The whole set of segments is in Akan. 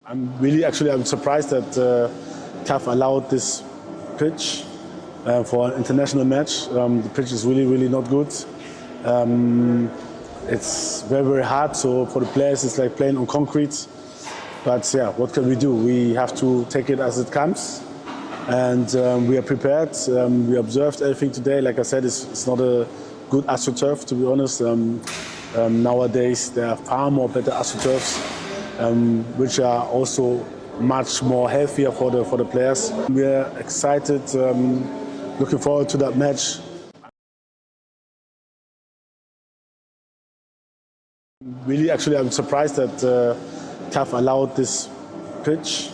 I'm surprised that CAF allowed this pitch for an international match. The pitch is really not good. It's very hard. So for the players, it's like playing on concrete. But yeah, what can we do? We have to take it as it comes, and we are prepared. We observed everything today. Like I said, it's not a good AstroTurf, to be honest. Nowadays, there are far more better AstroTurfs, which are also much more healthier for the players. We are excited, looking forward to that match. I'm surprised that CAF allowed this pitch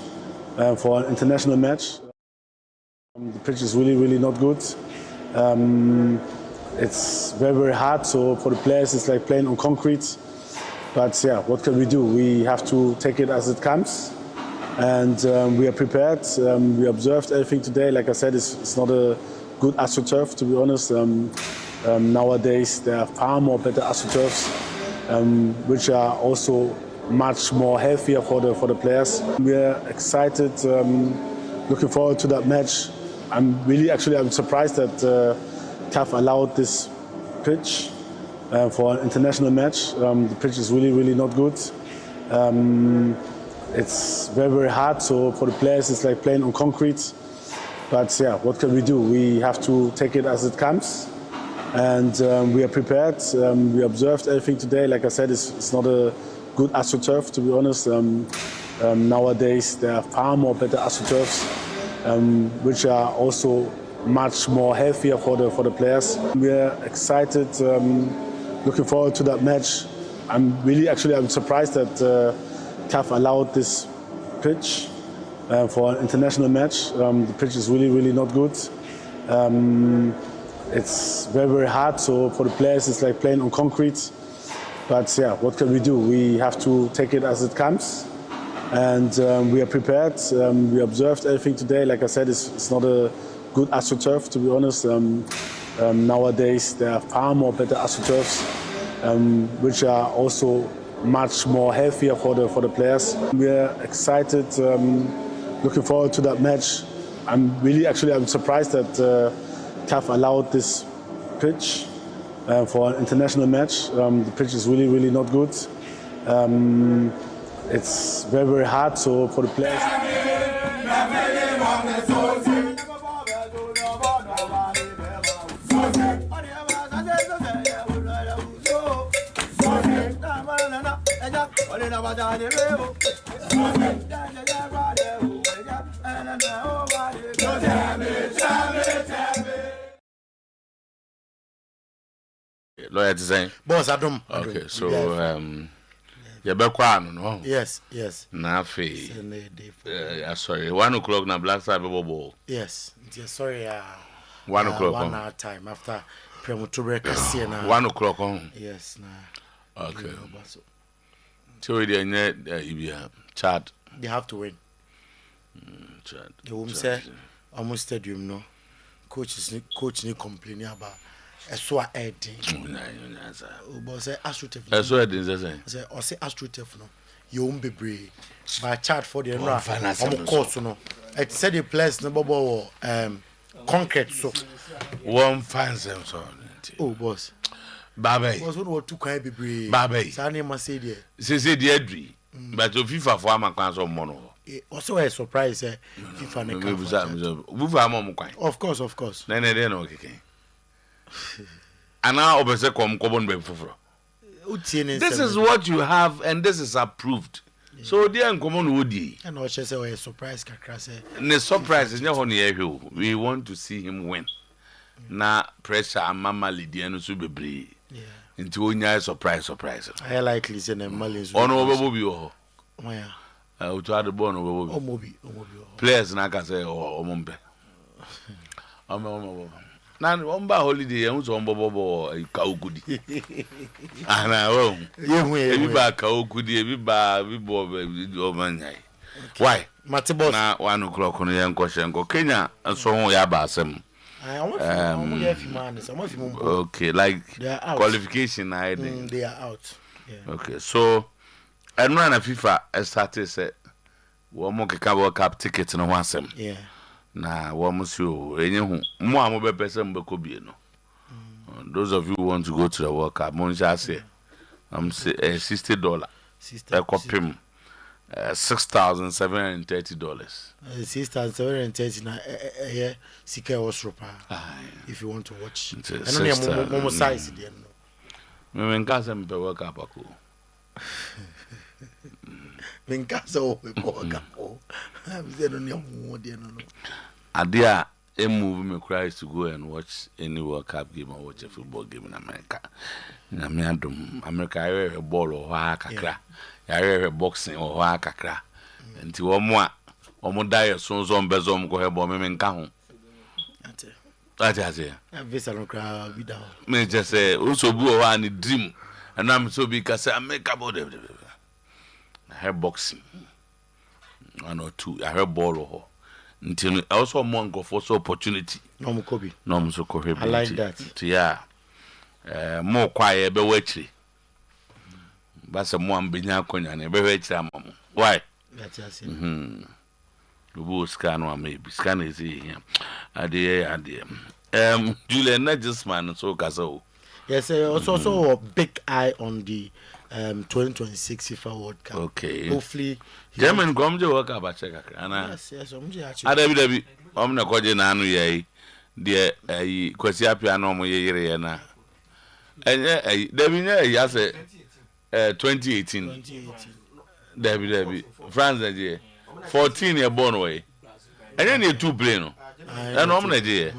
for an international match. The pitch is really not good. It's very hard. So for the players, it's like playing on concrete. But yeah, what can we do? We have to take it as it comes, and we are prepared. We observed everything today. Like I said, it's not a good AstroTurf, to be honest. Nowadays, there are far more better AstroTurfs, which are also much more healthier for the players. We are excited, looking forward to that match. I'm surprised that CAF allowed this pitch for an international match. The pitch is really not good. It's very hard. So for the players, it's like playing on concrete. But yeah, what can we do? We have to take it as it comes, and we are prepared. We observed everything today. Like I said, it's not a good AstroTurf, to be honest. Nowadays, there are far more better AstroTurfs, which are also much more healthier for the players. We are excited, looking forward to that match. I'm surprised that CAF allowed this pitch for an international match. The pitch is really not good. It's very hard. So for the players, it's like playing on concrete. But yeah, what can we do? We have to take it as it comes, and we are prepared. We observed everything today. Like I said, it's not a good AstroTurf, to be honest. Nowadays, there are far more better AstroTurfs, which are also much more healthier for the players. We are excited, looking forward to that match. I'm surprised that CAF allowed this pitch for an international match. The pitch is really not good. It's very hard. So for the players. Lawyer design. Boss, Adam. Okay, so you be quiet, no? Yes. Na fe. Sorry, 1 o'clock na Black Side Bobo. Yes, sorry. 1 o'clock. 1 hour time after PROMOTIONAL kasi na. 1 o'clock on. Yes, na. Okay. So they need Ibia chat. They have to win. Chat. The woman say almost stadium no. Coach ni complaining about. So Eddie. But say AstroTurf. So Eddie say. Or say AstroTurf no. You won't be brave. By chat for the no. Course no. It said the place no bobo concrete so. One fans them so. Oh boss. Babe. Was what to kind be brave. Babe. Sani must say there. Say the Edri. But if FIFA for am kan so mono. Also a surprise FIFA ne kan. Of course. No okay. And now obese kom kobon be fufuro. This is what you have and this is approved. Yeah. So there common wodi. And what say a surprise kakra say. The surprise is not on we want to see him win. Na pressure mama lady enu so bebre. Yeah. Into onya surprise. I likely say na Malins. Ono obo bi ho. Oya. Otuo-Acheampong obo bi. Omobi. Players na ka say omombe. Omo. Na omba holiday e unso ombobo ka okudi. Ana wo. Ebi ba ka okudi, ebi bo omanyai. Why? Matibos. Na 1 o'clock no yenko Kenya so ho ya ba asem. I want okay, like qualification they are out. Yeah. Okay, so and when FIFA started say wo mo keka World Cup ticket no ho asem na wo mo si o enye hu mo a mo be pese mo be ko bie no. Those of you who want to go to the World Cup, mo nja say say $60 ekopim $6,730. $6,730 na sika osropa if you want to watch. And no size there no. Me nka say me World Cup ako. Me nka say o be World Cup o. I'm say no nyam there no. Adia a move me cries to go and watch any World Cup game or watch a football game in America. Na me adom America I wear a ball or kakra. I wear a boxing or kakra. Nti wo mo a omo die so bezo mo ko hebo me nka ho. Ate. Visa no kra bi da. Me just say so bu o ani dream. And I'm so big say America bo de. I have boxing. 1 or 2. I have ball or until also more go for so opportunity. No mo kobi. No mo so ko I like that. Yeah. More quiet be wetri. But some one binya konya na be wetri amamo. Why? That's it. We scan one maybe. Scan is here. Ade. Julian Nagisman so kaso. Yes, also a big eye on the 2026 FIFA World Cup. Okay. Hopefully German come to work about check. Yes, actually. Adabi na koje na anu ye de kwasi apia na omo yeyere na. Enye Dabi ya say 2018. Dabi France Nigeria 14 year born way. Enye na 2 play no. Na omo Nigeria.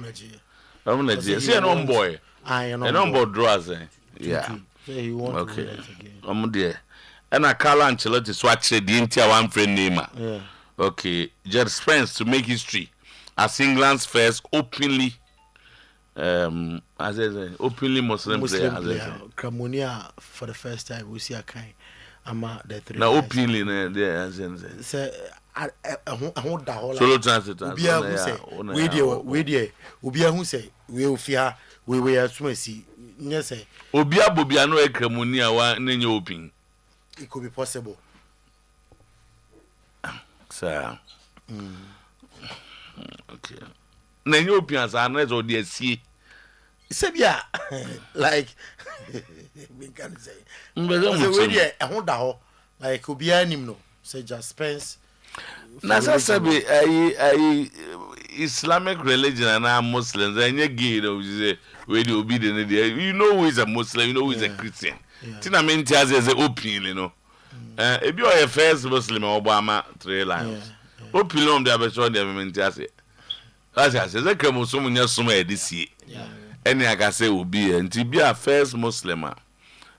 Omo Nigeria. See no boy. No boy draws. Yeah. So he want to okay. do that again. Omo there. And a Carlo Ancelotti swatch the entire one friend name. Yeah. Okay, Jed Spence to make history as England's first openly openly Muslim player. Cramonia for the first time we see a kind. Ama the 3. Now openly there as say I hold the whole solo transit. Ubia who say we there Ubia who say we fear we were swesi. Yes say Obia Bobia no Cramonia wa nenye open. It could be possible. Sir. Okay. Nenye open as anres or the see. Sebia like we can say. I hold the whole like Ubia nim no say just Spence. Nasa sabi I Islamic religion and Muslims and you gay say where the obedient you know who is a Muslim, you know who is a Christian. Tina menti as a open, you know. If you are a first Muslim Obama 3 lines. Open on the abeso the menti as it. As I say, that come so much somewhere this year. Any I can say will be and to be a first Muslim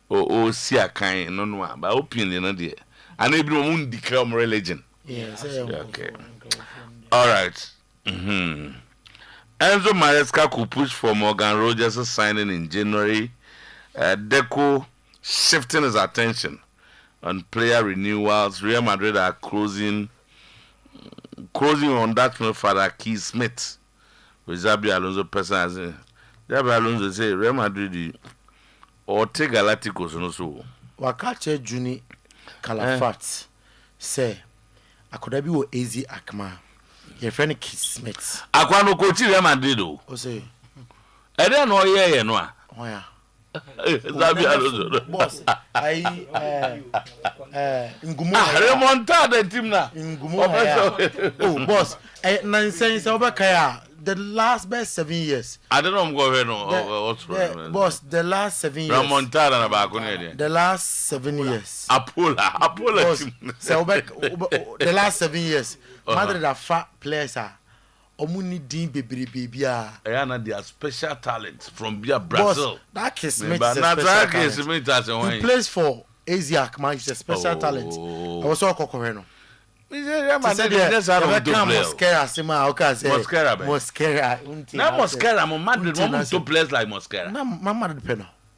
or see a kind no but open you know there. And everyone won't declare religion. Yes, okay. All right. Enzo Maresca could push for Morgan Rogers' signing in January. Deco shifting his attention on player renewals. Real Madrid are closing on that midfielder Keith Smith with Xabi Alonso person. Xabi Alonso say Real Madrid or take Galacticos no so. Wakache Juni Calafat say I could have been easy Akma. Your friend Keith Smith. Akwa no coach Real Madrid o. O say. E dey no ye no a. Oh yeah. Xabi Alonso. Boss, Ngumo. Remontada team na. Ngumo. Oh, boss. Nonsense Obakaya. The last best 7 years. I don't know I'm going no. Boss, the last 7 years. Remontada na ba ko ne. The last 7 years. Apola team. So the last 7 years. Madrid are fat players are. Omuni din baby na they are special talents from Brazil. Boss, that case makes a special talent. He plays for Asia, man. He's a special talent. I was all Cocoreno. Mosquera, two players like Mosquera.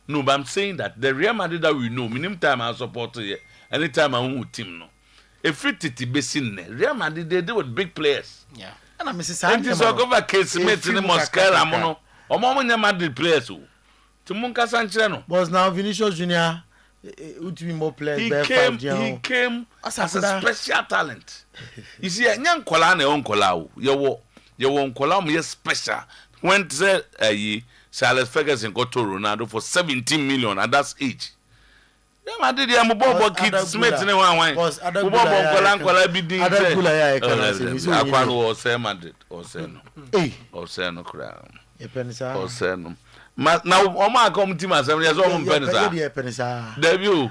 No, but I'm saying that the Real Madrid that we know, minimum time I support here, anytime I want team no. If it be seen, Real Madrid they do with big players. Yeah. And I'm Mrs. And this will cover Case Smith in Mosquera mono. Or Mama Madrid players who. To Munka Sanchano. Was now Vinicius Junior more players. He came as a special talent. You see, a young Kola na Onkola, you Onkola, you special. When Charles Ferguson got to Ronaldo for 17 million at that age. I did the Bobo Kid Smith in one wine. Was Bobo Kola be doing or say Madrid or Seno. Or Seno crown. Or Seno. Now, Oma come to my 7 years old penisa. Debut.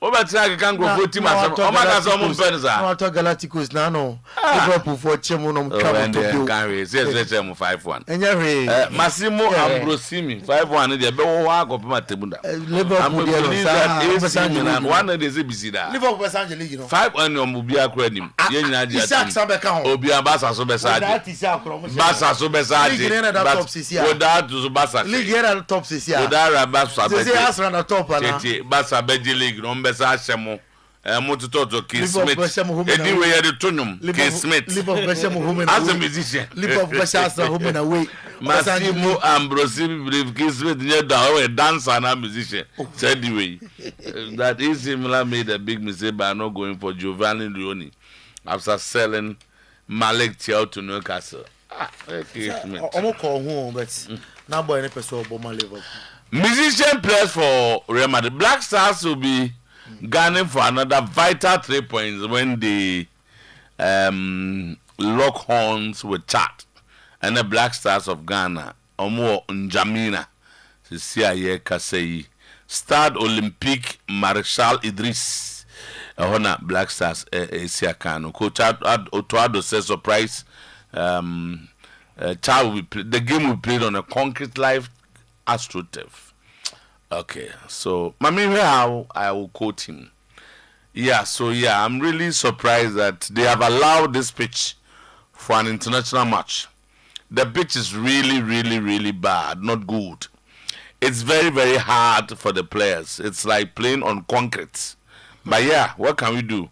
Over time, can go for Tim. Oma some penisa. No, to Galacticos now. Liverpool for Chemonum. Carry 5-1. Massimo Ambrosimi 5-1. The Bewa go my table. Liverpool and one of the ZBC. Liverpool San League. 5-1 Mubia credit. Obia Bassa Sobesadi. Bassa Sobesadi. Without to Bassa. League top 6 years. Without Bassa. The top. Bassa Beji League. Besa Shemo, Mototo, Kiss Smith. Anyway, the Tunum, Kiss Smith. As a musician, away. Massimo Ambrosini, Kiss Smith, near the dancer and a musician. Said the way that he similar made a big mistake by not going for Giovanni Leone after selling Malik Thiaw to Newcastle. I'm call home, but now boy, any person Liverpool. Musician players for Real Madrid. Black Stars will be gunning for another vital 3 points when they lock horns with Chad and the Black Stars of Ghana. Omo Njamina, Sia Kasei, Stade Olympique Marshal Idris, Hona Black Stars Siakano. Coach Otuo says surprise. Chad will be the game will be played on a concrete live AstroTurf. Okay, so how I will quote him. I'm really surprised that they have allowed this pitch for an international match. The pitch is really, really, really bad, not good. It's very, very hard for the players. It's like playing on concrete. But what can we do?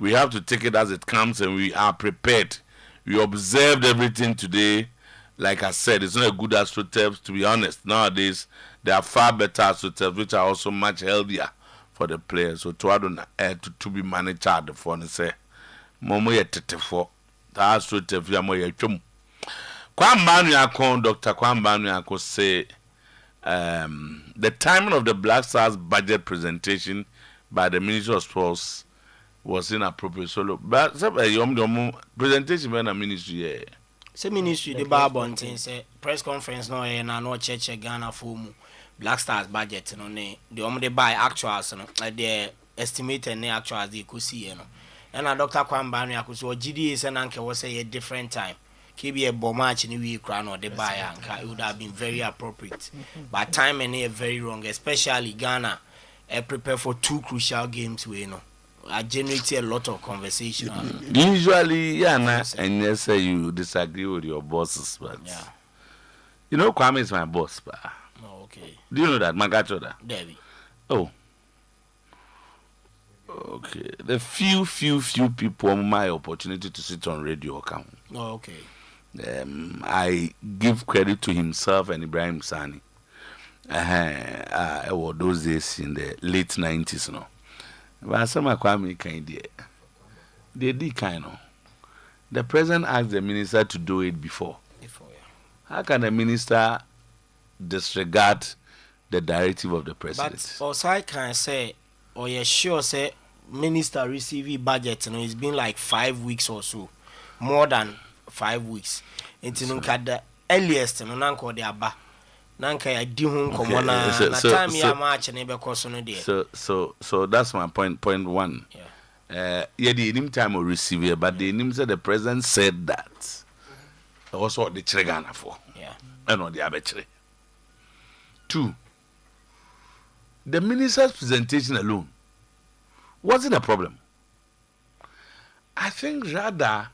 We have to take it as it comes, and we are prepared. We observed everything today. Like I said, it's not a good AstroTurf, to be honest. Nowadays, there are far better AstroTurfs, which are also much healthier for the players. So to be managed at the phone and say, Momo yet for the AstroTurf, Yamo Yachum. Dr. Kwambanu say the timing of the Black Stars budget presentation by the Ministry of Sports was inappropriate. So, but presentation by the ministry. Say ministry the Barbontin say press conference no no church Ghana for Black Stars budget no ne they buy actuals no like the estimated ne actuals they could see and Dr. Kwambanu akuso GDA say nanke was say a different time kebi a bomb match ni we crown or the buy anka it would have been very appropriate but time and very wrong, especially Ghana prepare for 2 crucial games we I generate a lot of conversation. Usually, and yes, you disagree with your bosses, but you know, Kwame is my boss. But okay. Do you know that, Magachoda? Debbie. Oh, okay. The few people my opportunity to sit on radio account. Oh, okay. I give credit to himself and Ibrahim Sani. Those days in the late 90s, no. But some Kwame kind they did kind of. The president asked the minister to do it before. How can the minister disregard the directive of the president? But also I can say, or you sure say minister receiving budget, it's been like 5 weeks or so, more than 5 weeks. It's in the earliest, nanko de aba. Nanka I di hun komo na time ya match na be koso no de. So that's my point 1. The him time will receive it, but the him said the president said that. Also what the Ghana for. And on the abetre. 2. The minister's presentation alone wasn't a problem. I think rather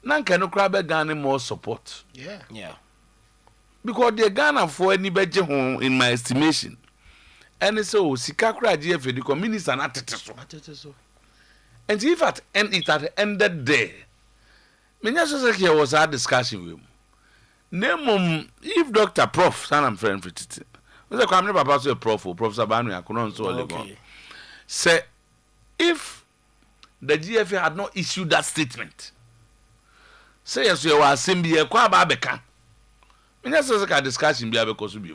Nanka no crab Ghana more support. Yeah. Because the Ghana for any beje home in my estimation. And so Sikakra GF the minister not so. And if it ended there, Minya was our discussion with him. Name if Dr. Prof. San I'm friend for it. Was a Papa so Prof. Professor Banu Akunon so say if the GFA had not issued that statement, say yes, you are assembly a kwa ba beka. Me just say ka discussion bia because bi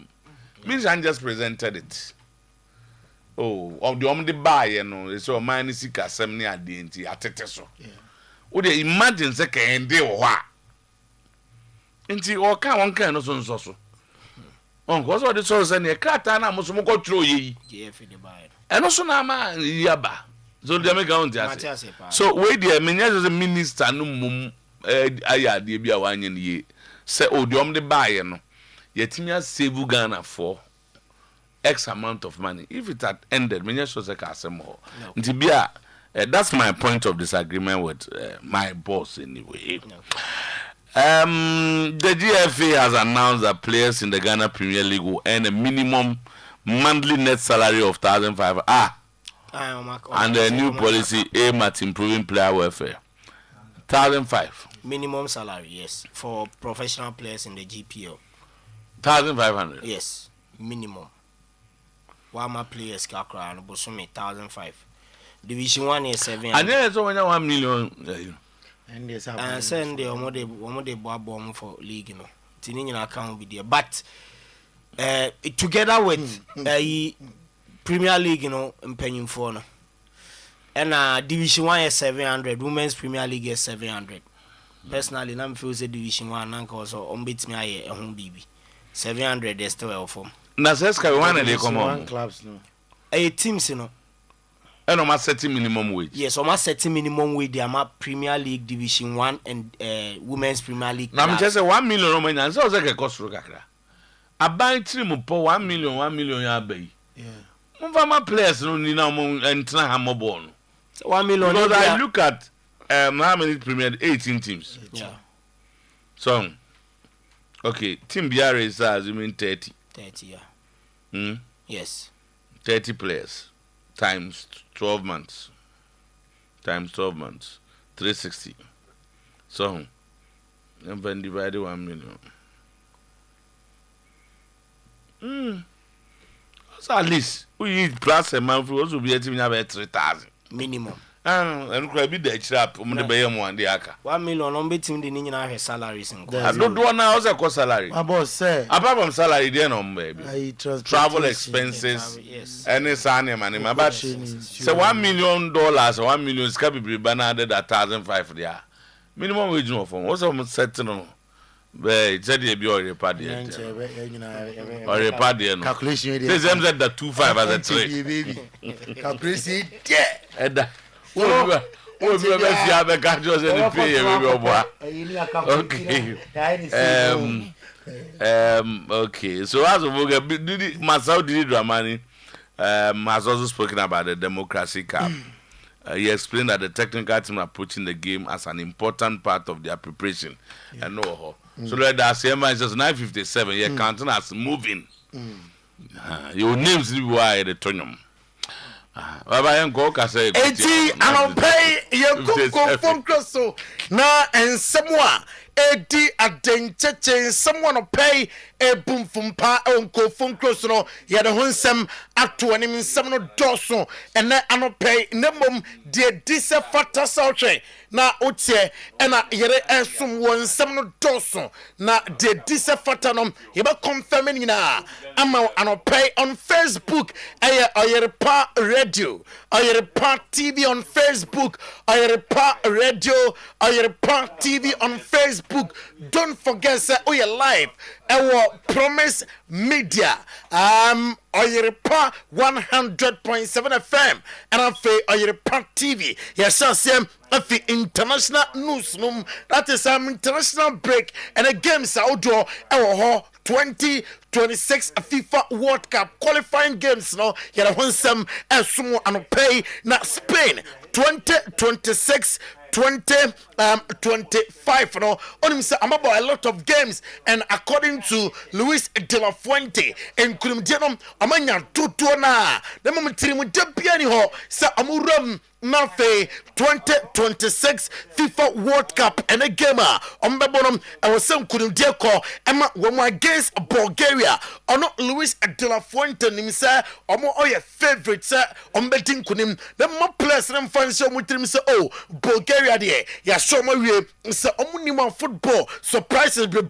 means I just presented it. Oh, of the buy, you know, so mine is sika sem ni ade nti atete so. O dey imagine say ka ende wo ha. Nti o ka won kan no so so. On go so the so say na krata na mo so mo ko tro yi. GF the buy. Eno so na ma yaba. So dey make count ase. So we dey me nya say minister no mum aya de bia wa anya ne say o de buy no. Yetimi save Ghana for X amount of money. If it had ended, many shows like more. That's my point of disagreement with my boss anyway. No. The GFA has announced that players in the Ghana Premier League will earn a minimum monthly net salary of 1,500. And the new policy aim at improving player welfare. 1,500 minimum salary, yes, for professional players in the GPL. 1,500. Yes, minimum. While my players can cry and Bosumi 1,500. Division 1 is 700. And there's only 1 million. And send the Omode bomb for league, you know. Tinin account with there. But together with Premier League, you know, in Penny for and Division 1 is 700. Women's Premier League is 700. Personally, I'm feel say Division 1 and also on beats me a home baby. 700 is still well for. Naseska one and they come on clubs no. A teams, you know. And almost setting minimum wage. Yes, almost setting minimum wage. They are Premier League Division 1 and Women's Premier League. Now I'm just say 1 million Romanian. So like a cost kakra. I buy 3 mo po 1 million ya buy. Yeah. My players no ni na mo entra ha mo ball. 1 million. Because I look at how many Premier 18 teams. Yeah. So okay, team BR is as you mean 30. 30, yeah. Yes. 30 players times 12 months. Times 12 months. 360. So, then divided 1 million. So at least we plus a month we also be getting about 3,000 minimum. And could be the trap on the bay one the aka. 1 million on between the Nina her salaries and I don't want now also cost salary. My boss say apart from salary then on baby. Travel expenses. Yes. Any sign money my but say $1 million or 1 million is can be banana that 1,500 there. Minimum wage no for also setting on. But said you be Oyerepa there. Oyerepa there no. Calculation there. Say them said that 2.5 as a 3. Calculation yeah. Okay. Okay. So as we Masao Didi Dramani has also spoken about the Democracy Cup. He explained that the technical team are approaching the game as an important part of their preparation. Yeah. And no, so like that same is just 9:57. You're counting as moving. Your names why the Tonyum. Baba yanko ka say eti anopay yanko from crosso na ensemwa edi adencheche someone pay e bum fumpa onko from crosso no ye de honsem ato anim nsem no doso ene anopay nemom de dise fata sauche na otie ena yere esum won nsem no doso na de dise fata no ye be confirm ni na ama anopay on Facebook Oyerepa Radio, Oyerepa TV on Facebook, Oyerepa Radio, Oyerepa TV on Facebook. Don't forget say we are live. Our Promise Media, Oyerepa 100.7 FM, and I feel Oyerepa TV. Yes, sir. Of the international news room, that is international break, and a games outdoor. Our 2026 FIFA World Cup qualifying games. No, you have some and pay na Spain. 2026 2025 no onim say amabo a lot of games and according to Luis de la Fuente including denom amanya tutuo na dem mtirimu debia ni ho say amuram Nafe 2026 FIFA World Cup and a gamer on Babonum. I was some couldn't dear call Emma when against Bulgaria or not Luis de la Fuente himself or more your favorite sir on betting kunim the more players and fans with him say oh Bulgaria there ya show my way say omunima football surprises be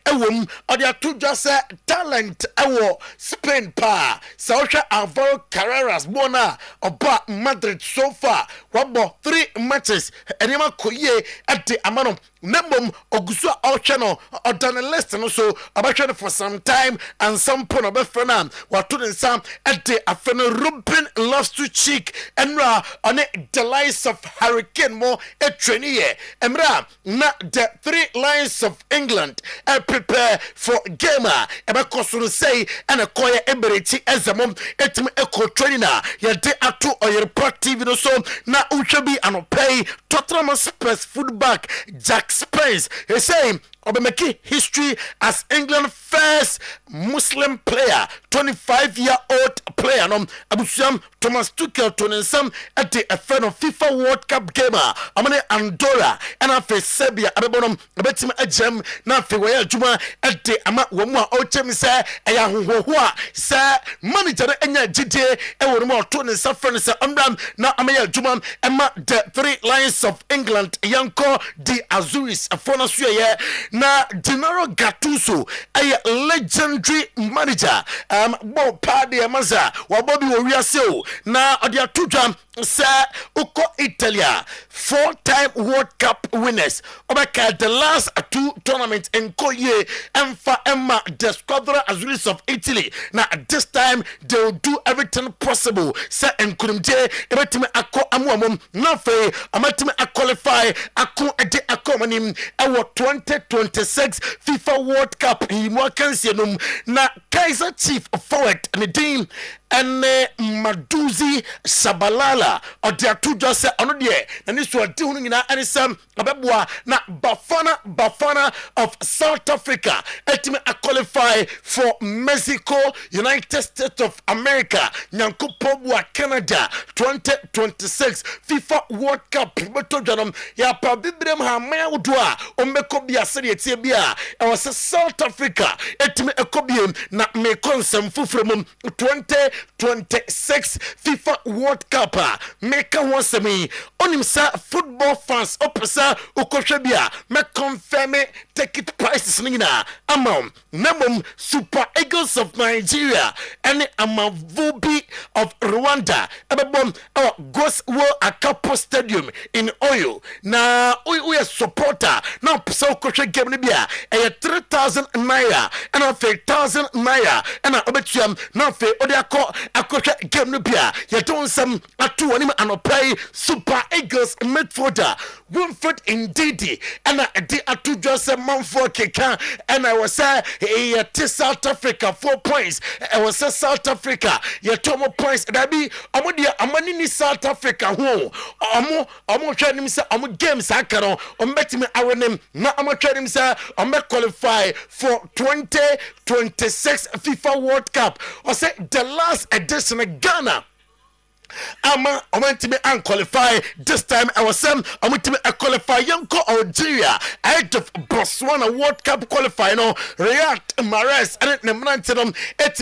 ewom or they are two just talent ewo Spain pa Sausha Alvaro Carreras Bona oba Madrid so far Wabo 3 matches enema koye at the amano Nembom Ogusua Ochano or done a list and also about for some time and some point of Fernand what to the Sam at the Afena Ruben loves to cheek and ra on it the lies of Hurricane more a trainee Emra not the 3 Lions of England prepare for gamer Ebakosu say and a choir eberity as a mom etim echo trainer ya de atu Oyerepa TV no so na uchabi and pay Tottenham Spurs fullback Jack Spence. He's saying Obameki history as England's first Muslim player, 25-year-old player. Abusiam Thomas Tuchel Tonensam at the FN of FIFA World Cup gamer. Amane Andorra and after Serbia. Abebonom abetim agem na after waya juma at the ama wamwa ochem say eya huwa say manager enya jide e wono Tonensam friend say amram na amaya juma ema the 3 Lions of England yanko the Azuris afona suye na Gennaro Gattuso a legendary manager bo party amaza wa Bobby Woriaseo na odia tudam sa uko Italia 4-time World Cup winners obaka the last 2 tournaments in Koye Emfa Emma the Squadra Azuris of Italy now this time they will do everything possible sa enkurumje ebetime akọ amuamom na fe amatime qualify akọ ede akomanim ewo 2026 FIFA World Cup himo kansienum na Kaiser Chief forward Nedim and Maduzi Sabalala or their two just say ono de na ni so ade hunu nyina anisam abebua na Bafana of South Africa etime qualify for Mexico, United States of America, Nyankopobua Canada 2026 FIFA World Cup betojanum ya pa bibrem ha maya wudua ombeko bia sede etie bia e was South Africa etime ekobiem na me konsem fufremum 2026 FIFA World Cup make one semi onim sa football fans opesa ukoshe bia me confirm ticket prices nina amount namum Super Eagles of Nigeria and Amavubi of Rwanda ebebom Ghost World Akapo Stadium in Oyo na we supporter na pesa ukoshe game ni bia 3,000 naira and 1,000 naira and obetuam na fe ode akoshe game ni bia yeton sam atu oni anopai Super Eagles midfielder Winfred Ndidi and the atu Joseph Manfo Keka and I was South Africa 4 points. I was South Africa. You tomo points. That be amani South Africa. Who? Amo trying him say amo games akano. Ombeti me aronem. Na amo trying him say amo qualify for 2026 FIFA World Cup. I say the last edition of Ghana. I went to be unqualified this time. I was I went to be a qualify Yanko Algeria out of Botswana World Cup qualify no Riyad Mahrez and the man said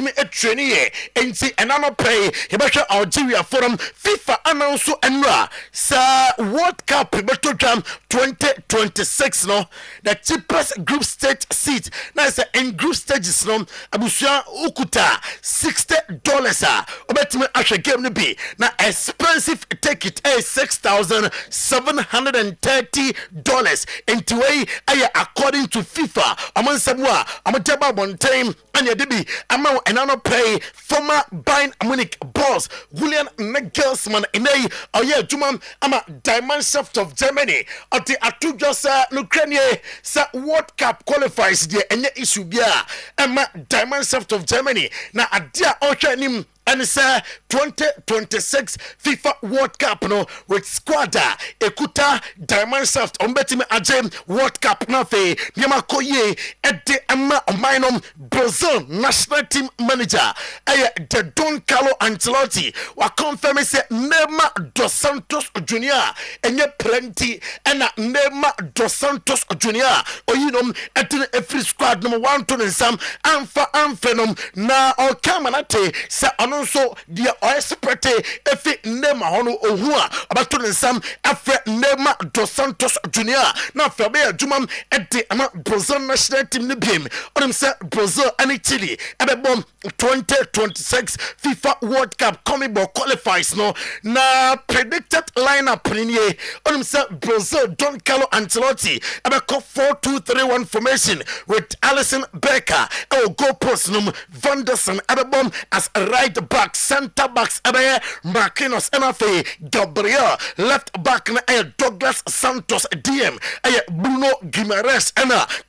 me a trainee and see and I'm pay Hibasha Algeria for them FIFA announce and sa World Cup Beto Jam 2026 no the cheapest group stage seat now it's in group stages no Abusia Ukuta $60 obet me asha game no be na expensive ticket $6,730 into way according to FIFA among samwa amataba bon time and ya debi amount and not pay former Bayern Munich boss Julian Nagelsmann in a juma ama Diamond Shaft of Germany at the atu just Ukraine sa World Cup qualifies there and issue bia ama Diamond Shaft of Germany na adia ocha nim and it's 2026 FIFA World Cup no with squadra ekuta Diamond Shaft ombetime agem World Cup na fe niema koye ede ama ominom Brazil national team manager the Don Carlo Ancelotti wa confirm say Neymar dos Santos Junior enye plenty and Neymar dos Santos Junior oyinom ede every squad number 1 to nsam amfenom na o kamanate se so dia oespete efi Neymar hono ohu a abato nsam afre Neymar dos Santos Junior na fabe adwuma ede ama Brazil national team ne biem onim se Brazil and Chile ebebom 2026 FIFA World Cup CONMEBOL qualifies no na predicted lineup niye onim se Brazil Don Carlo Ancelotti ebeko 4-2-3-1 formation with Alisson Becker goal post num Vanderson ebebom as a right back, center backs, Marquinhos, NFA, Gabriel, left back, Douglas Santos, DM, Bruno Guimaraes,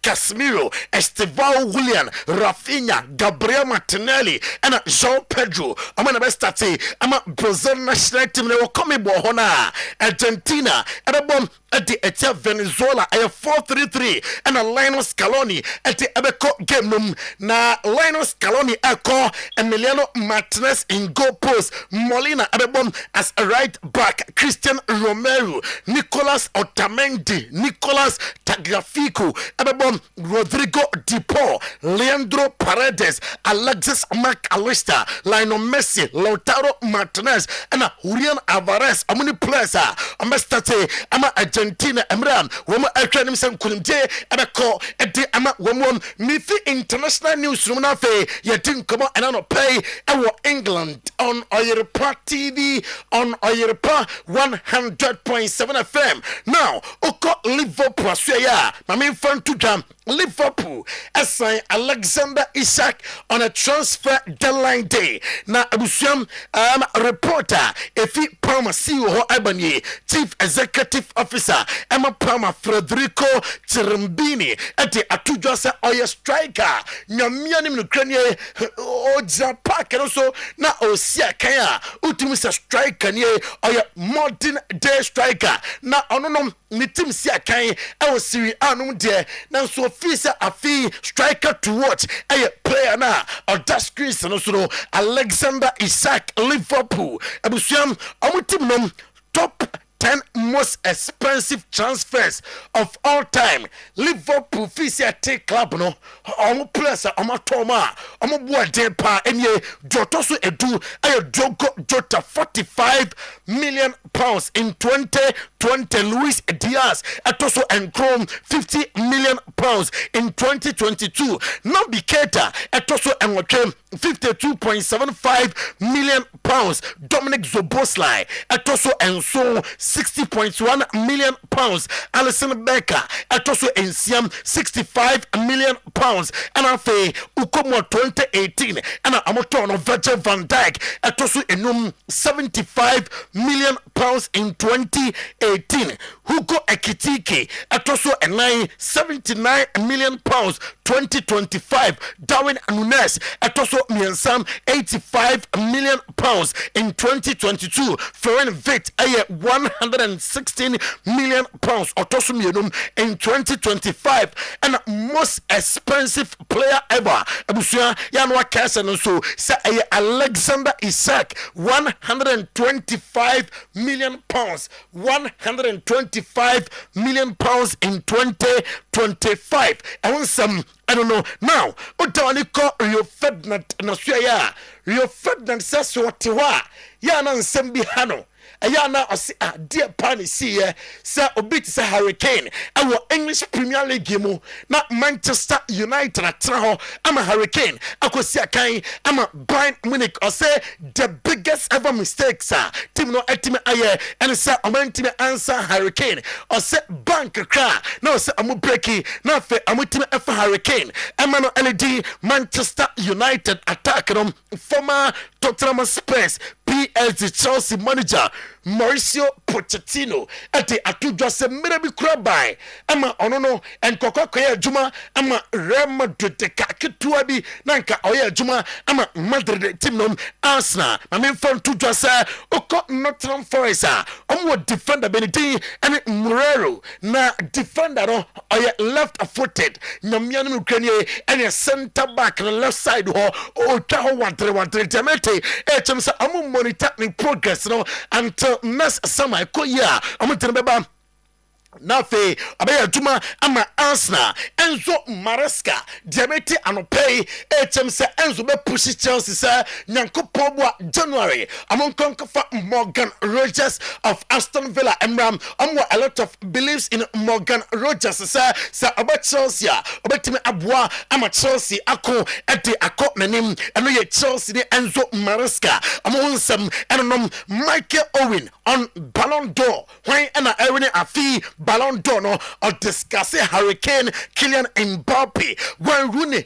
Casemiro, Estevão Willian, Rafinha, Gabriel Martinelli, and João Pedro. I'm going to start I'm a Brazil national team. They will come in Bohona, Argentina, and a bomb at the Venezuela, 4-3-3, and a Linus Scaloni at the Abeco game. Na Linus Scaloni, Emiliano Martinez in goal post, Molina Abebom as a right back, Christian Romero, Nicolas Otamendi, Nicolas Tagliafico, Abebom, Rodrigo Di Paul, Leandro Paredes, Alexis McAllister, Lionel Messi, Lautaro Martinez, and Julian Alvarez. How many players are? I'm Argentina, Emran, Woman Academy, some Kunde, Abeko, Edi Ama, Woman, Mifi International News, Runafe, Yatin come and I don't pay our England on Oyerepa TV, on Oyerepa 100.7 FM. Now, Oko Liverpool, Australia, my main friend to jam. Liverpool assign Alexander Isak on a transfer deadline day. Now, Abusiam reporter, Efi Palmer CEO Albany, Chief Executive Officer, Emma Palmer Federico Tirambini, at the Atujasa Oya striker, Nyamianim Ukraine, Oja Park, and also now Osia Kaya, Utimisa striker, Oya modern day striker. Now, Ononom, Nitim Sia Kaya, I was Siri Anum there. Now, so Fisa Afi striker to watch a player now or that screen and also Alexander Isak Liverpool Abusiam Omutimum top 10 most expensive transfers of all time. Liverpool Fisa take club no omo players omo toma omo boa den pa enye Jotoso edu ayo Jogo Jota 45 million pounds in 2020. Luis Diaz atoso and Chrome 50 million pounds in 2022. Nabi Keita atoso and Wakem 52.75 million pounds. Dominic Zoboslai atoso and so 60.1 million pounds. Alisson Becker atoso and Siam 65 million pounds. And afe Ukomo 2018 and Amotono Virgil van Dijk atoso enum 75 million pounds in 2018. Hugo Ekitike atoso and 79 million pounds 2025. Darwin Nunes atoso miensam 85 million pounds in 2022. Ferenc Vitt 116 million pounds atoso mienum in 2025. And most expensive player ever abusia yanwa kasa no so say Alexander Isak 125 million pounds 125 million pounds in 2025. I want some I don't know. Now, Otawani call Rio Ferdinand Nasuya. Rio Ferdinand says what you are. Yana and Sembi Hano. Ayana or dear Pani see Sir Obit say Hurricane. Our English Premier League game. Not Manchester United at Traho. I'm a Hurricane. I could see a kind. I'm a Bayern Munich or say the biggest ever mistake, sir. Team no etime aye and say I'm team answer Hurricane or say bank cra. No say I'm breaking. Now I'm team F Hurricane. I'm no LED Manchester United attack former Tottenham Spurs PLC Chelsea manager Mauricio Pochettino ate atudwa se mere bi kura bai ama ono no enkokọ koye adwuma ama Real Madrid ka ketua bi nanka oye adwuma ama Madrid team no Arsenal ma me fon tudwa se okọ Nottingham Forest omo defender Benedin and Morero na defender no oye left footed nyamia no kranie and center back on the left side ho o twa ho wantre temete chem se omo monitor ni progress no until next summer ko ya omo tenbeba Nafe abaya juma ama Arsenal Enzo Maresca diamete anopay HM se Enzo be push Chelsea se nyankopon bo January amon konkofa Morgan Rogers of Aston Villa Emram a lot of beliefs in Morgan Rogers se about Chelsea obetimi aboa ama Chelsea ako ede akọ nanim eno ye Chelsea ni Enzo Maresca amon sam enom Michael Owen on Ballon d'Or when na Ewini afi Ballon d'Or no or discuss Hurricane Kylian Mbappe when Rooney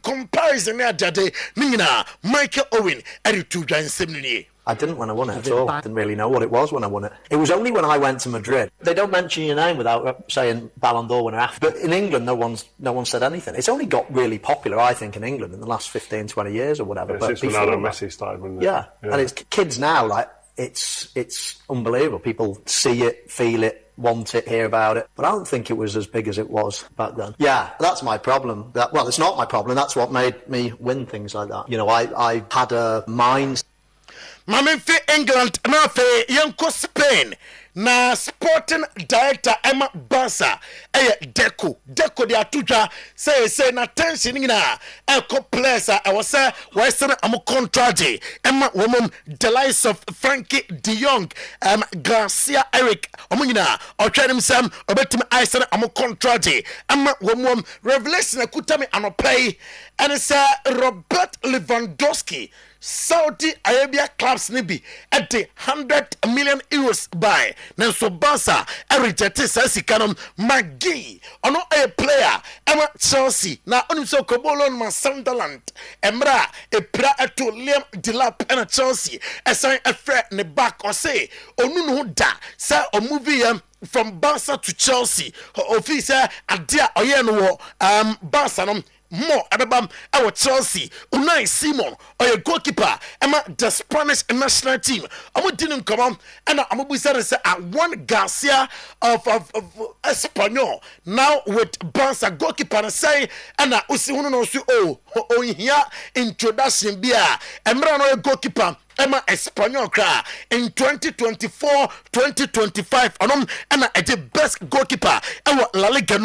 comparison na jade nina Michael Owen editu dwan I didn't when I won it at all. I didn't really know what it was when I won it. It was only when I went to Madrid. They don't mention your name without saying Ballon d'Or winner after. But in England, no one said anything. It's only got really popular, I think, in England in the last 15, 20 years or whatever. Yeah, but since Ronaldo Messi started, wasn't it? Yeah, and it's kids now, like, it's unbelievable. People see it, feel it, want it, hear about it. But I don't think it was as big as it was back then. Yeah, that's my problem. Well, it's not my problem. That's what made me win things like that. You know, I had a mind. Mame fe England na fe yanko Spain na sporting director Emma Barca Deco de atudwa say na tension na eko players I was say why say am contract Emma woman the likes of Frankie de Jong Garcia Eric omunyina otwa nim sam obetimi I say am contract Emma woman revelation akutami anopay and say Robert Lewandowski Saudi Arabia clubs nibi at the 100 million euros buy. Nanso Barca rejected Sasikanom Magi. Ono a player Emma Chelsea. Na onim so Kobolon ma Sunderland. Emra a pra to Liam Delap and Chelsea. Assign a threat ne back or say Onunu da sa o movie from Barca to Chelsea. Officer adia oyeno Barca no more ababam our Chelsea Unai Simon or a goalkeeper Emma the Spanish national team I'm didn't come on and I'm say one Garcia of Espanyol now with Barca goalkeeper and say and usi no oh here introduction bia Emra no goalkeeper Emma Espanyol cra in 2024-2025 and the best goalkeeper La Liga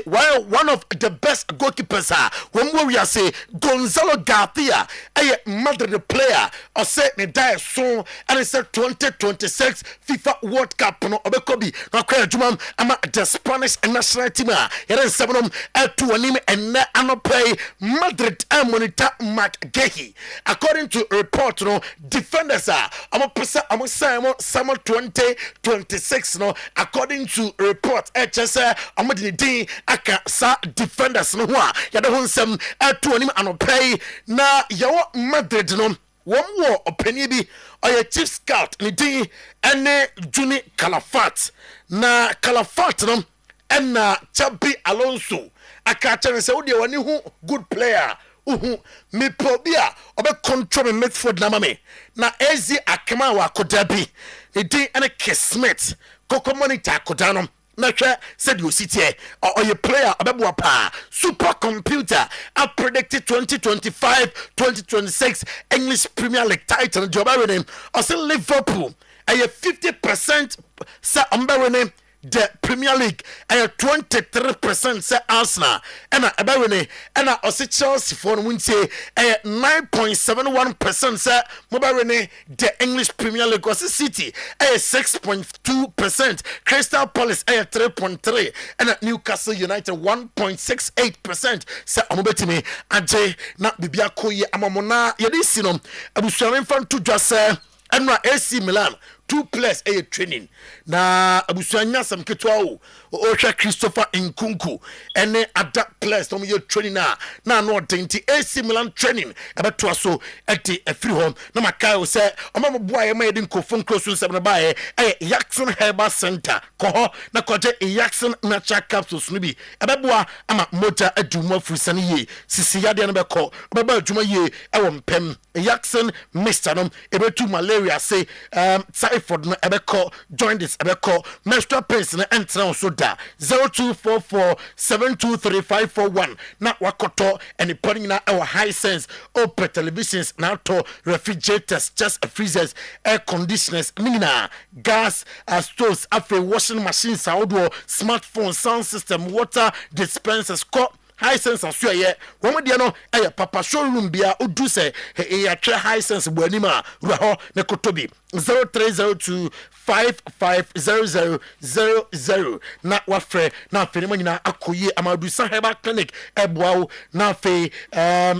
while one of the best goalkeepers when we are say Gonzalo Garcia a Madrid player or say ne die soon and it's a 2026 FIFA World Cup no obekobi no kwa juma ama the Spanish national team yeren sevenom to anim and anopay Madrid monitor McGahey according to a report no defenders I'm summer 2026 no according to report HSA I'm the aka sa defenders no ho ya de honsem to anim anopay na yawo Madrid no one war opinion bi or chief scout ni din ene Juni Calafat na Calafat no na Chabi Alonso aka chere se wo de wani hu good player me probia obe control me midfield na mame na ezi akema wa kodabi e din ene Kismet koko monitor kodano na hwe said you sit here or your player obebo pa supercomputer I predicted 2025-2026 English Premier League title job winning or say Liverpool a 50% say umbe the Premier League and 23% say Arsenal and and also Chelsea for win say 9.71% say mobile the English Premier League was City 6.2%, Crystal Palace 3.3 and Newcastle United 1.68% say omobetimi aje na bibia koye amamona yedisino abusuamen fan to just and AC Milan 2 players training na abusuanya sam ketwa o ohwa Christopher Nkunku ene ada players no ye training na no denti AC Milan training abeto so eti afiri home na makai o se omamboa ye ma yedi nkofon close nsem na bae Jackson Herbal Center ko na koje Jackson natural capsules no bi abeboa ama motor aduma furusane ye sisi yade no beko beba aduma ye ewo mpem Jackson Mr. no ebetu malaria say typhoid no ebeko jaundice ebeko menstrual pains na entra so da 0244723541 na wakoto any putting na our high sense open televisions na to refrigerators just freezers air conditioners nina gas stoves after washing machines outdoor smartphone sound system water dispensers high sense aso ye wo de no papa showroom bia odu se ya twa high sense buanima ruho ne kotobi 0302550000 na wafre na fenema nyina akoye amadu Herbal Clinic eboawo na fe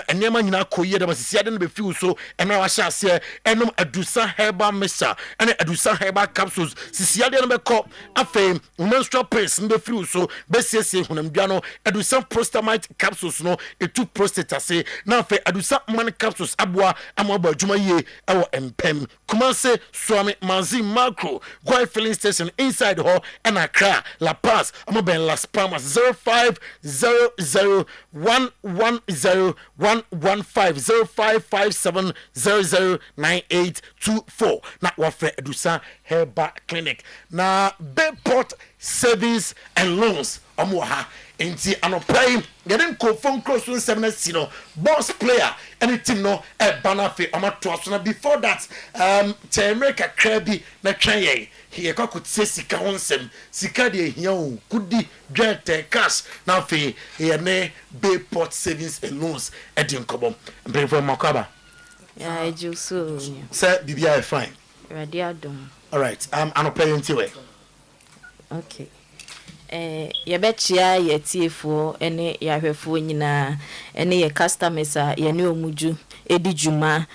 enema nyina akoye de masisi ade no be fiu so ena wa sha ase enom adusa herbal mixture ene adusa herbal capsules sisi ade no be ko afe menstrual pains no be fiu so be siesie hunamdua no adusa prostamite capsules no etu prostate ase na fe adusa man capsules aboa amaba adwuma ye ewo empem Kumase Swami Manzi Macro Gwai filling station inside ho and Accra La Paz amoben Las Palmas 0500115055700984 na wafre Adusa Herbal Clinic na Bayport Savings and Loans omoha enti anopai yeden ko phone close 170 no boss player anything no e banafe amato asona before that America krabi na twan he could say sika onsem sika de ehia o kudi dwete cash na fe ye ne Bayport Savings and Loans edin kobom brefo makaba ya juso say bibia fine ready adom all right anopai ntiwe okay yebechia yetiefo ene yahwefo nyina ene ye customers a ye ne omuju edijuma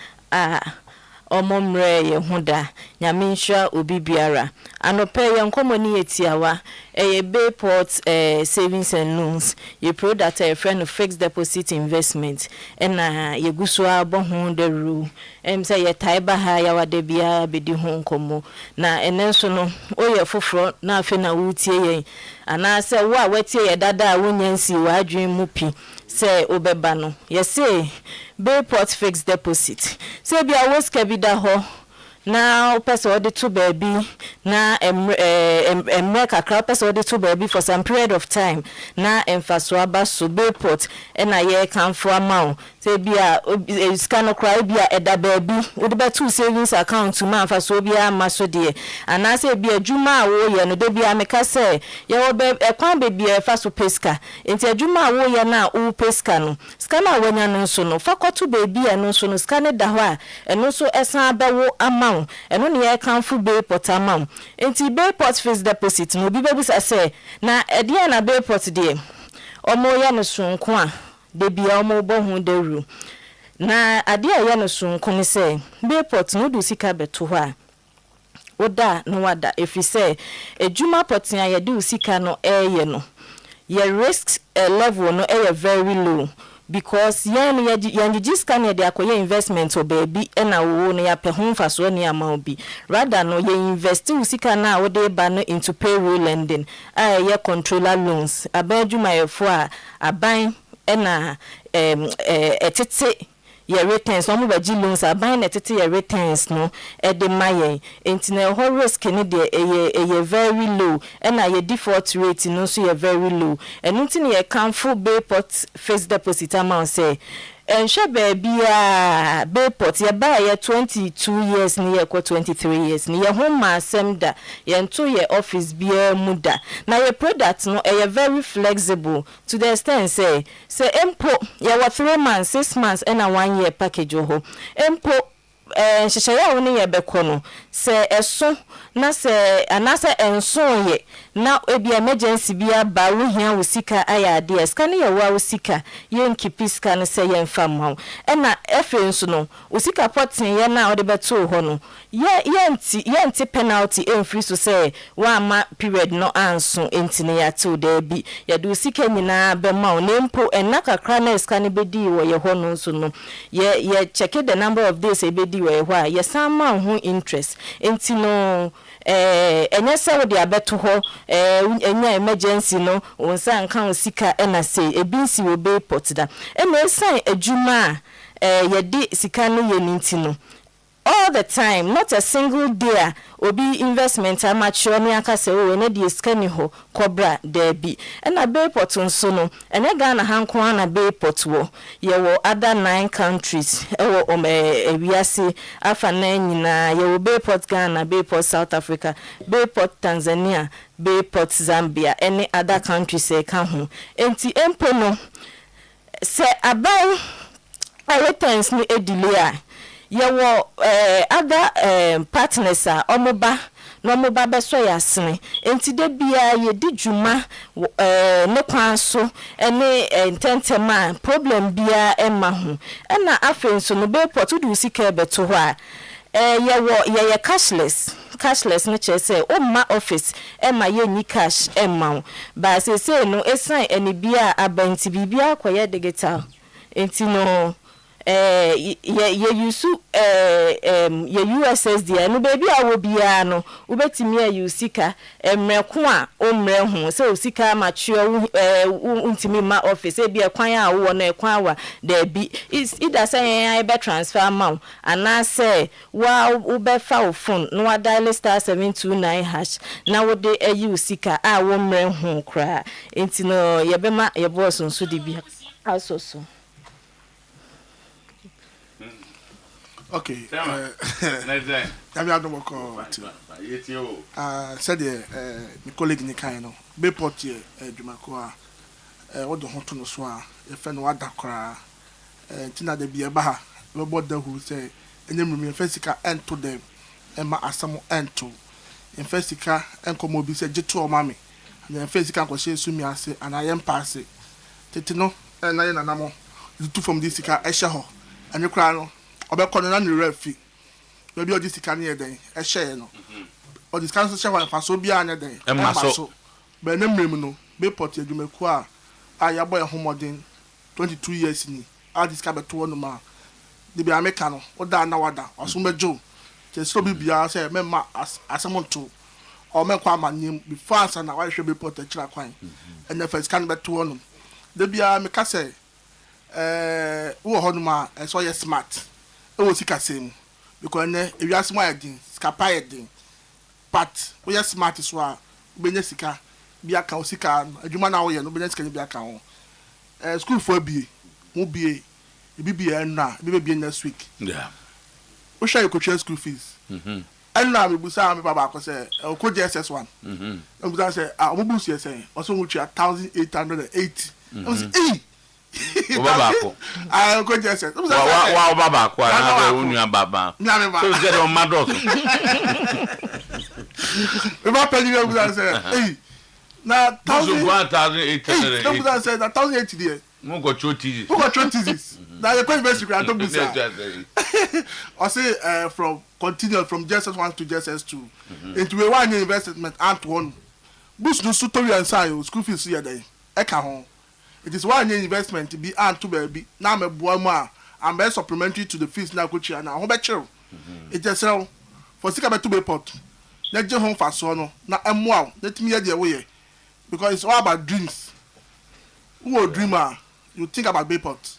omomre ye hoda nyame nhwa obi biara anope ye nkomoni yetiawa ye Bayport Savings and Loans ye product a friend of fixed deposit investment ena ye guso abohu de ru say ye taiba ha ya wade bia bedi ho nkomo na enenso no oye foforo na afi na wutie ye ana se wo a watie ye dada wonyansi wa adwen mu pi se obeba no ye say Bayport fixed deposit se bia woska bi da ho na opese odi to baby na emre kakra opese odi to baby for some period of time na emfaso aba so Bayport na ye kan for amount say bia scan no cry bia eda baby odi be two savings account to man faso bia maso de ana say bia adwuma wo ye no de bia meka say ye wo be ekwan baby e faso peska enti adwuma wo ye na wo peska no scan na wanya no so no fakoto baby e no so no scan da ho a eno so esan abawo amount eno ne ye kan fu Bayport amount enti Bayport fixed deposit no bi bebusa say na ede na Bayport de omo ya no sonko a de bia omo bo hu de ru na ade a ya no sonko ne say Bayport no do sika beto ho a oda no wada efi say ejuma potin a ye de usika no eye no ye risk level no eye very low because yan scan de akoye investment o baby na wo no ya pe ho faso ne ama obi rather no ye invest usika na wo de ba no into payroll lending ye controller loans abadwuma ye fo a aban na etete your returns no baji loans aban na etete your returns no e de maye enti na ho risk ni de ye very low na your default rate no so ye very low enti na ye can full Bayport fixed deposit amount say ensure baby Bayport ye buy ye 22 years ni ye ko 23 years ni ye home asem da ye nto ye office bia muda na ye product no ye very flexible to the extent say empo ye wa 3 months 6 months and a 1 year package ho empo shishaya woni ye beko no se eso na se anase enso ye na ebi emergency bia ba wo hia wo sika aya de ska ne ye wa wo sika ye nkipi ska ne se ye mfa mwa e na efe nso no wo sika potin ye na ode beto ho no ye nti penalty emfiri so se wa ma period no anso enti ne ya to da bi ye do sika nyina be ma o nempo enna kakra na ska ne bedi wo ye ho no nso no ye check the number of days e bedi wo ye ho a ye san ma ho interest enti no enye se wo de abeto ho enya emergency no wonsa nka osika na say ebinsi wo be potda na esan adwuma ye de sika no ye ninti no all the time, not a single day obi investment amateur me aka se o na de sika ni ho cobra there be na be port nso no ene Ghana hanko na be port wo ye wo other 9 countries e wo ewiase afa na nyina ye wo be port Ghana, be port South Africa, be port Tanzania, be port Zambia, any other countries e ka ho enti empo no se aban returns ni delay yewo other partners a omoba no moba beso yasene enti de bia ye di djuma ne kwan so ene intentema problem bia ema ho na afenso no be port do sika beto ho a ye cashless no chese o ma office ema ye ni cash ema ba se no esan ene bia abanti bibia akoye digital enti no ye yusu ye USSD no baby awo bia no ubetimi ya usika emreko a omre ho se usika mature untimi ma office e bia kwan a wo na ekwan awa da bi ida say ya be transfer amount ana say wa ubefa wo phone no wa dial *729# na wo de usika a wo mre ho kra enti no ye be ma ye boss nso de bi asoso. Okay. Said my colleague Nikaino, Bayport here, Jumakoa, what the hot no swa, a friend Wadakra, Tina de Biabaha, Robert who say, and then remain Fessica and to them, and my Asamo and to. In Fessica and Comobi said, Jitu mammy, and then Fessica was saying to me, I say, and I am passing. Titino, and I am Anamo, the two from this Eshaho, and the crown. Obekọ na ni refi bebi odi sika na yeden e share no odi sika so share fa so bia na den e ma so be na mrem no be port adwumaku a ya boy homodin 22 years ni a di sika beto no ma de bia meka no oda na wada oso mejo je so bibia say me ma asemonto o me kwa manim before answer na wa hwe be port akira kwan and the first can beto no de bia meka say wo ho no ma so ye smart o sika sem because na ewiase mo ayedin sika pa ayedin but we are smart so a benya sika bia ka o sika adwuma na wo ye no benya sika bia ka ho school for bie mo bie bibia na bibia next week yeah o share your school fees and na me busa me baba ko say o ko JSS1 o busa say ah mo busa say o so mo twa 1880 o say Baba ko. Ah, go just. Wa baba ko na be unu baba. So get on mados. We ba peli we go say, "Hey, na 1800. No go say na 1080 there. Mo go 20. Who got 20s? Na the question basic I don't busa. I say from continue from JSS1 to JSS2 into a one investment and one. Boost no tutorial and science school fees here there. E ka ho. It is one investment to be and to baby. Now me boa and be supplementary to the fees na go chia na ho be chill. It just sell for sika be to be pot. Na je home fa so no na emwa let me hear the way because it's all about dreams. Who a dreamer you think about Bayport.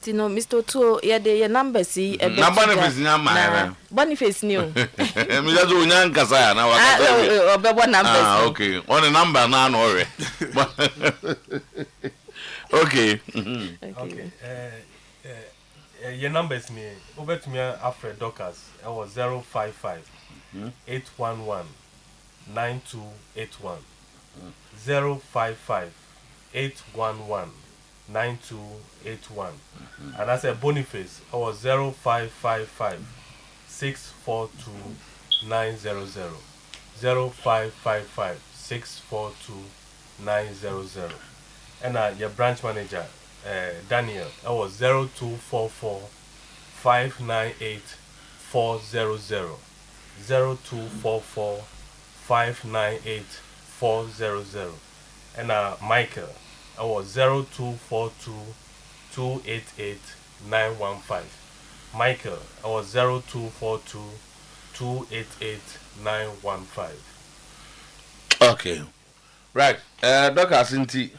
Tino Mr. Otuo ya de your numbers see na Boniface nya ma Boniface ni o me just o nya nkasa ya na wakasa obebo numbers okay on the number na no ore okay okay your numbers me obetumi Alfred Dockers it was 055 811 9281 055 811 9281 and I said Boniface I was 0555 642-900. 0555-642-900. And your branch manager, Daniel, that was 0244-598-400. 0244-598-400. And Michael, that was 0242-288-915. Michael, that was 0242-288-915. Okay. Right. Dr. Sinti,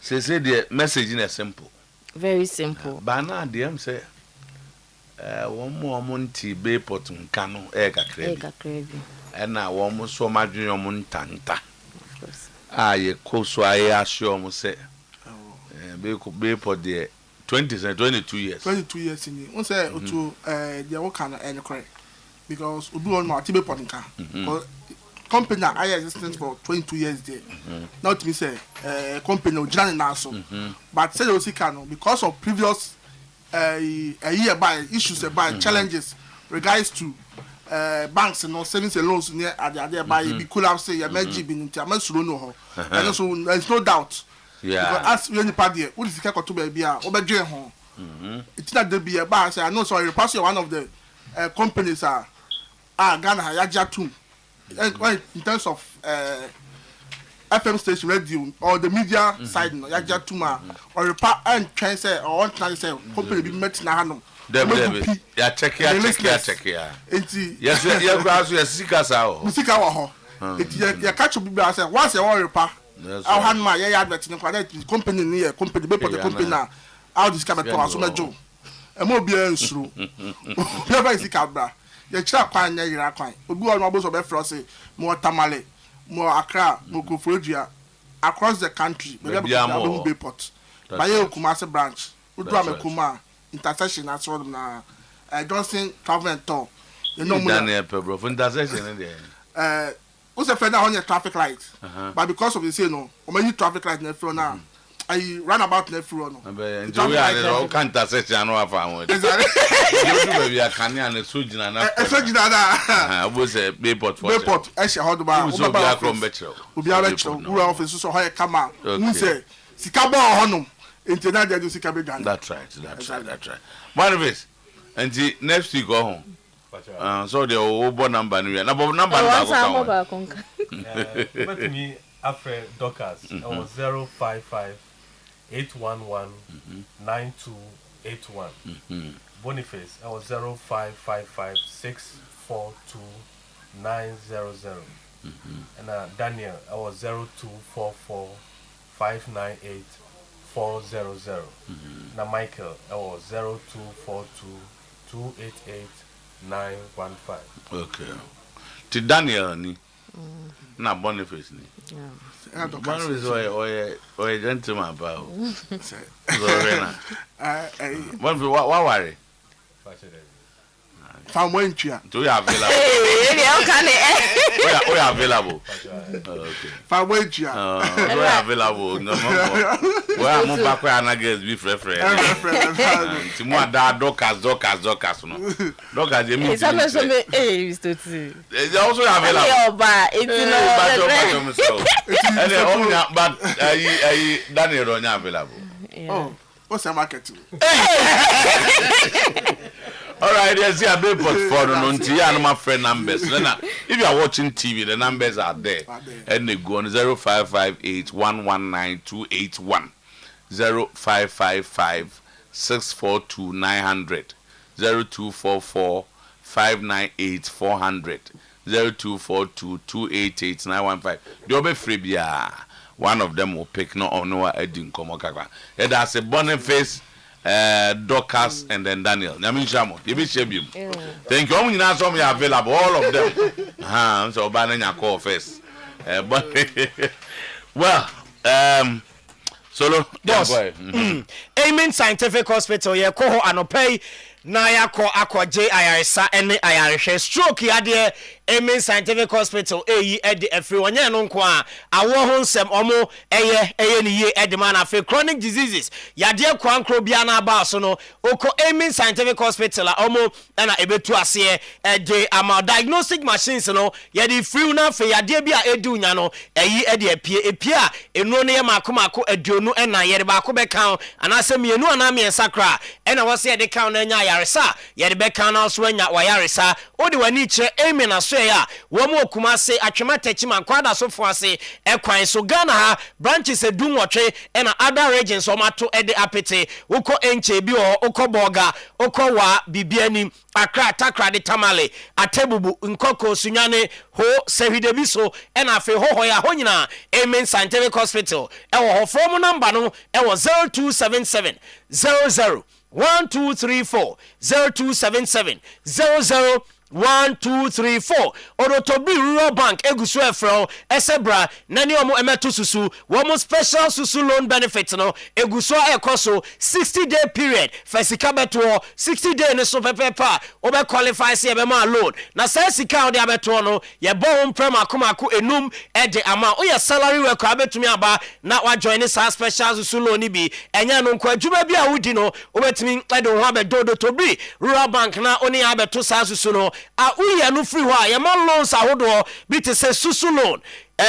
say the message is simple. Very simple. Bana DM say one more monty bay pot nkano kakrebi. And now one more so much your tanta. Ye so I assure you say bay pot there 22 years. 22 years in it. One say to the work and correct. Because we do on my TV podcast. Company I existence for 22 years there. Now to me say company originally now so. But say also can because of previous a year by issues by challenges regards to banks and savings and loans near at the by we could have say emergency been into amasuro no ho. And so there's no doubt. Yeah. Because as we any party what is the to be a obedient ho. It's not the be a bar say I know so you pass one of the companies are Ghana Yajatum. In terms of FM station radio or the media side, no, Yajatuma or repart and try say or one time say company be met na hanom. Yeah, check here. Yes, yes, seekers out. Musika wa ho. You catch up be say once you want repart. Our hand ma ya advert no kwada company near company be put the company na how this come to aso mejo. E mo bia nsuru. Bia ba sika bra. You try kwan ya yira kwan. Obi won abo so be fro say mo Tamale, mo Accra, mo Koforidua across the country. Maybe be port. Baye Kumasi branch. Udu Amekuma intersection as well na Johnson Travel and Tour. You know me Daniel bro for intersection in there. Who's a friend on your traffic light? But because of the say no, o many traffic light na front now. I run about the front no. Enjoy all kind intersection no afa. Exactly. You be a Kenya and so jina na. So jina na. Obo say Bayport for. Bayport e she hold ba. Obo be akrom betro. Obi abetro. Ura office so hoye kama. Who say sika bo honum. Internet dey do sika be Ghana. That's right. One of it. And next week go home. So the Obo number no. Na number ba ko. But me after Dockers I was 055-811-9281. Boniface I was 0555-642-900. And Daniel I was 0244-598-400. Now Michael I was 0242-288-915. Okay. To Daniel ni na Boniface ni. Boniface oye gentleman ba o. Zorena. Boniface what worry? From when chia. Do you available? We are available. Okay. From when chia. We are available. No more. We are more back where na girls be friend. Ti mo da Dockers no. Dockers dey meet. It's also me Mr. T. They also available. But Daniel Ronya available. Oh, what's the market? All right, there's a Bayport for my friend numbers. If you are watching TV, the numbers are there. And they go on 0558-119-281, 0555-642-900, 0244-598-400, 0242-288-915. They'll be free. One of them will pick no on no Edin Komokaka. And that's a Boniface. Dockers and then Daniel. Thank you. Only now some are available, all of them. So Banana call first. Well, Solo, boss. Amen Scientific Hospital, ye ko ho anopay na ya ko akwa JIRSA ene IRS stroke ya de Amen Scientific Hospital eyi edi efri wonye no nko a awo ho nsem omo eye ni ye edi man afi chronic diseases yade kwankro bia na ba so no oko Amen Scientific Hospital a omo na ebetu ase edi ama diagnostic machines no yade free na afi yade bia edu nya no eyi edi epie a enu no ye makomako aduonu na yede ba ko be kan anase mienu ana me sakra na wose yede kan na nya yaresa yede be kan na so nya wa yaresa odi wani kire Amen aso ya wo mo kuma se atwematachi mankwada so fo ase ekwan so Ghana ha branches edun wotwe na other regions o mato ede apete woko enche bi o okoboga okowa bibiani akra takra de tamale atebubu nkoko sunyane ho sehwidebi so na afi ho ya ho nyina Amen Scientific Hospital ewo ho phone number no ewo 0277 00 1234 0277 00 1234 Orotobi Rural Bank egusu efro esebra nani omo emeto susu womo special susu loan benefit no egusu ekoso 60-day period fasika beto 60 day ne so pepepa obe qualify se ebe ma loan na say sika ode abeto no ye bo prem akomako enum ede ama o ye salary work abetumi aba na wa join sa special susu loan bi enya no nkwa adwuma bi a wudi no obetumi ede ho abedo Orotobi Rural Bank na oni abeto sa susu no a uye no free wa ye ma loans ahodo bi te se susu loan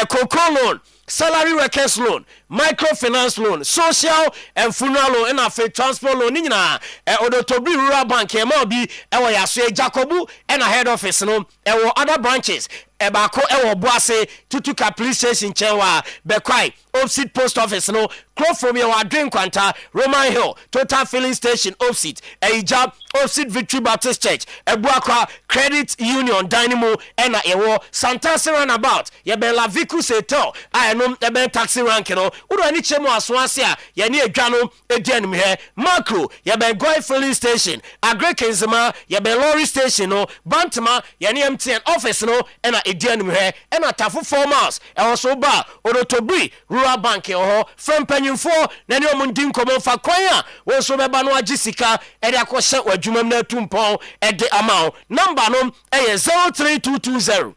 cocoa loan salary workers loan microfinance loan social and funeral loan and a transport loan nyina Orotobi Rural Bank e ma bi ewo yaso Jacobu and a head office no ewo other branches ebako ewo boase tutuka police station chenwa bekwai opposite post office no close from your drink kwanta Roman Hill total filling station opposite ejab opposite Victory Baptist Church ebuakwa credit union dynamo ena ewo Santasi runabout ye be la viku setel ayenom ebe taxi rank no udo ani chemu asoase a ye ne adwa no edianim he macro ye be goy filling station agrekenzema ye be lorry station no bantama ye ne MTN office no ena edianim he ena tafu 4 miles e also ba Orotobi Rural Bank ho from panyimfo na ne omundi nkomo fa kwan a wo so beba no agisika e de akɔhye wadwumam na tumpɔn e de amount number no e 03220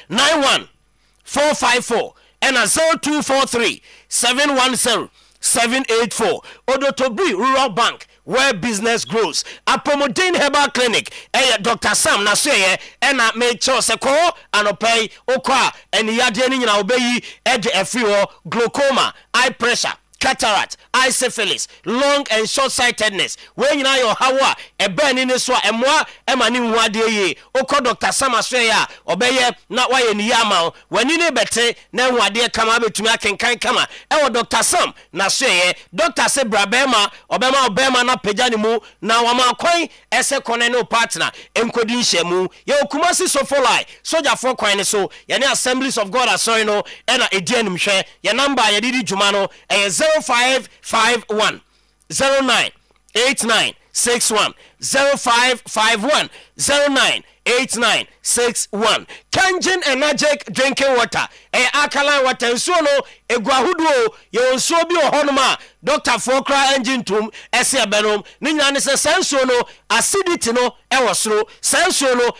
91454 and 0243 710 784 Orotobi Rural Bank where business grows. A PROMOTIONAL Herbal Clinic Dr. Sam na so ye na make sure se ko anopay okwa and yade ni nyina obeyi e de efri glaucoma, eye pressure, cataract, eye syphilis, long and short-sightedness. When you know your hawa, a burn in the swa, and moi, and my new one day, Oko Dr. Samaswaya, obey not why in Yama, when you better, now what dear come up to me, I can come. Ewa Dr. Sam, na say, Dr. Sebra Bema, Obama, na Pejanimu, now I'm a coin, as a coneno partner, Enkodin Shemu, Yo Kumasi so for lie, Soja for coin so, Yana Assemblies of God are sorry no, and a denim share, your number, Yadi Jumano, and 0551 09 89 61 0551 09 89 61 Kangen Energic drinking water alkaline water so no egwahudo ye nso bi ohonoma Dr. Fokra engine tum ese benom ni nyane se senso no acidity no ewosoro senso no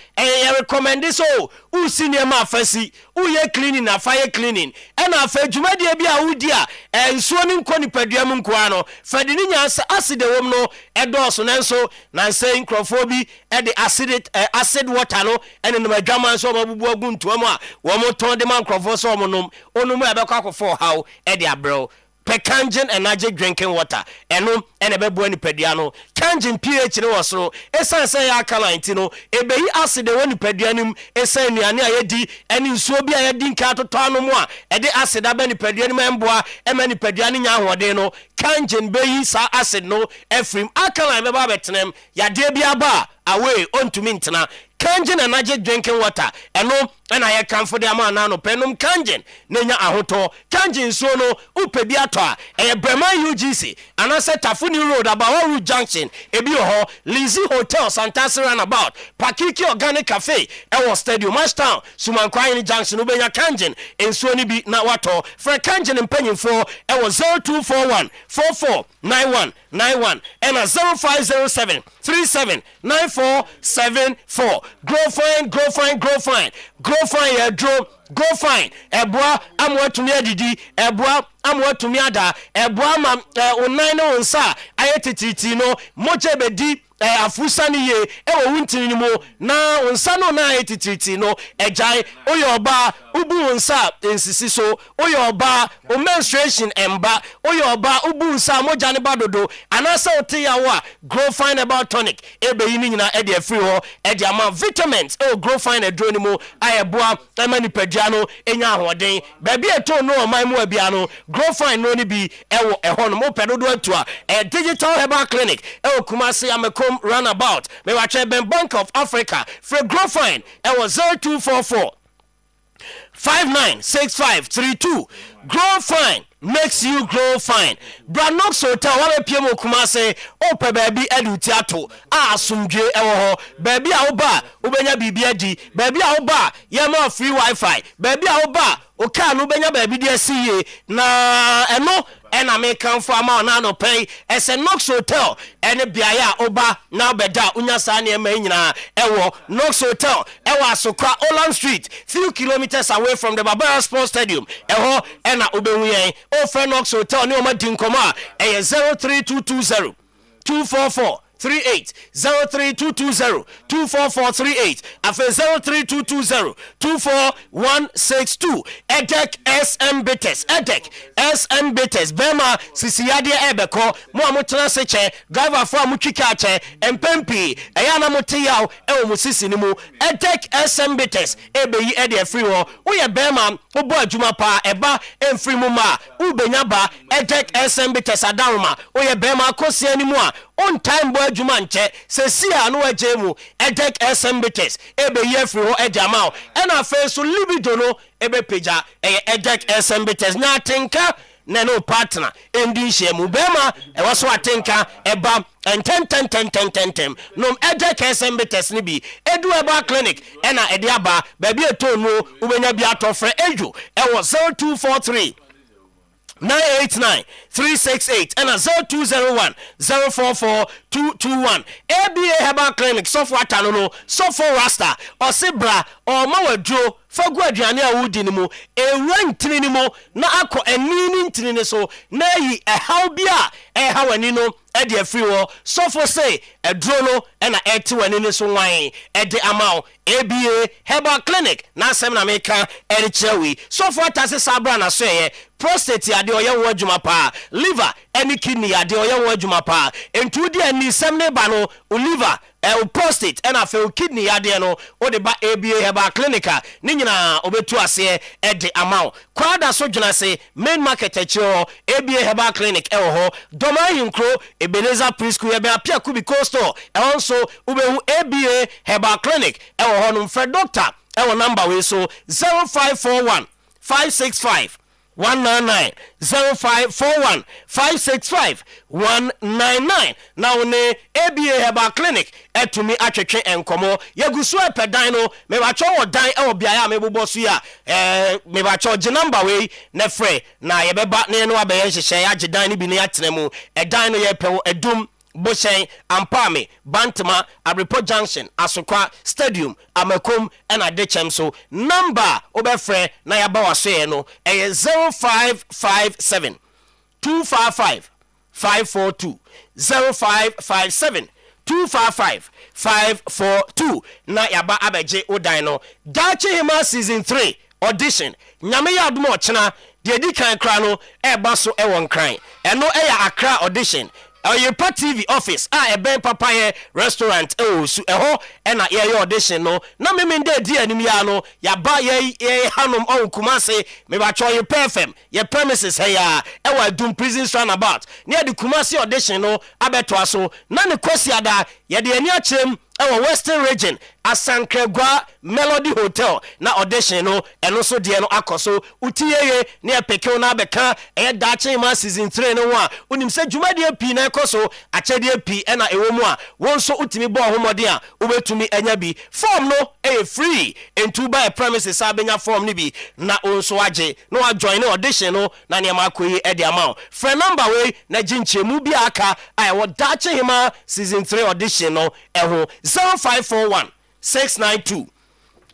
recommend so u senior ma afasi u ye cleaning na fire cleaning na afadwuma de bia wudi a enso ni nkoni padua mu nko ano fadi ni nyanse acid wom no edoso nenso na say nkrofobi the acid water no ene no adwaman so mabubu aguntu am a wo mo ton de man nkrofo so mo nom onum e be kwa akofo how the abro Kangen Energic drinking water eno ene bebu ani padua no Kangen pH ne wosoro esan say alkaline ti no ebeyi acid woni padua nim esan nuane ayedi eni nsuo bi ayedi nka atoto anu mu a ede acid abani padua nim emboa emani padua ne nya hode no Kangen beyi sa acid no efrim alkaline beba betenem yade bi aba away on to mintena Kangen Energic drinking water eno ɛna yɛ kamfo de ama na no penum kangen nenya ahoto kangen so no upe bi ato a ɛyɛ Bremen UGC anase Tafuni Road Abawa Junction ebi ho Lizzy Hotel Santasi Runabout Pakiki Organic Cafe ɛwɔ Stadium Ashtown Sumankwan Junction ubenya kangen ensuo ni bi na wato fra kangen mpanyimfo ɛwɔ 0241 449191 ɛna 0507 379474 grow fine yɛ dro go fine ɛboa amwatumi adidi ɛboa amwatumi ada ɛboa ma onan ne onsa ayɛ tititi no moje bedi afusa ni ye ɛwɔ wuntini ni mu na onsa no na ayɛ tititi no ɛgyae oyɛ ɔba ubu onsa ensisi so oyɛ ɔba o menstruation ɛmba oyɛ ɔba ubu onsa moja ne badodo anasa otiyawo a grow fine about tonic ebeyi ni nyina ɛde afiri hɔ ɛde ama vitamins grow fine adro ni mu ayɛ boa ɛma ni padua no enya ahoɔden baabi eto no ɔman mu abia no grow fine no ni bi ɛwɔ ɛhɔ no mo pɛdodo atu a digital herbal clinic ɛwɔ Kumasi Amekom Runabout me watch Bank of Africa for grow fine ɛwɔ 0244 596532 grow fine makes you grow fine. Branox Hotel wale PM Kumase ope baby edu tiato asumdwe ewo ho baby a oba ubenya bibia di baby a oba yema free wifi baby a oba oka no benya baby de siye na eno ena me kan for ama na no pay ese Nox Hotel ene biaya oba na beda unya sa na ema nyina ewo Nox Hotel ewo Asokwa Olam Street few kilometers away from the Barbara Sports Stadium eho ena obehu yen o Fenox Hotel ni o ma din koma 03220 244 38 03220 24438 afe 03220 24162 edek SM Bitters Bema sisiyade ebeko mo amotena seche driver for amutwika che empempi eya na motiyaw ewo musisi ni mu edek SM Bitters ebeyi ede afri ho wo ye bema obo adwuma pa eba emfri mu ma ubenya ba edek SM Bitters adaroma wo ye bema akosi ani mu a on time boy adwuma nche sesia no agemu edek SM Bitters ebeyi afri ho edama ena fe so libido no ebe peja edek SM Bitters nya tinka nano partner endi shemu bema waso atenka eba ten no edek SM Bitters ni bi edu eba clinic ena ede aba baby etonu ubenya bi atofre ejo ewo 0243 989 368 and 0201 044 221 ABA Herbal Clinic so far tanono so for rasta or sibra or mawadro fagu aduane a wudi ni mu ewantini ni mu na akọ enini ntini so na yi ehaw bia ehawani no e de afiri wo so for say edro no e na eti wani ni so wan e de amaw ABA Herbal Clinic na asem na meka e chewi so for tase sabra na so ye prostate ade oye wo adwuma pa liver any kidney ade oye wo adwuma pa entu de ani sem ne ba no liver prostate and a kidney ade no o de ba ABA Herbal Clinic ni nyina obetu ase e de amaw kwada so dwuna se main market echo ABA Herbal Clinic e wo ho doma yinkro Ebenezer Preschool e be apia kubi coastal e also ubehu ABA Herbal Clinic e wo ho no mfre doctor e wo number we so 0541 565 199 0541 565 199 now ne ABA Herbal Clinic etumi atwetwe enkomo yagusu epedan no me ba cho wodan e obiaya me bobosu ya me ba cho je number we na frɛ na ye beba ne no abaye hyehyɛ ya gidan ne bi ne atenemu edan no ye pewo edum Boshen, Ampame, Bantama, Abripo Junction, Asokwa, Stadium, Amekom, and Adechem. So, number Obefre, Nayabawa Seno, 0557 255 542 0557 255 542 Nayaba Abeje Odino. Dachi Hima Season 3 Audition. Nyame ya adumo chena, Dedi kan krano, baso ewon kran. Eno eya Accra Audition. Oyerepa TV office ben papaye restaurant su eho na ye audition no na me de di anim ya no ya ba ye hanom on Kumase me ba cho ye FM ye premises he ya e wa dum prison Runabout ne de Kumase audition no abeto aso na ne kwasi ada ye de ani achem our Western region Asankregwa Melody Hotel na audition no eno so de no akoso utiyeye na peke na beka dache ma season 3 no a unim se dwumade pi na ekoso achede pi na ewo mu a won so utimi bo homode a ubetumi enya bi form no free into by premises abenya form ni bi na onso age no a join no audition no na ne ma akoyi e de ama friend number we na ginchemu bi aka I wo dache hima season 3 audition no eho 0541 692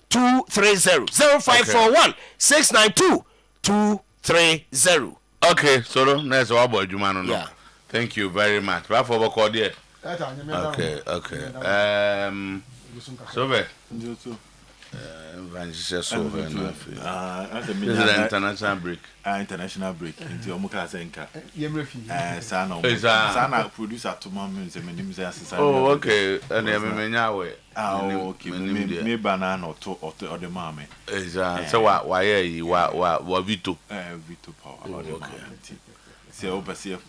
230 0541 692 230. Okay, so next what about Jumano? Yeah. Thank you very much. What for call there? Okay. So be. International break. International break. Into Omuka Zenka. Sana producer to mom is a minimum. Oh, okay. And okay. Me banana or the mommy. So why Vito? Vito power. Okay. Over Vito.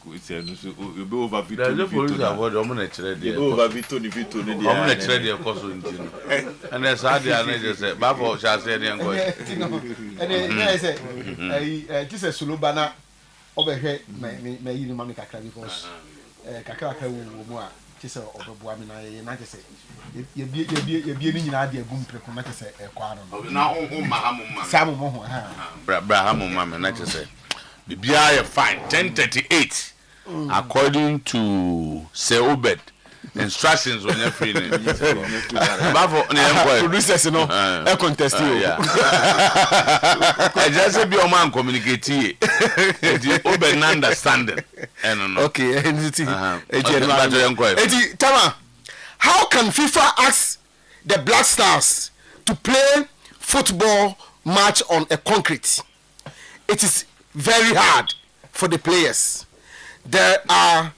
Over Vito, and that's how they are just Babo shall say and go. This is Sulubana over here, may you money because Kakaka will just over Buamina, and I just say, you're being in idea, boom, precomatic, a quarter. Now, Sam, Braham, Mamma, and I just say. BBI fine 1038 according to Seobed instructions when you're free. Producers, no, I contest you. I just be a man communicating. Open understanding. Okay, Tama, how can FIFA ask the Black Stars to play football match on a concrete? It is very hard for the players. There are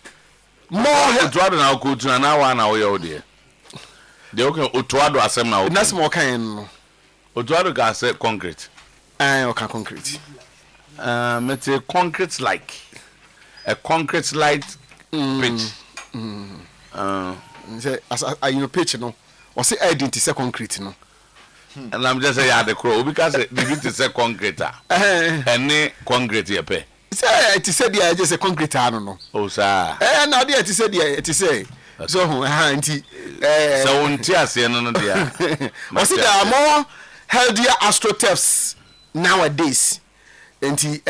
more. Otuado na okutu na na wa na oyo de. De okay Otuado asem na. That's more kind. Otuado ga say concrete. Okay, concrete. It's a concrete like pitch. Say as you know pitch no. Or say identity say concrete no. And I'm just saying the crow because the bit is a concrete. And concrete here pay. Say it is said there just a concrete I don't know. Oh sir. Now there it is said there it is say. So auntie so untia say no there. I see there are more healthier astroturfs nowadays. Auntie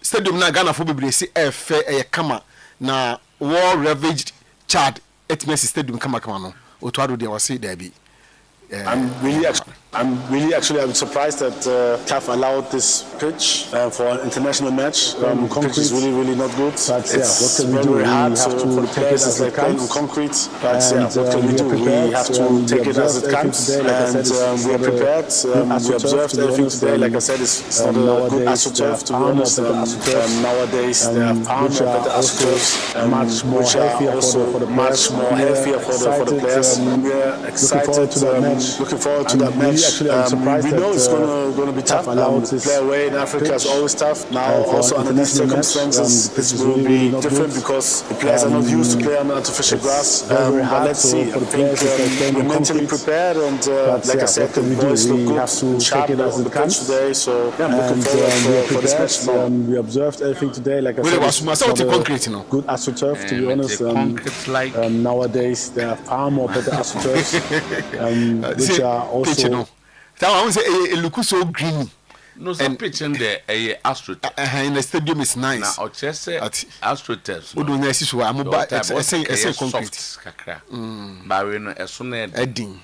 stadium na Ghana for bebre say e kama na war ravaged Chad etmesi stadium kama no. Otuado there was say there be. I'm really surprised that CAF allowed this pitch for an international match. Pitch is really not good. But it's very hard for the players. It's like playing on concrete. But what can we do? We have to take it as it comes, and we are prepared. We observed everything today. Like I said, it's not a good AstroTurf to be honest. Nowadays, there are far more better AstroTurfs, which are also much more healthier for the players. We are excited. Looking forward to that match. We know it's going to be tough. Play away in Africa is always tough. Now, also under these circumstances, this will be different because the players are not used to play on artificial grass. But let's see. I think we're mentally prepared, and like I said, the boys look good, sharp on the pitch today. So I'm looking forward for this match tomorrow. We observed everything today. Like I said, it's good AstroTurf, to be honest. Nowadays, there are far more better AstroTurfs. Which are also that one say it looks so green. No, some pitch in there AstroTurf. In the stadium is nice. Now, just say AstroTurf. We don't know if I'm about say concrete. But we know as soon as adding.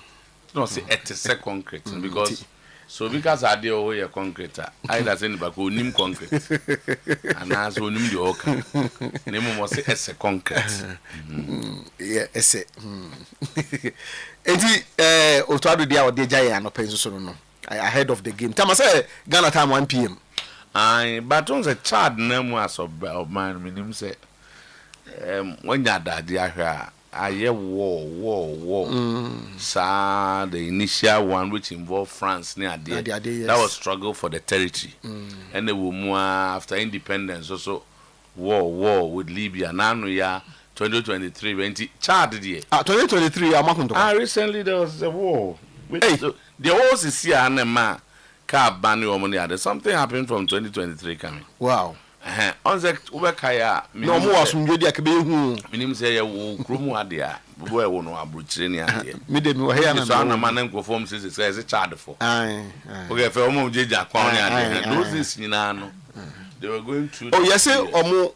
No, say it is a concrete because so because I deal with a concrete. I don't say but who name concrete. And as who name the oka. Name was say it's a concrete. Yeah, it's a. Enti Otuado dia ode jaya anopenso so no ahead of the game. Time say Ghana time 1 p.m. But on the Chad name was of mine minim say when ya daddy ahwa aye war sa the initial one which involved France near there. Yes. That was struggle for the territory. And they were more after independence also war with Libya. Now ya 2023 when Chad did 2023 recently there was a war. The wars is here and a man car banning or money. Something happened from 2023 coming. Wow. On the Ubekaya, no more from Judia Kabe. Minim say, Krumuadia, where one are Bruchenia. Midem were here and a man and performs as a child for. Okay, for Jija Kwanya, those is Ninano. They were going through. Oh, yes,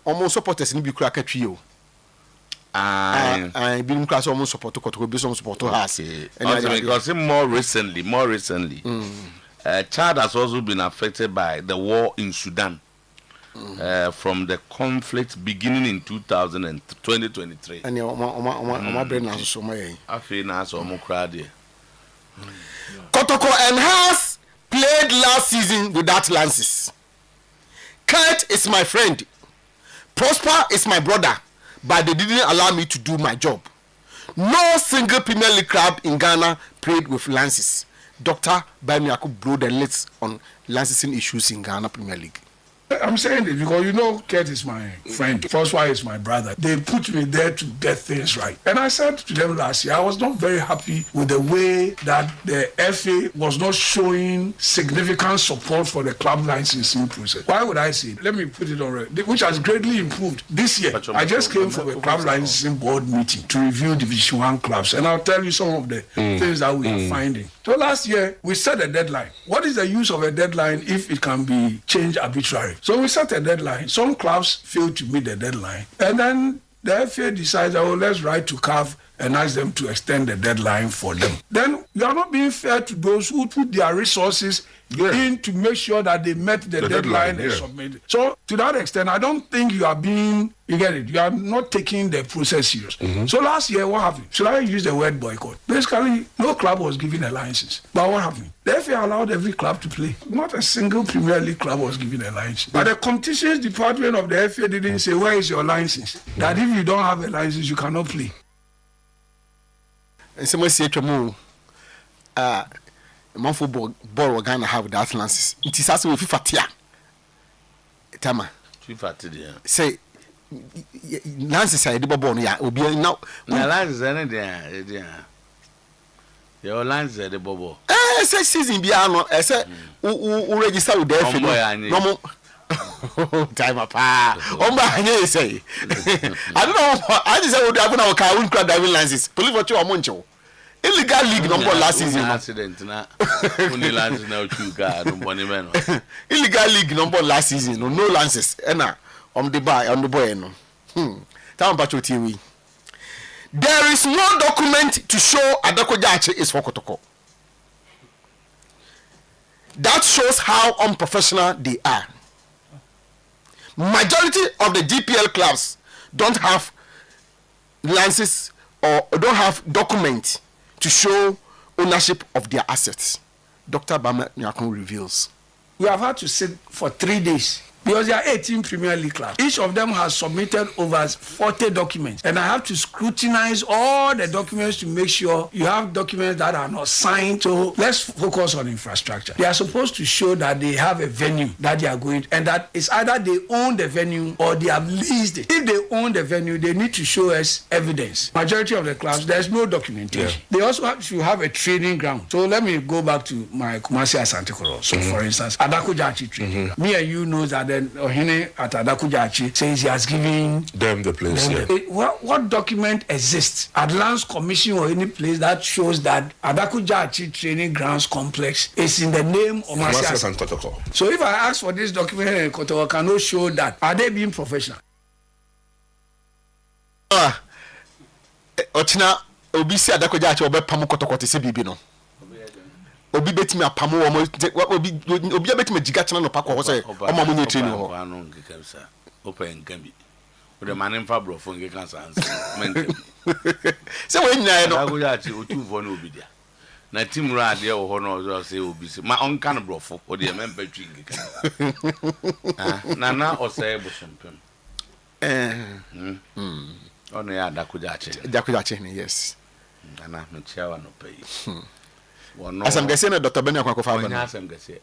almost supporters in Bucraca Trio. I been class almost support to be some support to us. Because more recently, Chad has also been affected by the war in Sudan. From the conflict beginning in 2023. And Kotoko and Haas played last season without lances. Kurt is my friend. Prosper is my brother, but they didn't allow me to do my job. No single Premier League club in Ghana played with lances. Dr. Bamiaku blew the lids on licensing issues in Ghana Premier League. I'm saying it because Kurt is my friend. François is my brother. They put me there to get things right. And I said to them last year, I was not very happy with the way that the FA was not showing significant support for the club licensing process. Why would I say it? Let me put it on record, which has greatly improved this year. I just came from a club licensing board meeting to review Division 1 clubs, and I'll tell you some of the things that we are finding. So last year, we set a deadline. What is the use of a deadline if it can be changed arbitrarily? So we set a deadline. Some clubs failed to meet the deadline. And then the FA decides, let's write to CAF and ask them to extend the deadline for them. Then you are not being fair to those who put their resources in to make sure that they met the deadline and submitted. So to that extent, I don't think you are being, you get it, you are not taking the process serious. So last year, what happened? Should I use the word boycott? Basically, no club was given a license. But what happened? The FA allowed every club to play. Not a single Premier League club was given a license. But the competitions department of the FA didn't say, where is your license? That if you don't have a license, you cannot play. And someone said to me, man football we're gonna have that lances. It is also with FIFA tia. Tama. FIFA tia. Say lances are the ball ya obi now. Na lances are there. Your lances are the ball. Say season bi ano. Say who register with the FA. No mo. Time pa. Omba anye say. I don't know. I just say we have na car win driving license. Police for you omoncho. Illegal league number last season. Accident na. Only license now two car no money man. Illegal league number last season. No licenses. Ena on the boy no. Time pa TV. There is no document to show Adakojache is for Kotoko. That shows how unprofessional they are. Majority of the GPL clubs don't have licenses or don't have documents to show ownership of their assets. Dr. Bama Nyakun reveals. We have had to sit for 3 days because there are 18 Premier League clubs. Each of them has submitted over 40 documents. And I have to scrutinize all the documents to make sure you have documents that are not signed. So let's focus on infrastructure. They are supposed to show that they have a venue that they are going to, and that it's either they own the venue or they have leased it. If they own the venue, they need to show us evidence. Majority of the clubs, there's no documentation. They also have to have a training ground. So let me go back to my Kumasi Asante Koro. So for instance, Adakojachi training ground. Me and you know that then Ohene at Adakojachi says he has given them the place. What document exists at Lands Commission or any place that shows that Adakojachi training grounds complex is in the name of Masias and Kotoko? So if I ask for this document and Kotoko cannot show that, are they being professional? Ochina obi si Adakojachi obe pamu Kotoko te se bibi no. Obi betimi apamu obi betimi jigachana no pakwa ho se omo munye training ho anu ngekabisa open nkambi ode manem fa brofo ngekansa ansa se we nyina no Adakojachi otufo na obi dia na team rad ye ho no so say obi se ma onka no brofo ode mempa twi ngekan na osay bosompem ono ya Adakojachi yes na me chiawa no pay asam gese na Dr. Benya kwa fa ba asam gese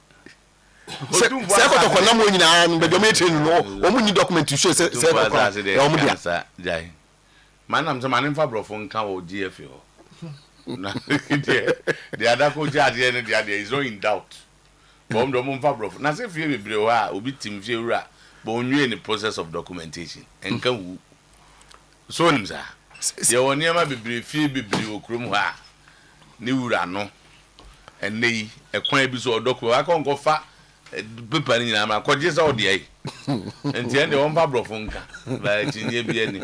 se Kotoko na mo nyina no be do me training no o mu ni document to show se Kotoko o mu dia jai manam se manim fa brofo nka wo GF ho na the other coach at the end there is no in doubt bomb do mo fa brofo na se fie bebre ho a obi tim fie wura but onwie in the process of documentation enka wu so nim sa ye woni ama bebre fie bebre okrum ha ni wura no enei ekwan bi so document akon ko fa paper ni na ma ko je sa odi ai enti ende won fa brofo nka ba tinye bi ani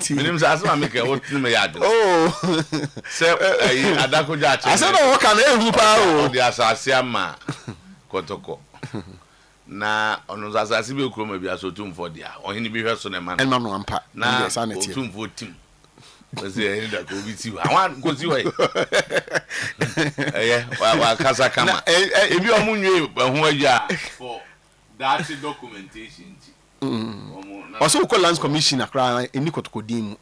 minim sa asema make what me yad se adako ja che ase no ka na ehu pa o di asase ama kotoko na ono asase be kroma bi asotum for dia ohini bi hwe so na man en no ampa na otum for tim Ose eni da ko bi ti wa wan ko ti wa wa kasa kama ebi omunwe ho aja for that documentation also we call lands commission akra eni kotokodim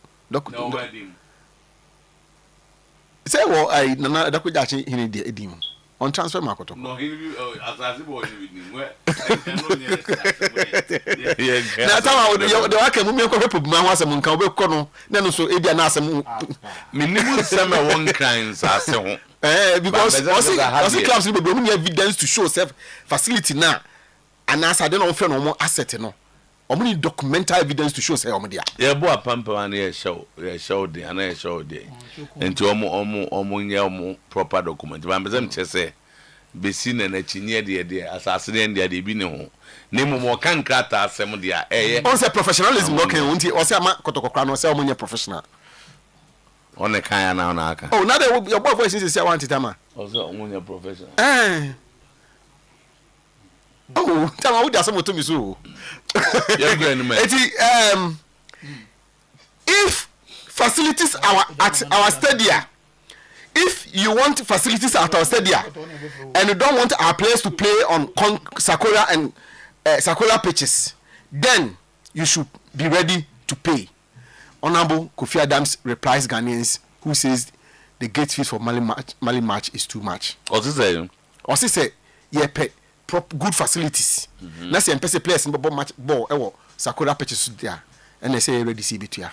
say wo ai na da ko jache hini de edim on transfer makoto no hini asase bo hini ni we na tawa de waka mu me ko pepo ma ho asem nka obekọ no na no so ebia na asem minimu sema one kinds ase ho because also clubs be bring evidence to show self facility na and as I don't know no more asset no omo ni documental evidence to show say omo dia ye bo apampa na ye show de ana ye show de enti omo nye omo proper document ba mbezem chese besi na na chinye de asase de bi ne ho ne mo kan krata asem de on say professionalism no kan unti o say ama kotokokra no say omo nye professional on the kan na aka oh now your boy voice is say want tama o say omo nye professional oh tama we asem to mi so if facilities at our stadia, if you want facilities at our stadia and you don't want our players to play on Sakura and Sakura pitches, then you should be ready to pay. Honorable Kofi Adams replies Ghanaians who says the gate fees for Mali match is too much. What's he saying? What's he say? Yeah, pay good facilities. Na say MPC players in match ball ewo Sakura pitches there and they say ready see bit here.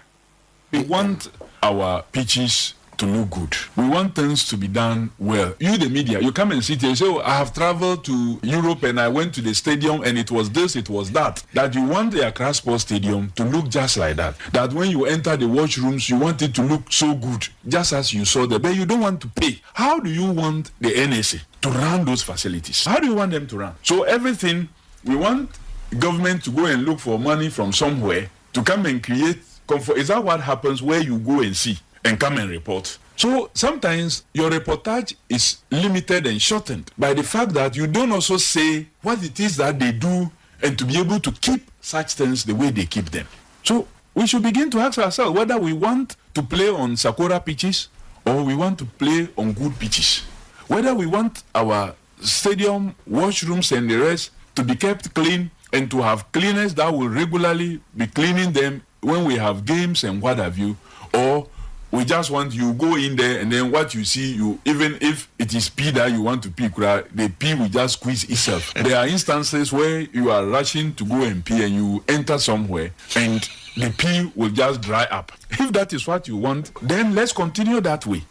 We want our pitches to look good. We want things to be done well. You, the media, you come and sit here and say, oh, I have traveled to Europe and I went to the stadium and it was this, it was that. That you want the Accra Sports Stadium to look just like that. That when you enter the washrooms, you want it to look so good, just as you saw there. But you don't want to pay. How do you want the NSA to run those facilities? How do you want them to run? So everything, we want government to go and look for money from somewhere to come and create comfort. Is that what happens where you go and see and come and report? So sometimes your reportage is limited and shortened by the fact that you don't also say what it is that they do and to be able to keep such things the way they keep them. So we should begin to ask ourselves whether we want to play on Sakura pitches or we want to play on good pitches. Whether we want our stadium, washrooms and the rest to be kept clean and to have cleaners that will regularly be cleaning them when we have games and what have you, or we just want you go in there and then what you see, you even if it is pee that you want to pee, the pee will just squeeze itself. There are instances where you are rushing to go and pee and you enter somewhere and the pee will just dry up. If that is what you want, then let's continue that way.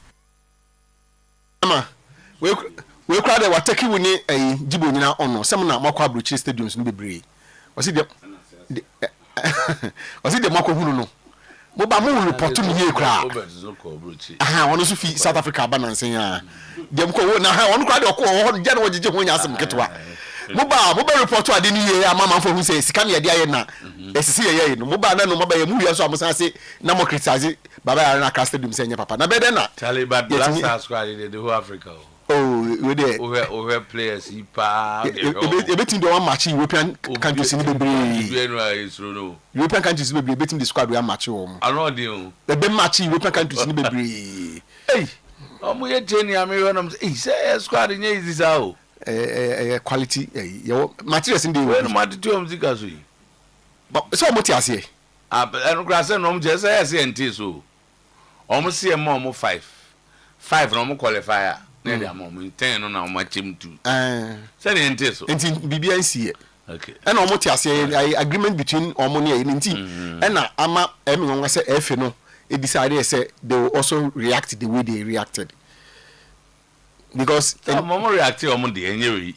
We crowd they were taking with a Jibo Nina on some na Mako Abruchi stadiums in Bebre. Was it the Mako Huno? Moba mo report to me here crowd. One also fi South Africa balance ya. Dem ko na ha one crowd ko ho je no je ho nya asem ketwa. Moba report to ade ni ye amama for who say sika me de aye na. Esisi ye no moba na no moba ye mu wi so amusan say na mo criticize baba ya na cast stadium say nya papa. Na be de na. Taliban Blaster squad in the whole Africa. Oh, we there. Over players, he pa. Everything the one match European countries in the European countries be beating the squad we are match home. I know deal. The be match European countries in the Hey, omo ye Jenny ame when am say say squad in here is how. Quality your materials in the when match to am zika so yi. But so mo ti ase. En class no just say enti so. Omo see am omo 5 no omo qualifier. 10 no na o matchim tu. Say the ente so. Enti bibia nsi Okay. And almost agreement between Omoni and Ama Emma say F no. It decided say they will also react the way they reacted. Because Momo reacted on the anyway.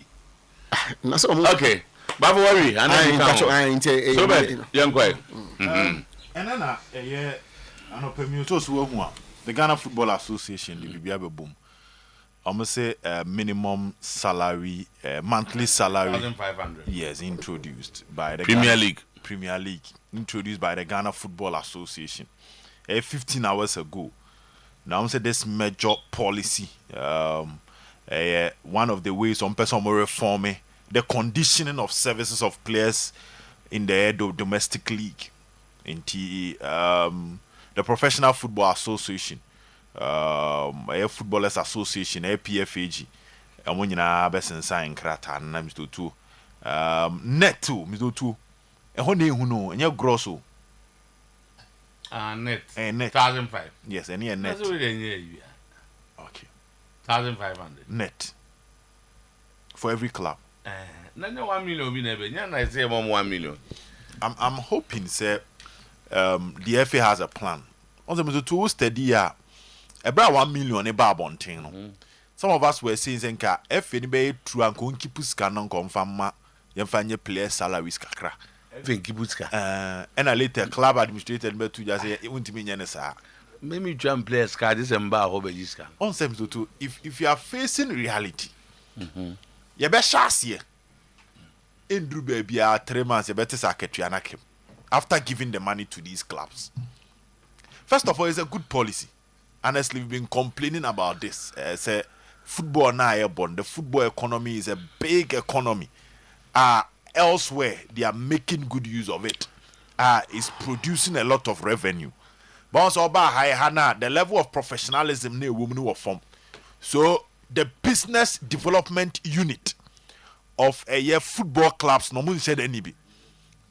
Okay. But worry, so bad. Young quiet. And then the Ghana Football Association, the BBA boom. Almost say minimum salary, monthly salary. 1,500. Yes, introduced by the Premier League, introduced by the Ghana Football Association 15 hours ago. Now, say this major policy, one of the ways some person will reform the conditioning of services of players in the head of domestic league, in the Professional Football Association. Footballers Association, PFAG, and when you know, best in sign Krata, and I'm to net too, Mr. Two, and one day who know, and you're grosso. Net, net 1,500. Yes, and yeah, net. That's okay, 1,500 net for every club. No 1 million be never. I say 1 million. I'm hoping, sir, the FA has a plan. Also, Mr. Two steady. About 1 million about bonting. Some of us were saying that if anybody true and couldn't keep us canon confirm you find your player salaries kakra. And a later club administrator but to just say it won't mean any sir. Maybe jump players card this and bar over this can. On seems to if you are facing reality, you best chance here. In Drew baby 3 months you better secretary and after giving the money to these clubs. First of all, it's a good policy. Honestly, we've been complaining about this. Say football now airborne. The football economy is a big economy. Elsewhere, they are making good use of it. It's producing a lot of revenue. But also about high the level of professionalism ne women were from. So the business development unit of a football clubs, no one said any be.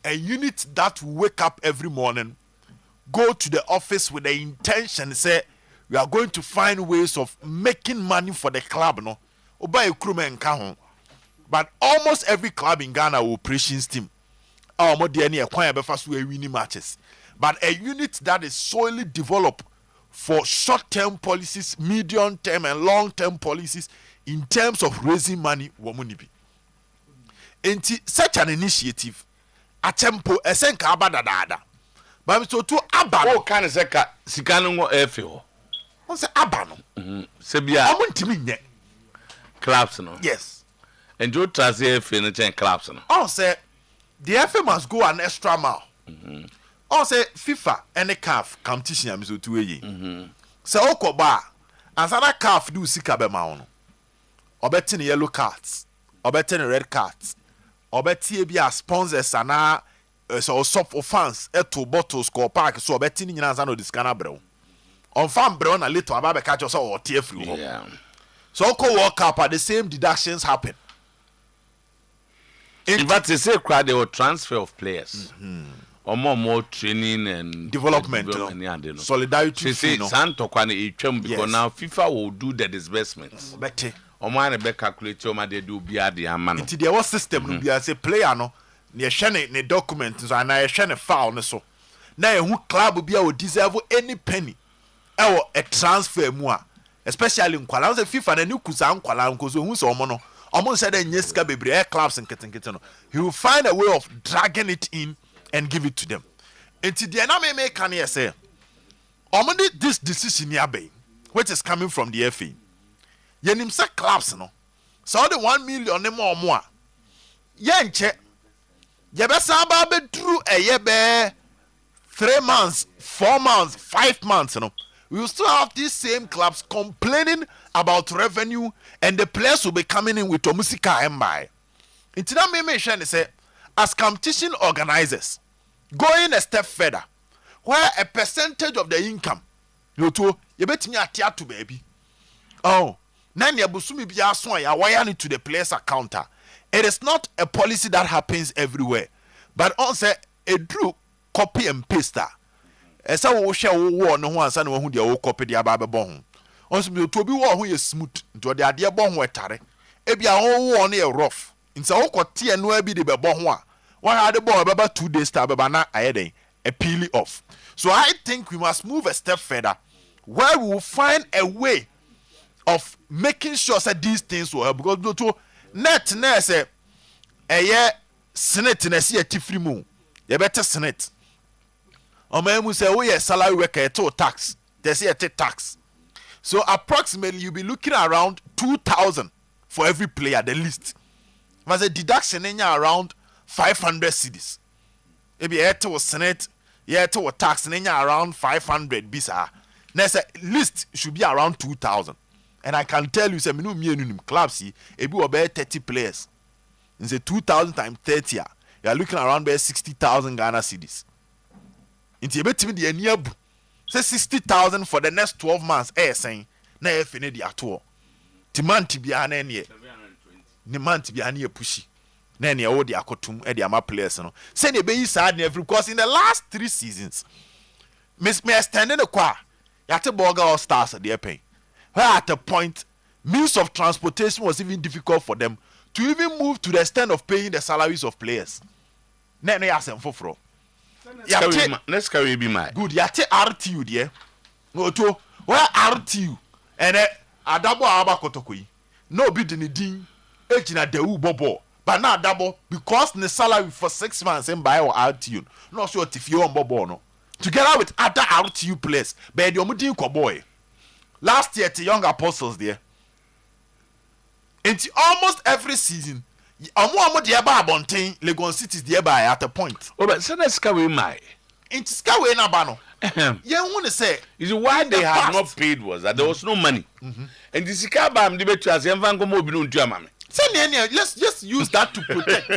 A unit that wake up every morning, go to the office with the intention, say, we are going to find ways of making money for the club, no? Oba Ekrume and Kahon. But almost every club in Ghana will operations team. Our more DNA acquire before we winning matches. But a unit that is solely developed for short-term policies, medium-term and long-term policies in terms of raising money, womuni be. Enti such an initiative, Acheampong esenka abadadada. But so to abano. Oh, can seka sikano efio. On say abano. Sebia. Amuntimi nye. Clubs no. Yes. And you transfer FA chain clubs no. On say the FA must go an extra mile. On say FIFA and the CAF competition am so to ye. Say okoba ansana CAF do sika be ma ono. Obeti yellow cards, obeti red cards. Obeti bi a sponsors ana so sop for fans eto bottles ko park so obeti ni nyina ansana discana brew. On fan brew na later ababe catch us or tear free. Yeah. So ko World Cup the same deductions happen. In fact, they say there was transfer of players. Or more training and development. Solidarity. They say Santo Kwane Echem because now FIFA will do the disbursements. Better. Or man be calculate or they do bia the amount. It's the system be as a player no. Near shane ne documents and I shane foul no so. Now who club be will deserve any penny. Or a transfer more. Especially in Kuala Lumpur, FIFA and new Kusa Kuala Lumpur who so mono. Almost said Nyeska baby air clubs and kitten. He will find a way of dragging it in and give it to them. And to the enemy may can you say, this decision yabe, which is coming from the FA. Yenim sa clubs no. So the 1 million more. Yenche. Yebesa ba through a yebe 3 months, 4 months, 5 months, no. We will still have these same clubs complaining about revenue and the players will be coming in with Omusika and buy. Into that may mention say, as competition organizers, going a step further, where a percentage of the income, you bet me at to baby. Oh, Nanya Busumi Biaswa, ya wire to the players' account. It is not a policy that happens everywhere, but also a true copy and paste. Esa wo hwe wo no ho ansa na wo hu de wo copy de aba bebo ho onso bi to bi wo ho ye smooth nto de ade bo ho etare e bia wo wo no ye rough Insa woko tie no abi de bebo ho a. One had the ball about 2 days to na ayede a peel off. So I think we must move a step further where we will find a way of making sure that these things will help, because to net na say senate na see a tifri mu. You better senate. Omo say we salary worker to tax. They say a tax. So approximately you'll be looking around 2,000 for every player, the least. Mas a deduction in around 500 cedis. Maybe to senate, to tax in around 500 bisa. Next list should be around 2,000. And I can tell you, say me no clubs see, it be about 30 players. In say 2,000 times 30, you are looking around about 60,000 Ghana cedis. Into bet me the near say 60,000 for the next 12 months. Saying na fini di ato. Timanti bi ana ne. Ni manti bi ana pushi. Na ne wo di akotum e di ama players no. Say ne be yi sad na every, because in the last 3 seasons me extending the kwa. Yate Borga All Stars at the pen. Where at a point means of transportation was even difficult for them to even move to the extent of paying the salaries of players. Na ne yasem foforo. Let's carry be my good. Yate RTU there. Oto where RTU and adabo aba kotokoi. No bid ni din ejina dewu bobo. But now double because the salary for 6 months and buy or RTU. No sure if you on bobo no. Together with other RTU players, but the omudin boy. Last year the young apostles there. Into almost every season. Omo de eba abonten Legon City de eba at a point. Oh, but let's carry my. Into skawe na ba no. Yeah, want to say is why they had not paid was that there was no money. And the sikaba am debate as emvan go mo bi no ntua mame. Let's just use that to protect.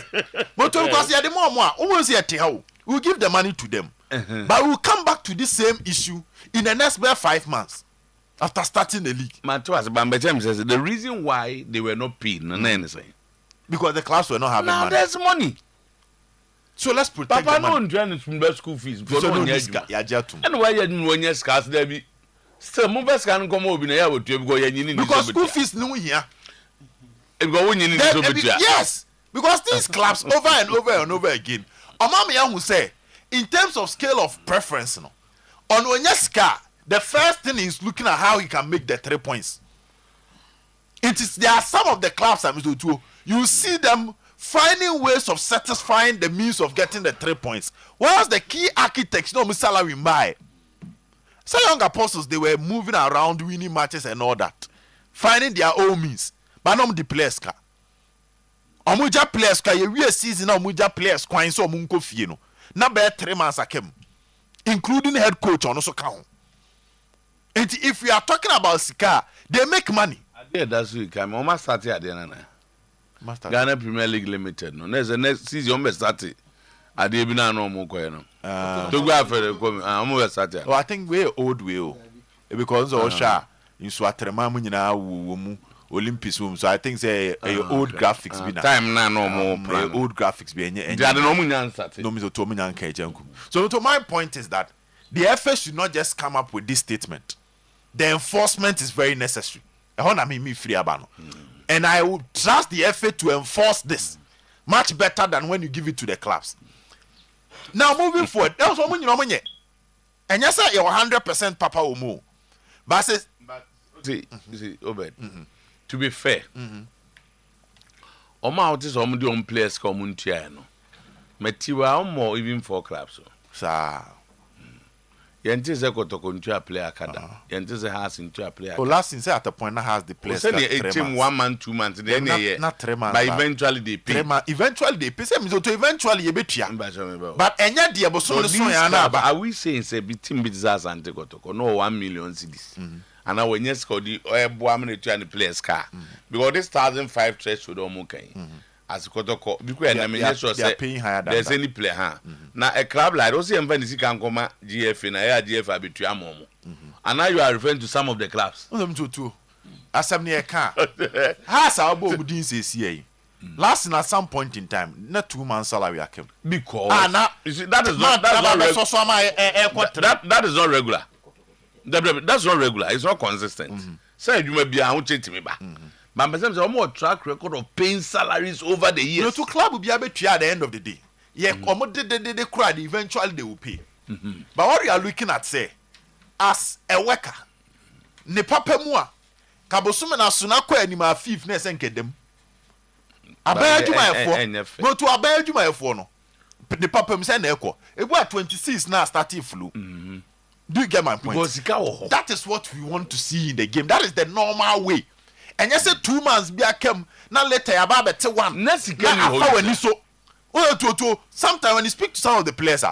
But because you are the more almost here to we'll give the money to them. But we'll come back to this same issue in the next 5 months after starting the league. Matuas Bambejem says the reason why they were not paid no anything. Because the clubs were not having money. Now there's money. So let's protect the money. Papa no from the school fees. Because no yajatum. And why you when you scarce there be still move can come over na ya because school fees no here. Yes, because these clubs over and over and over again. Omamiya who say in terms of scale of preference no. On Onyeska, the first thing is looking at how he can make the 3 points. There are some of the clubs you see them finding ways of satisfying the means of getting the 3 points. Whilst the key architects, no salary buy. Some young apostles, they were moving around, winning matches and all that, finding their own means. But no the players ka. Omuja players ka ye season omuja players kwan so omunko fie no. Na be 3 months akem. Including head coach on also count. And if we are talking about Sika, they make money. Yeah, that's week. I'm almost started at the end. Ghana Premier League Limited. No, next season almost started. I didn't know more. To go for the almost started. Oh, I think we're old way. Because Osha in Swatrema Munina Olympics room. So I think say old graphics be time now no more old graphics be any. So to my point is that the FA should not just come up with this statement. The enforcement is very necessary. And I would trust the FA to enforce this much better than when you give it to the clubs. Now moving forward, that was what you know. And yes, sir, you're 100% Papa Omo. But see, Obed. To be fair, Oma out is on the players come no. Metiwa more even for clubs. Sir. Yentise kotokontua player kada. Yentise has into a player. Oh, last season at the point that has the players. Send a team 1 month, 2 months. Then not 3 months. But eventually they pay. Eventually they pay. So eventually you bet. But enya dia boso so yana. But are we saying say team bidzas and kotoko no 1 million cedis? And now when you score the boamene to any players car because this 1,005 threshold okay. As kotoko because they are paying higher than there's any player now a club like those even can come GFA na GFA between amomo and now you are referring to some of the clubs too asem near car has our boy wouldn't say last at some point in time not 2 months salary came because you see, that is not regular. That's not regular. It's not consistent. Say you may be a change me back. But myself say more track record of paying salaries over the years. You know, to club will be able to at the end of the day. Yeah, they cry, eventually they will pay. But what you are looking at, say, as a worker, ne papa mua, kabosume na sunako anima fifness and get them. Abaya juma efo. No to abaya juma efo no. The papa me say na ekọ. Ebu 26 now starting flu. Do you get my point? That is what we want to see in the game. That is the normal way. And you say 2 months be a kem now later about better one. Sometimes when you speak to some of the players,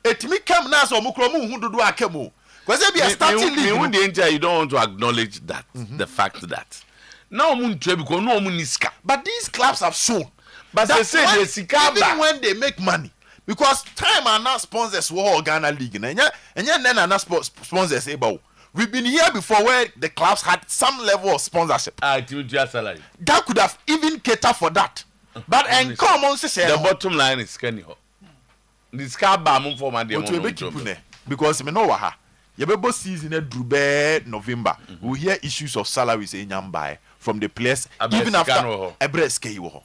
it me come now so mukromu who do akemo. Because they be a starting league. You don't want to acknowledge that the fact that now because no niska. But these clubs have shown. But they say they even when they make money. Because time are not sponsors war Ghana League. And then are not sponsors about. We've been here before where the clubs had some level of sponsorship. Salary. That could have even catered for that. But and come on, the bottom line is Kenny. This car bam for my dear. Because me know what your season Drube November. We hear issues of salaries in Yambai from the players even after Ebreske.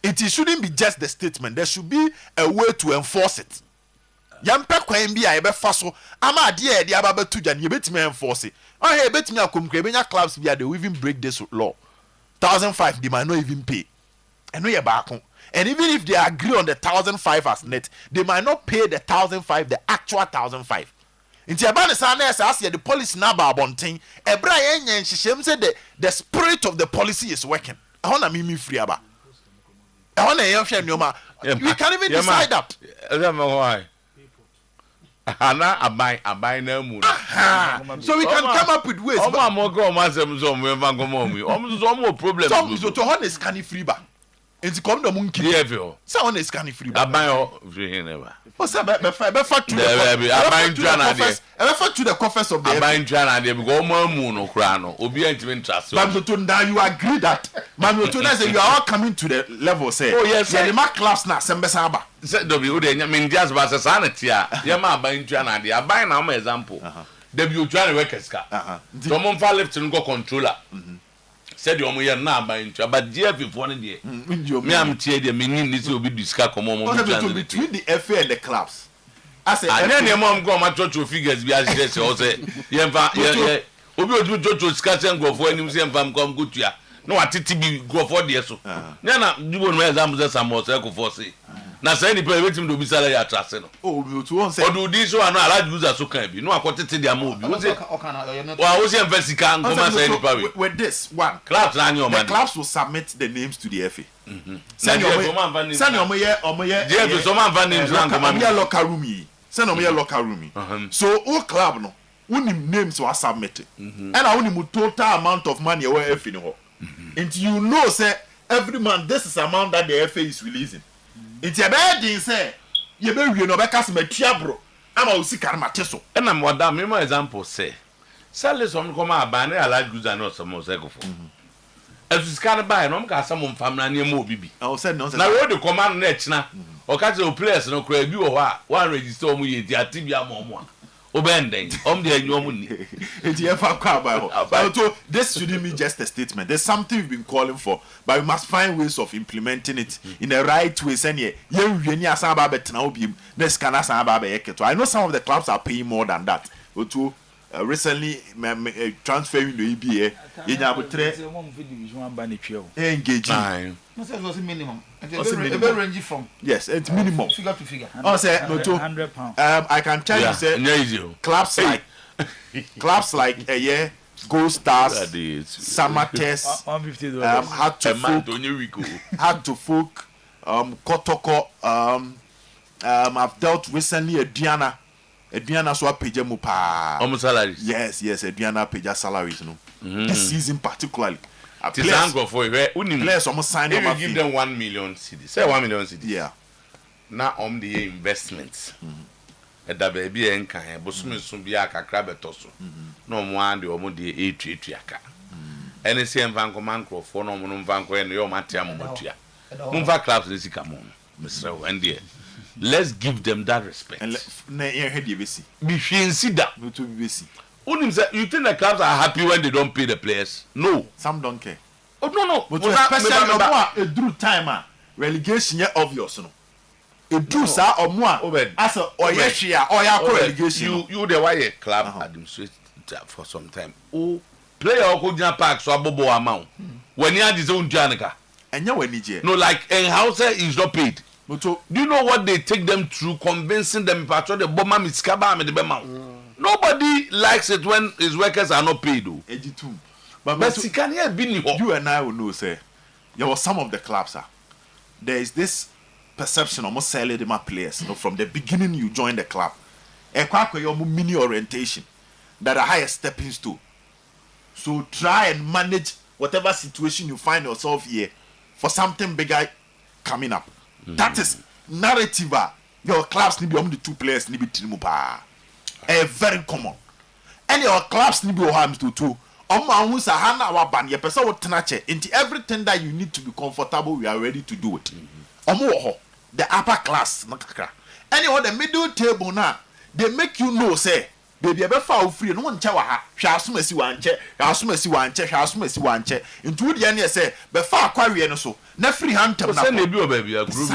It shouldn't be just the statement. There should be a way to enforce it. Yampe kwan bi a ebe faso ama de e de ababa tuja ne betime enforce it. Oh hey betime akomkre benya clubs bi they will even break this law. 1,005 they might not even pay. And no ye baako. And even if they agree on the 1,005 as net, they might not pay the 1,005, the actual 1,005. Inti abane sa na as the policy na ba abonten ebra ye nyen hyehyem say the spirit of the policy is working. I want me free aba. I want to hear nyoma. We can even decide that. Why? So we can come up with ways. So to honest can free back. It's come the monkey. So honest can free back. What's up? To the coffers of the now you agree that you are all coming to the level say oh yes the mark class now sembesaba said w dey mean just ba sanity ya ma ban twana dey aban na am example w twana workers ka to mo fa left no controller said you mo ye na ban twa but gf for no dey me am tie dey me nin this obi discuss come mo between the FA and the clubs. I say any mom go ma church figures bi as say o say ye obi odu church discuss go for any say mfam come go tua no atiti bi go for there so na na dugo no example say some say go for say na say ni play wetin do bi salary attract no oh we to one say odu di so anu ala user so kan bi no akotete dia ma obi we say wa we say investika ngoma say ni pawe with this one clubs na any o man the clubs will submit the names to the FA send your omoye yeah so man van names na ngoma me local room yi send omoye local room so all club no unim names were submitted and I unim total amount of money we FA no and you know say every month this is amount that the FA is releasing it's a bad thing say you be we no be cast me tiabro ama usika na teso and am wada me example say sell some come abane ala goods and not some say go for as you scan buy no ka some family na ma obibi I said no na we the command na china o ka say o players no kra bi o ha one register o mu ye di atibia ma o mu obenden de anyu mu ni enti e fa kwa ba so this shouldn't be just a statement. There's something we've been calling for, but we must find ways of implementing it in the right way. Send ye ni asa ba betena obi next can asa ba yeketo. I know some of the clubs are paying more than that. Otuo recently transferring the EBA yenya botre engaging minimum. Range from yes, it's minimum figure to figure. Oh, say no to £100. I can tell you say clubs like Gold Stars, Samates, Hard to Folk, Kotoko. I've dealt recently Ediana so pay mu pa. Salaries. Yes, Ediana pay salaries no. This season particularly. Players almost sign if you give them 1 million cedis. Say 1 million cedis. Yeah. Now the investments. Da baby enkan e bosume so bia kakra betoso. No mo ande omo de etuetu aka. Ene se mfanko mancrofo no mo mfanko e no yo matia mo matua. Mumfa clubs dey sika mo. Mr. Wendy. Let's give them that respect. And na hear the besi. Be consider no to be besi. You think the clubs are happy when they don't pay the players? No. Some don't care. Oh no. But especially a drew time relegation obvious no. A drew sa omo as a Oyeshia or relegation. You the why club administrator for some time. Oh, player go jump park so abobo amount. When he had his own Janica. And you when DJ. No, like Hausa is not paid. Do you know what they take them through, convincing them patro the bomber miskaba and the bema? Nobody likes it when his workers are not paid. But you and I will know, say, there was some of the clubs, there is this perception almost selling them players. From the beginning you join the club, a mini orientation that a higher stepping stool. So try and manage whatever situation you find yourself here for something bigger coming up. That is narrative. Your clubs need to be the 2 players need to be very common. And your clubs need to be harms to 2. Into everything that you need to be comfortable, we are ready to do it. The upper class, anyone the middle table now, they make you know, say, baby, ever fall free, no one chawa, Shasumesi one chair, into the end, say, but far quarry and so, ne free hand to baby, a group,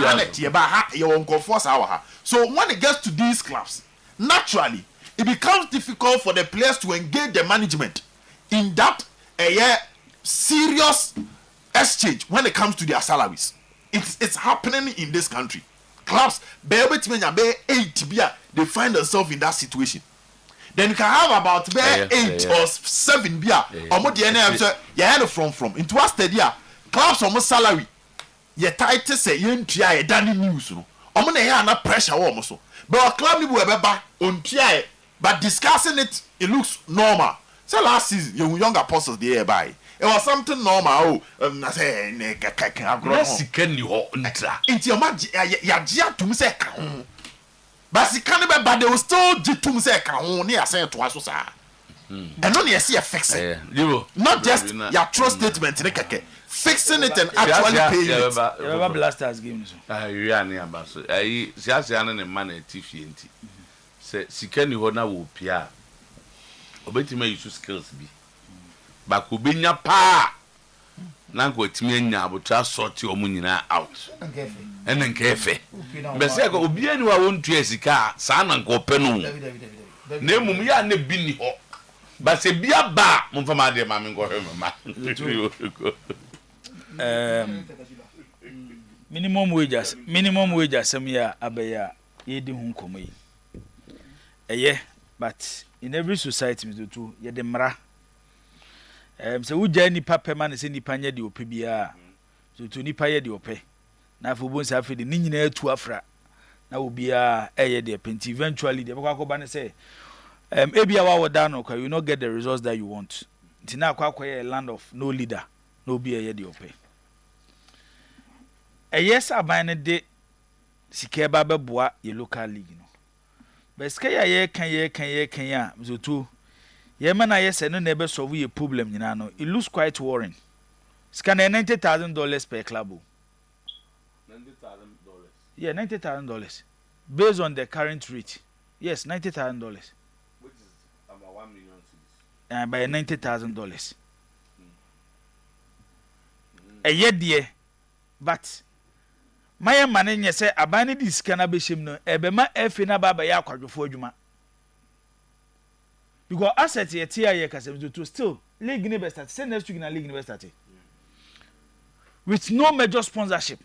your uncle force hour. So when it gets to these clubs, naturally, it becomes difficult for the players to engage the management in that serious exchange when it comes to their salaries. It's happening in this country. Clubs, they find themselves in that situation. Then you can have about 8 or 7 beer. From into a steady clubs almost salary. Your title say you try a news. I'm gonna hear pressure almost. But a club on try, but discussing it, it looks normal. So last season, young apostles the by. It was something normal. I say, into your magic, to say, but she can't be, but they will still to say, only I say twice. And only I see a fixing. Not just your trust statement, fixing it and actually paying it. Remember Blasters games. You are near Basso. I see a man at Tiffy. Say, she can you honor will Pia. Obetime use skills be. But could be your pa. Nanko Timian would just sort your munina out. And then cafe. Bessego will be anyone won't trace a car, son and go penum. Name Mumia ne bini ho. But say be a bar, Mumfama de Mammy go minimum wages, some year abaya, ye do home come. But in every society, we do too. Ye demra. So we journey papa man is any panya di opibia. So to nipa ye di ope. Na for bones have the nina to afra. Na will be a de penti. Eventually, the Bako say, maybe our down, okay, you not get the results that you want. Tina a land of no leader, no be a ye di ope. A yes, I bind a day. Sike baba boa ye local league. But skaya ye can ya Zutu. Ye man I yes and no neighbor solve a problem, you know. It looks quite worrying. Scan $90,000 per club. $90,000. Yeah, $90,000. Based on the current rate. Yes, $90,000. Which is about 1 million. And by $90,000. A year dear. But my man say abani this cannabis no ebema efe na baba ya kwadwofo adwuma because asset ye tia ye kasem to still league university say next week na league university with no major sponsorship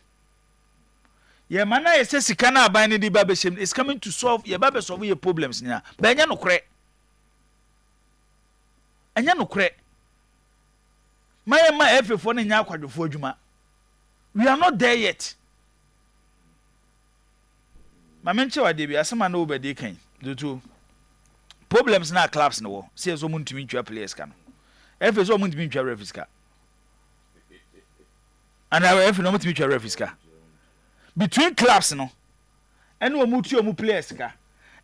ye mana ye say sika na abani di baba shem is coming to solve ye baba solve your problems nya ba nya no kre anya no kre my efe for na nya kwadwofo adwuma we are not there yet. My mention wa debi asema na obedi kan do problems na clubs no say so muntimi ntwa players ka no efe so muntimi ntwa referees ka and efe no muntimi ntwa referees ka between clubs no ene o mutu o mu players ka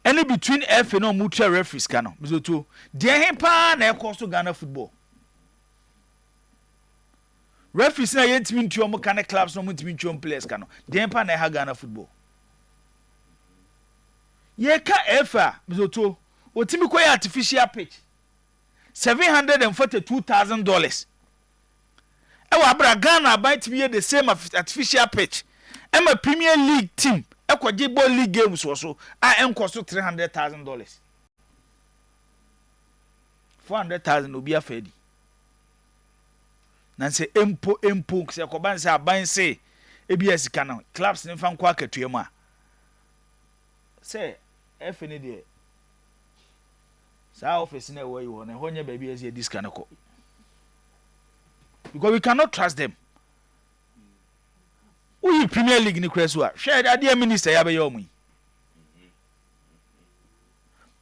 ene between efe no mutu referees ka no so to de hen pa na ekoso Ghana football referees na yentimi ntwa o mu kan clubs no muntimi ntwa players ka no de hen pa na ha Ghana football. Ye ka efa mizoto otimi koy artificial pitch $742,000 e wa bra Ghana buy to be the same artificial pitch e ma Premier League team e kwaje ball league games so a enko so $300,000 $400,000 obi afedi na se empo se ko ban se aban se ebi asika na clubs ne fa nkwa akatua mu a se FND de sa office na we you na honye ba bi ase diska na ko because we cannot trust them. We Premier League ni kwesu a share ade minister ya be yomu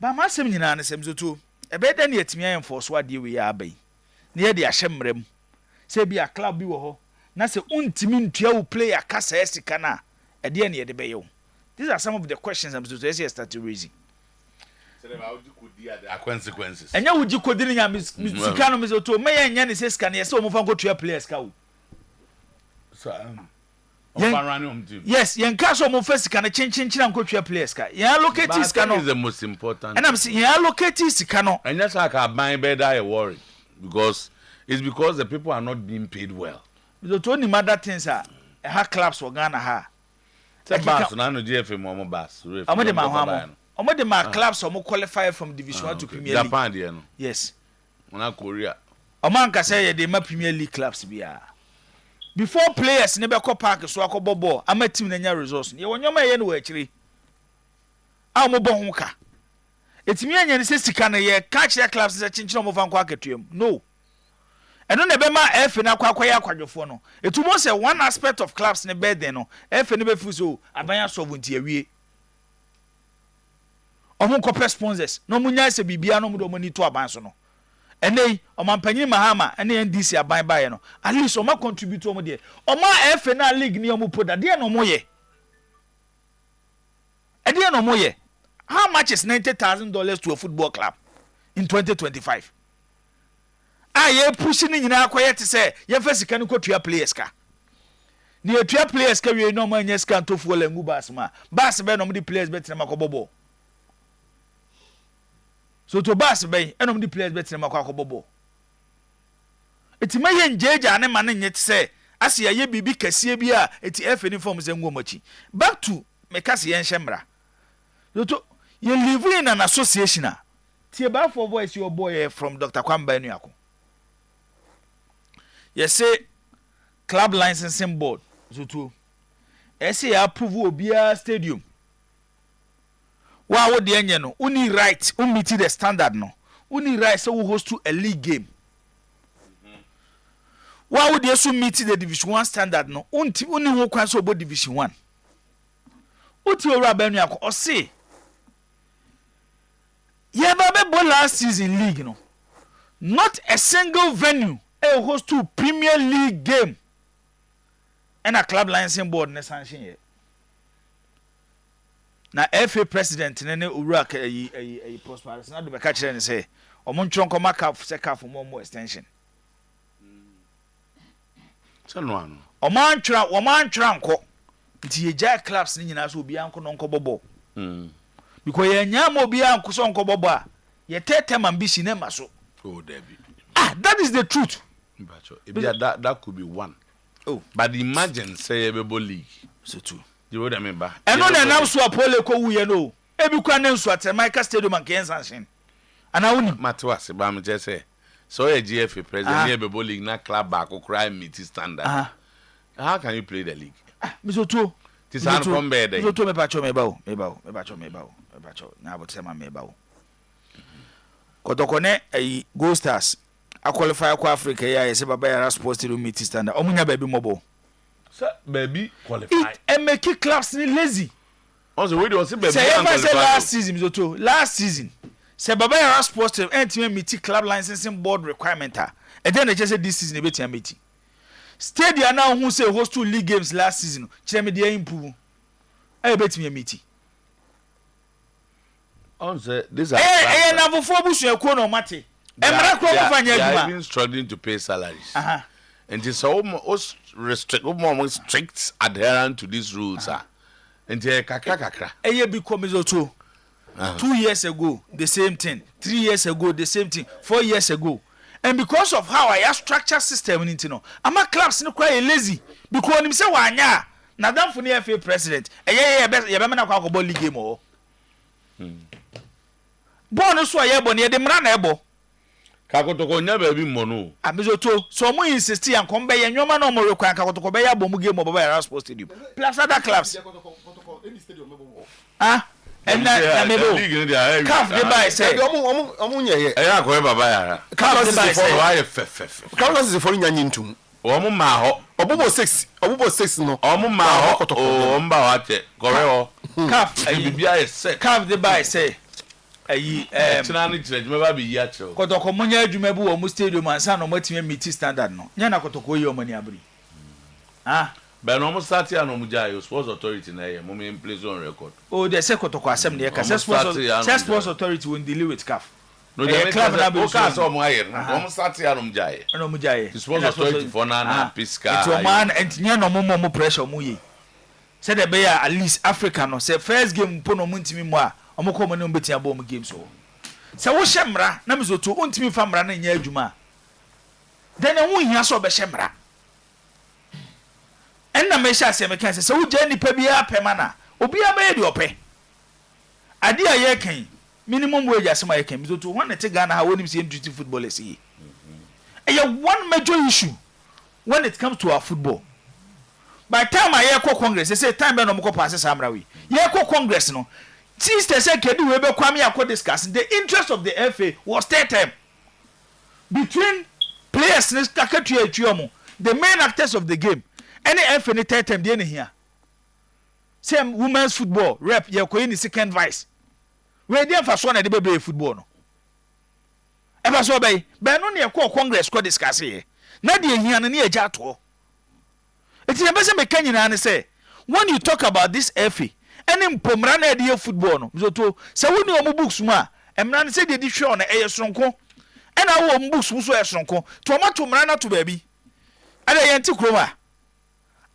ba ma sem nyina na sem zoto e be da na yetimi enforce ade we ya abai na ye de ahyemrem se bi a club bi wo ho na se untimi ntua wo player kasa esika na e de na ye de be yo. These are some of the questions I'm supposed to start raising. Consequences. Enya wuji kodini nya sika no mezoto me enya ne se sika ne se o mo fa nkotua players ka wo. So yes, yen ka so mo fa sika na chinchinchina nkotua players ka. Yen allocate sika no is the most important. And I'm saying yen allocate sika no. And that's like a buy better a worry because the people are not being paid well. Mezoto ni other things are ha clubs for Ghana ha. Bas na no GFM mo bas. Amode ma ho amo. Omode ma clubs omo qualify from Division 1 to Premier League. Japan there no. Yes. Ona Korea. Oman ka say ye ma Premier League clubs bia. Before players ne be ko park so akobọ ball, ama team na nya resource. Ye wonyoma ye no akiri. A omo bo ho ka. Etimi anya ne se sika na ye catch their clubs se chinchin omo fa nkwa akatuam. No. Eno ne be ma F na kwakwa ya kwadwofo no. Etumo say one aspect of clubs ne be den no. F ne be fu so abanya sovereignty awie. Omo kopɛ sponsors no munya se bibia no mu do moni to aban so no enei omampanyin mahama ene NDC aban bae no at least omo contribute omo de omo FA na league ni omo poda de no mo ye ede no mo ye how much is $90,000 to a football club in 2025 ye push ni nyina akoye te se ye fa sika ni kotua players ka ni etua players ka wie no mo anya sika to football ngu bas ma bas be no mo di players betre makobobo. So to bass bay enom the players better makwa akobobo eti maye njeja ne mane nyet se ase ye bibi kase bi a eti efe ni form ze ngwomachi back to mekase ye nhemra so to ye live in an association a tie ba for voice your boy from Dr. Kwamba Enuako ye say club licensing board so to ese approve obia stadium wa wo de enye no uni right meet the standard no uni right so we host to a league game wa wo de so meet the Division 1 standard no uni ho kwan so obo Division 1 uti ora banu akọ o se ye ba be ball last season league no not a single venue a host to Premier League game and a club licensing board ne sanction here. Na FA president ne owura ka ayi prosperous na do be ka kire ne say omo ntron ko maka second for more extension so no ano o man tran ko nti ye ja clubs ni nyina so obi anko no nko bobo because ye nya mo obi anko so nko bobo a ye tetem ambition e maso oh David that is the truth that could be one but imagine say ye be league so too you would remember eno na na so apole ko wuye no ebi kwa ne nso Michael Stadium and Kensashin ana woni matwa se ba me je say so ye GFA president here be league na club back ko cry meet standard how can you play the league misoto tisan from bed misoto me ba cho na bo tema me ba o kodokone ayi Gold Stars a qualify for Africa ya se baba ya sports to meet standard omunya ba bi mobo so baby qualify and make clubs ni lazy also we don't see baby last season misoto last season se baba ya sports to meet club licensing board requirement and then they just say this season e betia meet stadium now who say host 2 league games last season kire me dey improve e betia meet on say this are na before busu ekuo no mate emra kro mo fanya aduma they are even struggling to pay salaries and it's almost almost strict adherent to these rules and they kakra eye bi komizoto 2 years ago the same thing 3 years ago the same thing 4 years ago and because of how I have structure system in it, I'm a clubs no cry lazy because him say wanya na dan for the FA president eh best ye be na kwa go league game o bon so ye bon ye de mra na ebo kakotoko nya ba bi mmono abizoto so mo insist yan kom be ye nwoma na mo rekwan kakotoko be ya bo mu game o baba ya sports stadium plus other clubs and na mebo calf dey buy say omu nye e ya ko baba ya calf dey buy say why fefef calf is for nya nyintum omu ma ho obubo 6 no omu ma ho o mba wa che gore ho calf e bibia ye say calf dey buy say ayi tina ni jira juma ba bi ya che kotoko munya adwuma bu wo mu stadium ansa no matime meet standard no nya na kotoko yi o mani abri but no mo start ya no mo jayo sports authority na ye mo me in place on record oh the secretary asem ne ka sports authority will deal with CAF no the club na be so mo ayer no mo start ya no mo jaye sports authority for na piska it's man and nya no mo pressure mo ye said the be at least Africa no say first game po no mo ntimi mo a omo ko mo ne mbetia bo mo game so se wo hyemra na me so to ontimi fa mra na nya adwuma then wo hia so be hyemra enna me sha se me kan se wo gya nipa bia pema na obi abaye de ope ade a ye kan minimum wage asema ye kan mi so to when te Ghana ha wonim se entry football ese one major issue when it comes to our football by time I go congress say time be no mo pass samra we ye go congress no sister say kedu we be kwame akọ discuss the interest of the FA was third time between players ne kakatu atuomo the main actors of the game any FA ne third time dey here same women's football rep ye ko ni second vice we dey fa so na dey be football no e ba so be no ne ko congress ko discuss here na dey here no ne ye ja to it is be say me kan nyina ne say when you talk about this FA any mpomra na dey football no so to say we ni omo books mu a emra ne say dey di hwe na eye sonko e na wo omo books mu so e sonko to ma to mra na to ba bi ada ye nti kroma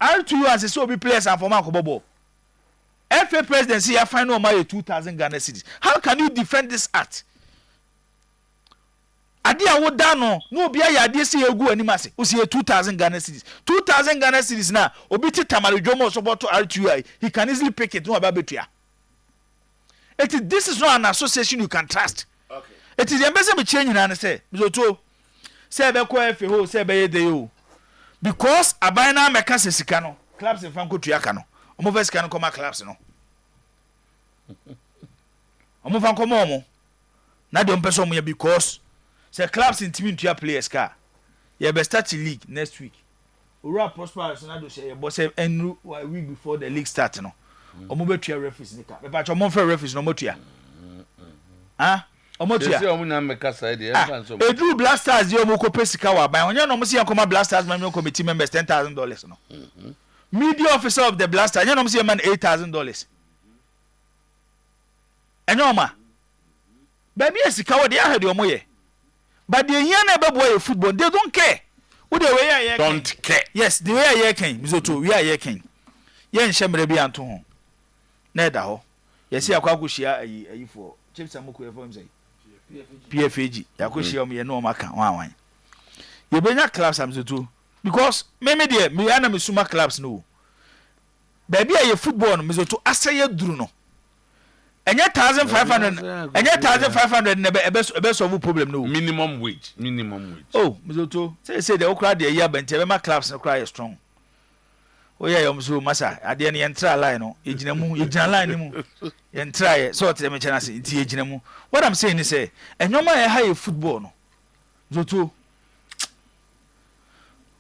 R2 as so be players and for man ko bobo FA presidency ya find no my 2000 Ghana cedis. How can you defend this act? Ade a wo da no obi ya ade se egu ani mase o se 2000 Ghana cedis. 2000 Ghana cedis na obi ti tamaridwomo so boto R2 he can easily pick it no aba betua. This is not an association you can trust. Okay. It is embassy me change na say so to say be ko FA ho say be ye dey o. Because abana meka se sika no clubs in fanko tuaka no omo fa sika no koma clubs no omo fanko mo na de ompeso mo ya because say clubs in team tuya players ka ye be start the league next week ora prosperous na do say ye boss enru week before the league start no omo be tuya referees ni ka be pa cho mo fa referees no mo tuya omotia omo na meka side e fan so edu blasters dey omo ko pesika wa ban onye no mo se yankoma blasters man committee members $10,000 no media officer of the blasters onye no mo se man $8,000 enyoma baby esika wo dey ahede omo ye but the here na be boy football they don't care who the way ya don't care yes the way ya can mizoto we are can ye nhemre bi anto ho na da ho yesi akwakuhia ayi for chips amoko ye for him say PFAG yakohia om ye no maka wan ye benya clubs am so because me there me ana me suma clubs no baby ye football no me so to aseye duru no enye 1500 ne be solve problem no minimum wage oh me so to say the okra de ye abante be ma clubs no cry strong oya yom so masa ade ne yentra line no ejina line mu yentra ye so te me chana se nti ejina mu what I'm saying is say enyoma ye ha ye football no zoto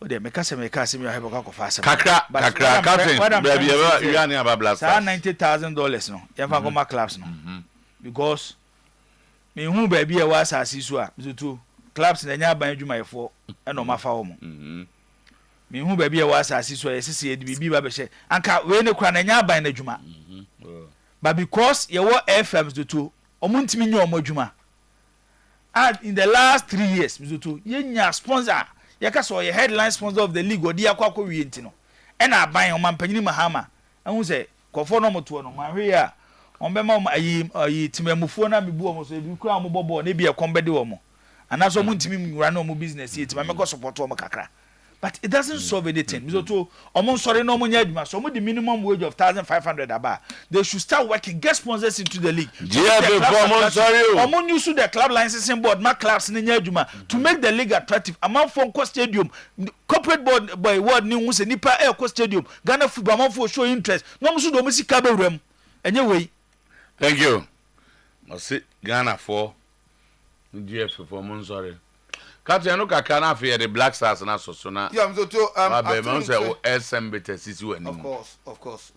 o de me kase me ha be ko fa asem kakra captain baby you are near blast $90,000 no ye fa ko ma clubs no because me hu baby e wa asasi so a zoto clubs na nya ban adwuma ye fo e no ma fa wo mo me hu baby e wa asasi so ye sese edi bibi ba be hye anka we ne kura na nya ban na adwuma but because ye wo FMs zoto omuntimi nya omodwuma and in the last 3 years zoto ye nya sponsor ye ka so ye headline sponsor of the league odi akwa wie ntino e na aban o mampanyini mahama ehun se kofo no moto no mahwe ya on be ma ayi timamufuo na mebu o mo so ebi kura mo bobo na bi e kombede wo mo and that's what we run no business here. My go support to kakra. But it doesn't solve anything. So to sorry no money adwuma. So the minimum wage of 1,500 aba. They should start working, get sponsors into the league. Yeah, before sorry. Use the club licensing board, my clubs in adwuma to make the league attractive. Amount for stadium, corporate board by word new say nipa air stadium. Ghana football amount for show interest. No musu do misi kabe rem. Anyway. Thank you. Must Ghana for GF for Monsori. Captain no kakra na fe the Black Stars na so na. Yeah, so to I think SM better sisi we of course.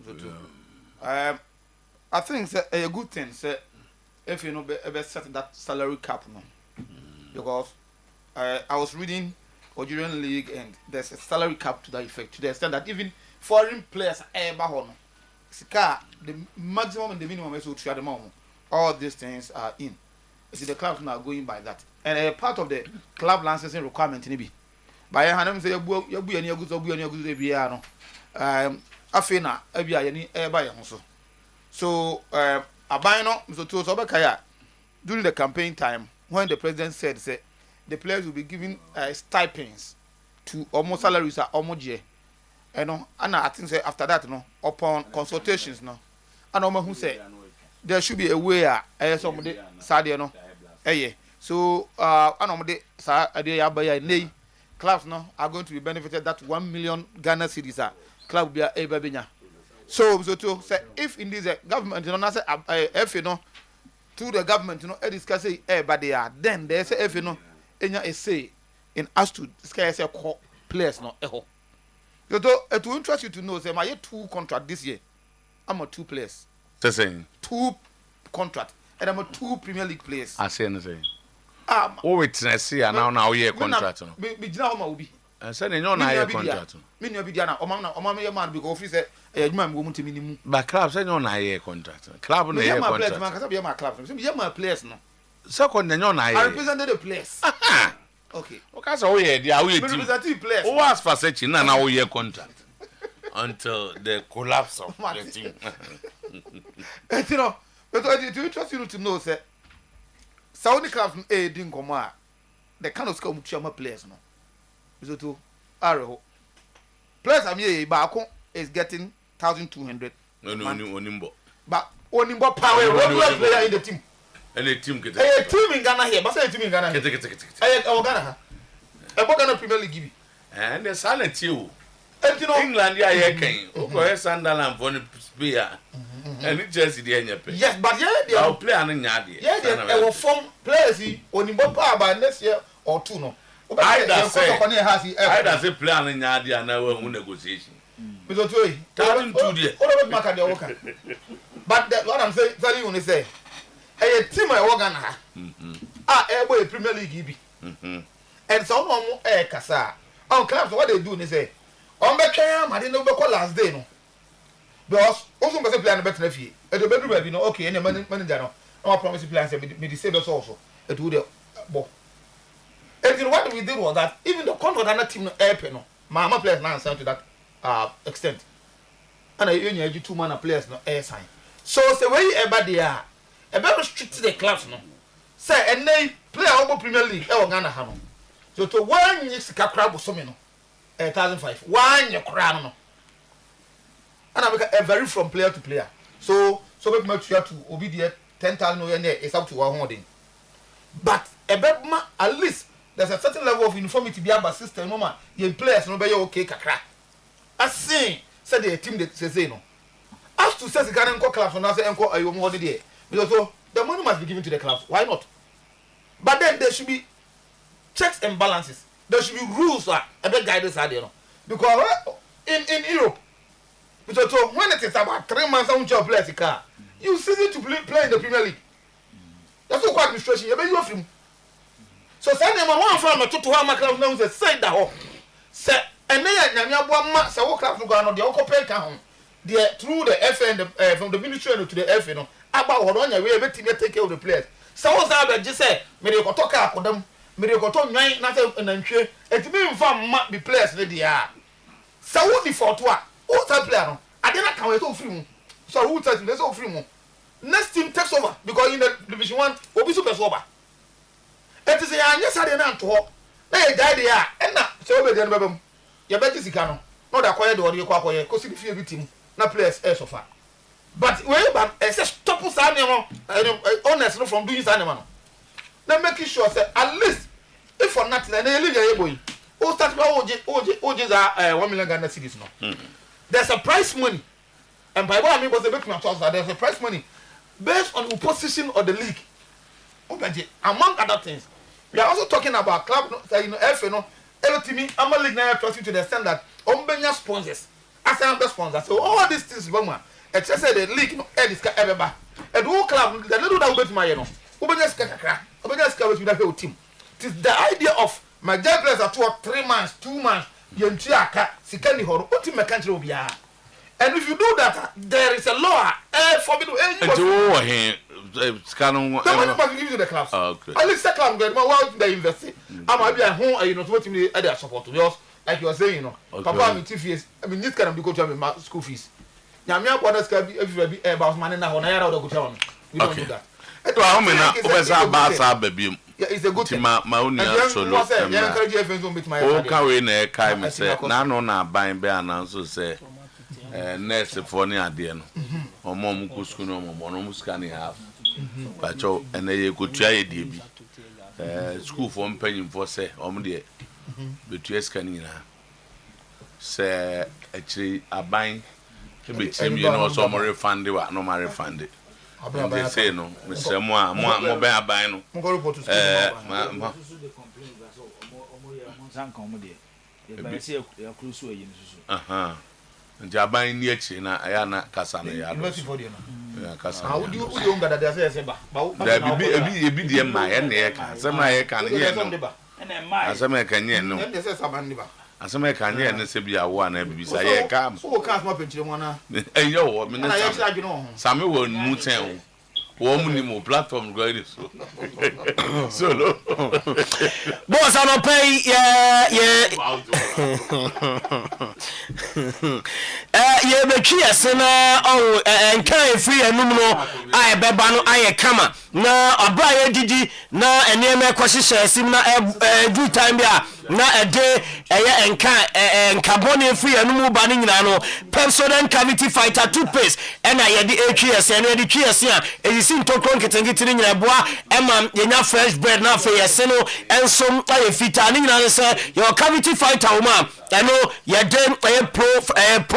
I think it's a good thing say if you know be set that salary cap no. Because I was reading Nigerian League and there's a salary cap to that effect to the extent that even foreign players ever no. Sika the maximum and the minimum is to the moment. All these things are in. See the clubs now going by that. And a part of the club licensing requirement in be. By a hand say you be any good no. Afina ebia yani eba ye so. So aban no so to so bekaya during the campaign time when the president said say the players will be given stipends to almost salaries are almost year. And I think say after that upon consultations and who say there should be a way somebody Sadia so clubs are going to be benefited that 1 million Ghana cedis club be a so to say if in this government if through the government discuss but they are then they say if a say in us to say players so it will interest you to know say my 2 contract this year I'm a 2 players. Saying 2 contract and I'm a 2 Premier League players. I say anything. Witness see now year contract no. Me jina ho ma obi. I say no na year contract. Me no bi dia na o ma me man because office say adwuma me go mutimi ni mu. But club say no na year contract. Club na year contract. Man kasa be my club. Say me my players no. Second no na year. I represented the players. Okay. Okay, so we there we team. Representative players. Who was for searching na year contract until the collapse of the team. You know, but it interests you to know say Saudi clubs didn't come out. The kind of skill mutual players no. So to Arrow players I'm here Baako is getting 1,200. No Onimbo. But Onimbo power regular player in the team. And a team get a team in Ghana here, but say a team in Ghana here. Ghana. Ghana Premier League give. And the silent you. And you know England ya can. Okay, Sunderland for the spear. And it just the yes, but they are playing Yadi. Yeah, they will form players Onimbo power by next year or 2 no. I say playing Yadi and now we negotiation. Because we turning to the but what I'm saying telling you is say a team I work on a Premier League be. And so no kasa. On clubs what they do is say on be kan ma dey no be call last day no. Because also be play na better fie. E do bedroom be no okay any manager no. I promise play say me dey say also. It would bo. And what we did was that even the contract on that team no help no. My players now sign to that extent. And I only have 2 man players no air sign. So say where ever they are a very strict to the clubs no. Say and they play over Premier League e Ghana ha no. So to one year sika crab so me no 1,500. 1 year crab no. And I make a vary from player to player. So make me try to obi there 10,000 no is up to 100. But a bit at least there's a certain level of uniformity behind the system no man. Your players no be okay kakra. I say the team that say no. As to say the Ghana clubs and I say enko ayo mo there. Because so the money must be given to the clubs. Why not? But then there should be checks and balances. There should be rules a bit guidance are there no. Because in Europe, because so when it is about 3 months on your players you see to play in the Premier League. That's not administration. You be you from. So say na one from to ha club now say that ho. Say and then nyame aboa say wo club go no de wo pay ka ho. There through the FA and from the ministry to the FA no aba wo no nya we betimi take care of the players. So wo say be say me dey go talk akodam me dey go to nwan na say nantwe etimi mfa ma be players ne dia. So wo default a wo say player no ade na kan we so free mu. So who tell me so free mu. Next team takes over because in the division 1 obi super over. It is a yes, I didn't talk. Nay, daddy, and not so bad, and your bet is Icano. Not acquired or you acquire, because if you victim, not place air so far. But wait, but as a stop us animal, honest from doing animal. Then making sure that at least if for nothing, then they leave boy. Oh, start OJs are 1 million Ghana cedis now. There's a prize money, and by what I mean was the victim of there's a prize money based on the position of the league. Among other things, we are also talking about club, everything. I'm a league now trust you to the extent that Ombenya sponsors, as I am the sponsor. So all these things, it's just the league, everybody, and whole club, the little that will be my, Ombenya with the whole team. It is the idea of my job players are 3 months, 2 months, Yenchiaka, Sikani Horo, ultimate country will be. And if you do that, there is a law forbidden. Someone give you the clubs. At least the club, they invest. I'm a home, you know, what you need support to yours, like you are saying, you know. Papa, I mean, 2 years, I mean, this can be go to school fees. Now, me up what can be everybody about money now, when I have to go down. We don't do that. It's a good thing. My own solo. Oh, carry ne kai me say na no na ban be ananso say nurse for ne ade no. Omo mu ku school no omo no mu scan half. But cho ene ye ko tua ye die bi. School for mpanyin for say omo de betua scan nyina. Say actually aban e be chim ye no so mo refund wa no ma refund. They say no, Mr. Mo be aban no. Nti aban ni echi na aya na kasa na ya. Ya kasa. How do you nga that they say ba? Ebi de ma ye na ye ka. Asema ye ka ye no. Asema ye ka ye no. They say saban ni ba. Asema ye ka ye no se bia wo na bibi sa ye ka. So ka ma penchire mo na. Yo, me na Sami wo mu ten. Woman in platform going solo. Boss, I don't pay. Yeah, but yes, and and carry free and no, I bebano, I come. Na Abaya Didi, na and near my question, Simna, every time, yeah, na a day, and carbon free and no banning nano, Pepsodent cavity fighter toothpaste, and I had the AKS and the KS, and you seem to conquer and get in your bois, Emma, your fresh bread, now for your seno, and some fitaning answer, your cavity fighter, ma'am. I know you're then pro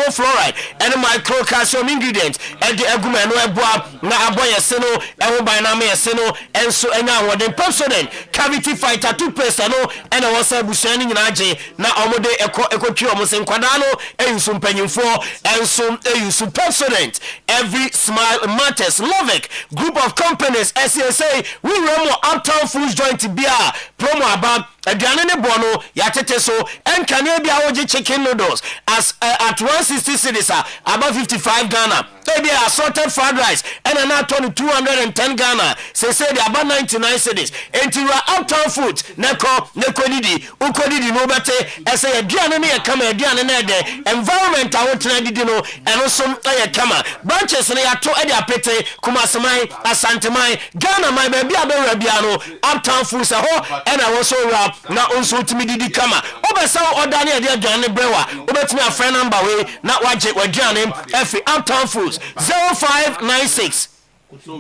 fluoride and microcalcium ingredient, and the argument no bois, na boy a seno, and by name a seno, and so and now what the Pepsodent cavity fighter toothpaste, I know, and I was bushaning in AJ, now omode eco almost in Quadano, and some penny for, and some Pepsodent. Every smile matters. Lovic group of companies, SCSA, we run more Uptown Foods joint to beer promo about aduane ne bono yatete so enkane bia woje chicken noodles as at 160 cedis about 55 Ghana. Maybe assorted fried rice and an turn 210 Ghana. Say they about 99 cedis. Enti Uptown Foods neko didi ukodidi no bete say aduane ne come aduane ne de environment awotena didi no eno so kama branches ne yato e dia pete Kumasemai Asantemai Ghana my baby abewra bia no Uptown Foods ho and I was so rap na onso timi didi kama obesa order ne de aduane brewa obetimi a friend number we na waje waduane efi Uptown Foods 0596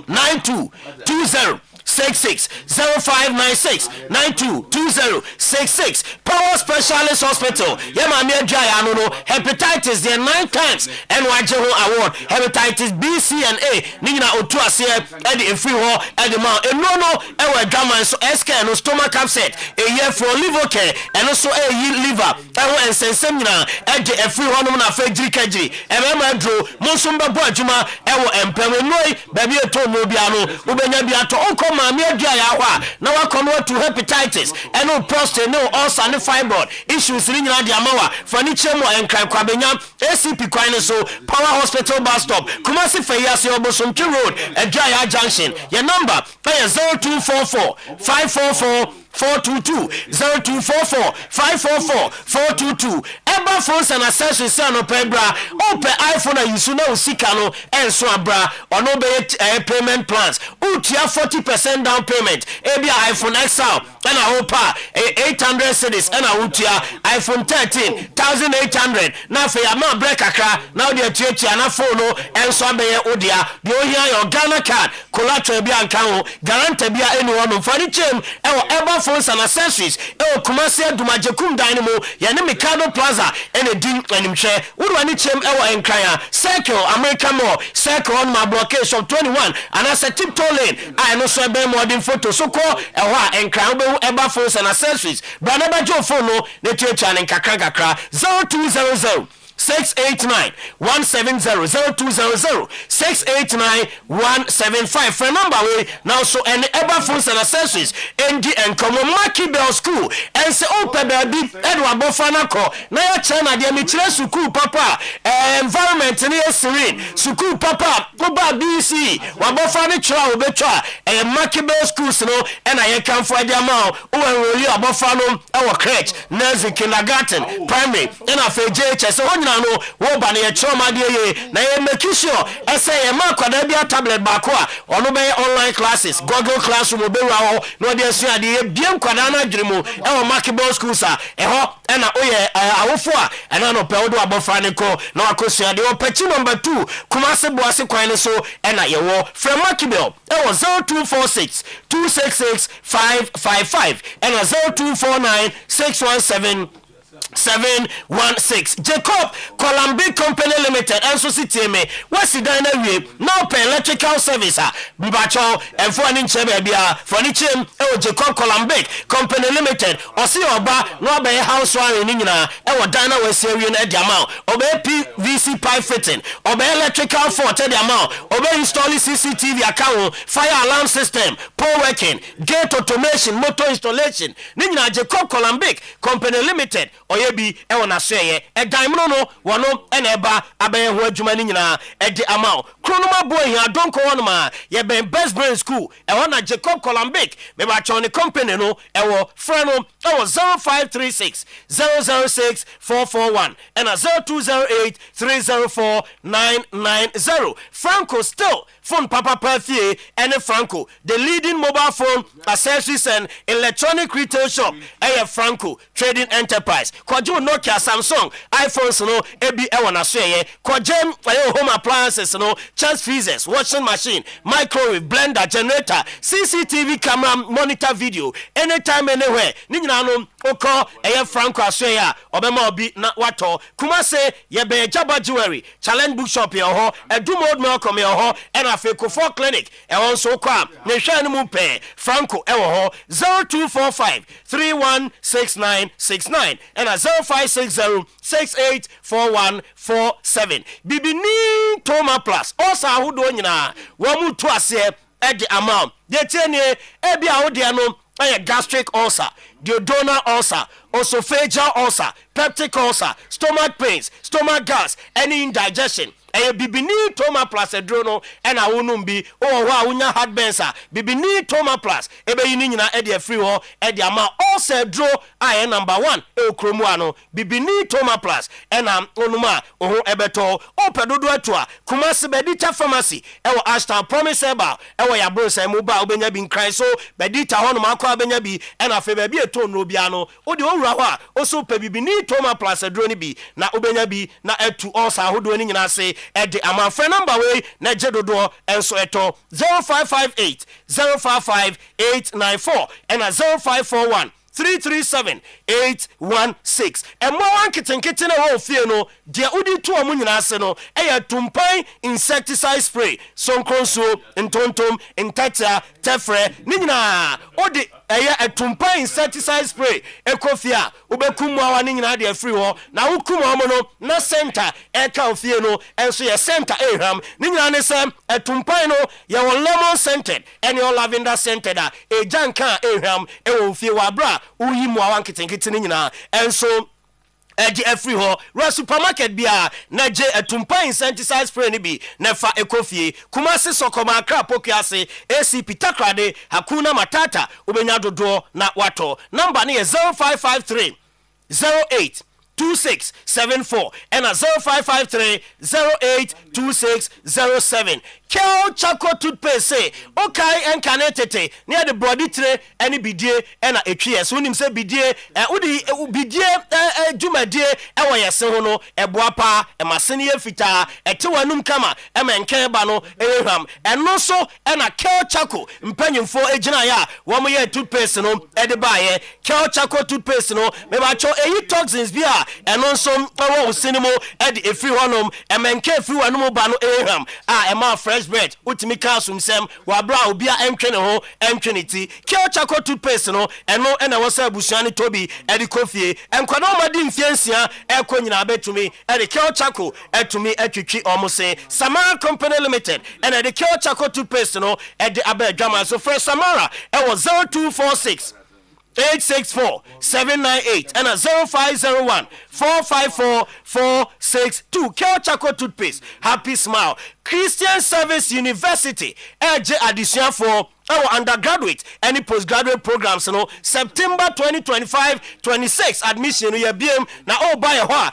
9220 66 0596 922066 Power Specialist Hospital. Yama me dry no hepatitis there 9 times and waje ho award hepatitis B, C and A. Nina Otuo-Acheampong e the free ho e the man no e we drama so SK no stomach upset a year for liver care and also a liver e ho ensensem nyina e the free ho no na fa jirikaji e me ma dro monsumba bo adwuma e wo empem noi ba bi eto no bia no ubenya bia to onko ma me adua ya ho na wa convert to hepatitis and no prostate no ulcer and fibroid issues ni nyina dia mawa furniture mo enkran kwabenya ACP kwan so Power Hospital bus stop Kumasi Fayase Obosomki Road Adua Junction your number 0244 544 422 0244 544 422 Eba phones and accessories say no pay bra open iPhone and you know sika no enso abra ono be payment plans utia 40% down payment ebi iPhone XL and a hopa 800 cities and a utia iPhone 13 1800 na fe ama break akra now the tietia na phone no enso abeye odia the ohia your Ghana card collateral bi anka ho guarantee bia anyone no fani chem Eba phones and accessories Kumasi Dumajekum Dynamo Yane Mikado Plaza and a din animche Udwani chem enkaya Circle American Mall Circle on my blockade shop 21 and as a tiptoe lane I know so be modern photo so call enkra Eba phones and accessories Branaba Jo phone no netwe channel kakra 0200 689 170 0200 689 175 for number way now so any ever phones and accessories ND and come Maki Bell School and say open baby Edward Bofana ko na ya chana dia michire school papa environment ni serene school papa oba BC wa Bofana chira obetwa Maki Bell Schools no and I can for dia ma o enroli Bofano our crèche nursery kindergarten primary and afa JHS so na no wo ba na ye choma de ye na ye make sure ese ye ma kwada bia tablet ba ko a ono be online classes Google Classroom be wa ho no de asu ade ye bia kwada na adwere mu e wo Makibol Schools a e ho e na oye awofo a e na no pe wo do abofa ne ko na akosua de o pachi number 2 Kumase Boase kwan ne so e na ye wo from Makibol e wo 0246 266 555 and 0249 617 716 Jacob Columbic Company Limited and so city me what's the dine now pay electrical service mbacho and for an inch bia for ni chem Jacob Columbic Company Limited or see oba no be house one ni nyina e wo dine we see wi na di amount obe PVC pipe fitting obe electrical fault di amount obe installing CCTV account fire alarm system pole working gate automation motor installation ni nyina Jacob Columbic Company Limited oyebi e wona so ye e dan mu no wono e na eba abaye ho adwuma ni nyina e di amount kronoma boy hia donko wonoma ye ben best brain school e wona Jacob Columbic me ba chone company no e wo friend no e wo 0536 006 441 and 0208 304 990 Franco still phone papa perfie and Franco the leading mobile phone accessories and electronic retail shop Franco Trading Enterprise kwajo Nokia Samsung iPhones no ebi e wona so ye kwajem home appliances no chest freezers washing machine microwave blender generator CCTV camera monitor video anytime anywhere ni nyina no oko Franco aso ye a obema obi na wato Kumase ye be Jaba Jewelry Challenge Bookshop ye ho Edumod Malcolm ye ho and Afekofo Clinic e won so kwa ne hwa ne mu pe Franco e wo ho 0245 316969 and 0560 684147 Bibini Toma Plus osa ahodo nyina wo mu to ase e di amount de tienie e bia wo de no gastric ulcer duodenal ulcer esophageal ulcer peptic ulcer stomach pains stomach gas any indigestion Bibini Toma Plus edrono and a wonum bi wa unya hard bensa Bibini Toma Plus ebe yini nyina e de free ho e de ama all said draw I number 1 e okromu ano Bibini Toma Plus ena onuma oho ebeto opedodo atua Kumasi Bedita Pharmacy e wo Ashton Promise Eba e wo ya bro sai mobile obenya bi nkran so Bedita ho no makwa obenya bi ena fe ba bi eto no bia no odi owura ho a oso pe Bibini Toma Plus edro ni bi na obenya bi na etu all sa hodo ni nyina se Edi ama friend number way na jedodo enso eto 0558 055 894 and 0541 337 816 and more one kitten na wo fie no dia udi to amu nyina ase no eya tumpan insecticide spray sonkronso ntontom ntata tefre ni nyina odi eya atumpan insecticide spray ekofia obekum awa ni nyina de free ho na wokum amu no na center eka ofie no enso ye center eham ni nyina ne sem atumpan no ye won lemon scented and your lavender scented a ejanka eham e wo fie wa bra uyi mu awan kitenkete ni nyina enso edi every ho ra supermarket bia na je atumpa insecticide spray ni bi na fa ekofie Kumasi Sokoma Accra Pokiase ACP Takrade Hakuna Matata ubenya dodo na wato number ni 0553 08 2674 and a 0553 082607. Kel Chaco toothpaste say okay and canetete near the body tray any bidie and a HES when him say bidie udi bidie jumadie ewa yase hono eboapa e masene fita etewanum kama e menke ba no eham eno so and a Kel Chaco mpanyimfo egina ya wo mo ye toothpaste no e de ba ye Kel Chaco toothpaste no me ba cho eyi toxins bia eno so wo sinimo e de efri honom e menke efri wanum ba no eham e ma fresh bread utimi kasum sem wa bra obia entwene ho entweniti Kel Chaco toothpaste no eno na wo sa busuani tobi e de kofie enkwado madi mfiansia e konyina betumi e de Kel Chaco etumi atwitwi omose Samara Company Limited and the Kel Chaco toothpaste no e de abedwama so for Samara e was 0246 864 798 and a 0501 454 462. Kel Chaco toothpaste. Happy smile. Christian Service University. AJ addition for our undergraduate any postgraduate programs no September 2025-26 admission you BM na buy MA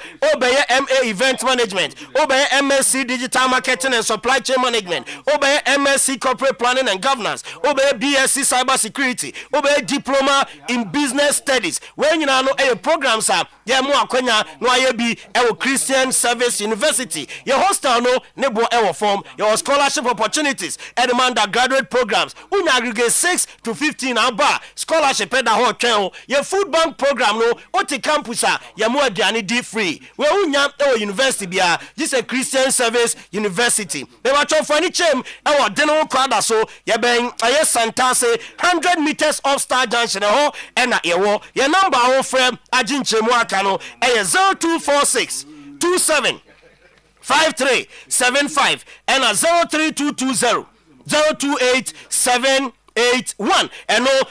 event management buy MSc digital marketing and supply chain management buy MSc corporate planning and governance buy BSc cyber security buy diploma in business studies when you know programs are ya mo akwanya no ayebi Christian Service University your hostel no nebo form your scholarship opportunities and the undergraduate programs aggregate 6 to 15 aba scholarship at the hotel your food bank program no oti campus ya mo aduane di free we unya university bia this a Christian Service University they were cho for any chem e deno kwada so ya ben aye santase 100 meters off Star Junction ho e na ye wo your number ho frame aginchemu aka no e 0246 27 5375 and a 03220 028781 and no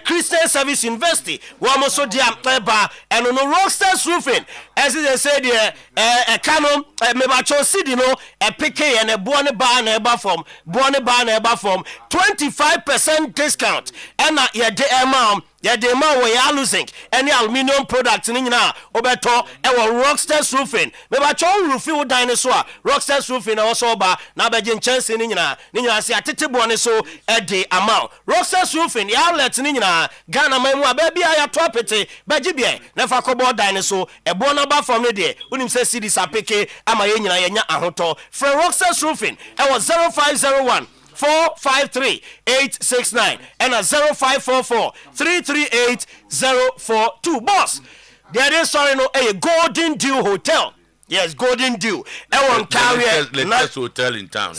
Christian Service University one more so dia eba and no Rockstars Roofing as they said here canon mebacho city no PK and a bonne bar and eba from 25% discount and ya de amount ya de ma we ya losing any aluminium product ni nyina obeto e wo Rockstars Roofing me ba cho roofing wo dinosaur Rockstars Roofing na wo so ba na ba je chance ni nyina se atete bone so e de amount Rockstars Roofing ya outlet ni nyina Ghana mamu aba bia ya to apete ba je bia na fa kobo dinosaur e bo na ba from ne de unim se city sapeke ama ye nyina ye nya ahoto from Rockstars Roofing e wo 0501 453-869 and a 0544-338-042. Boss, there is sorry no a Golden Dew Hotel. Yes, Golden Dew. Everyone carry latest hotel in town.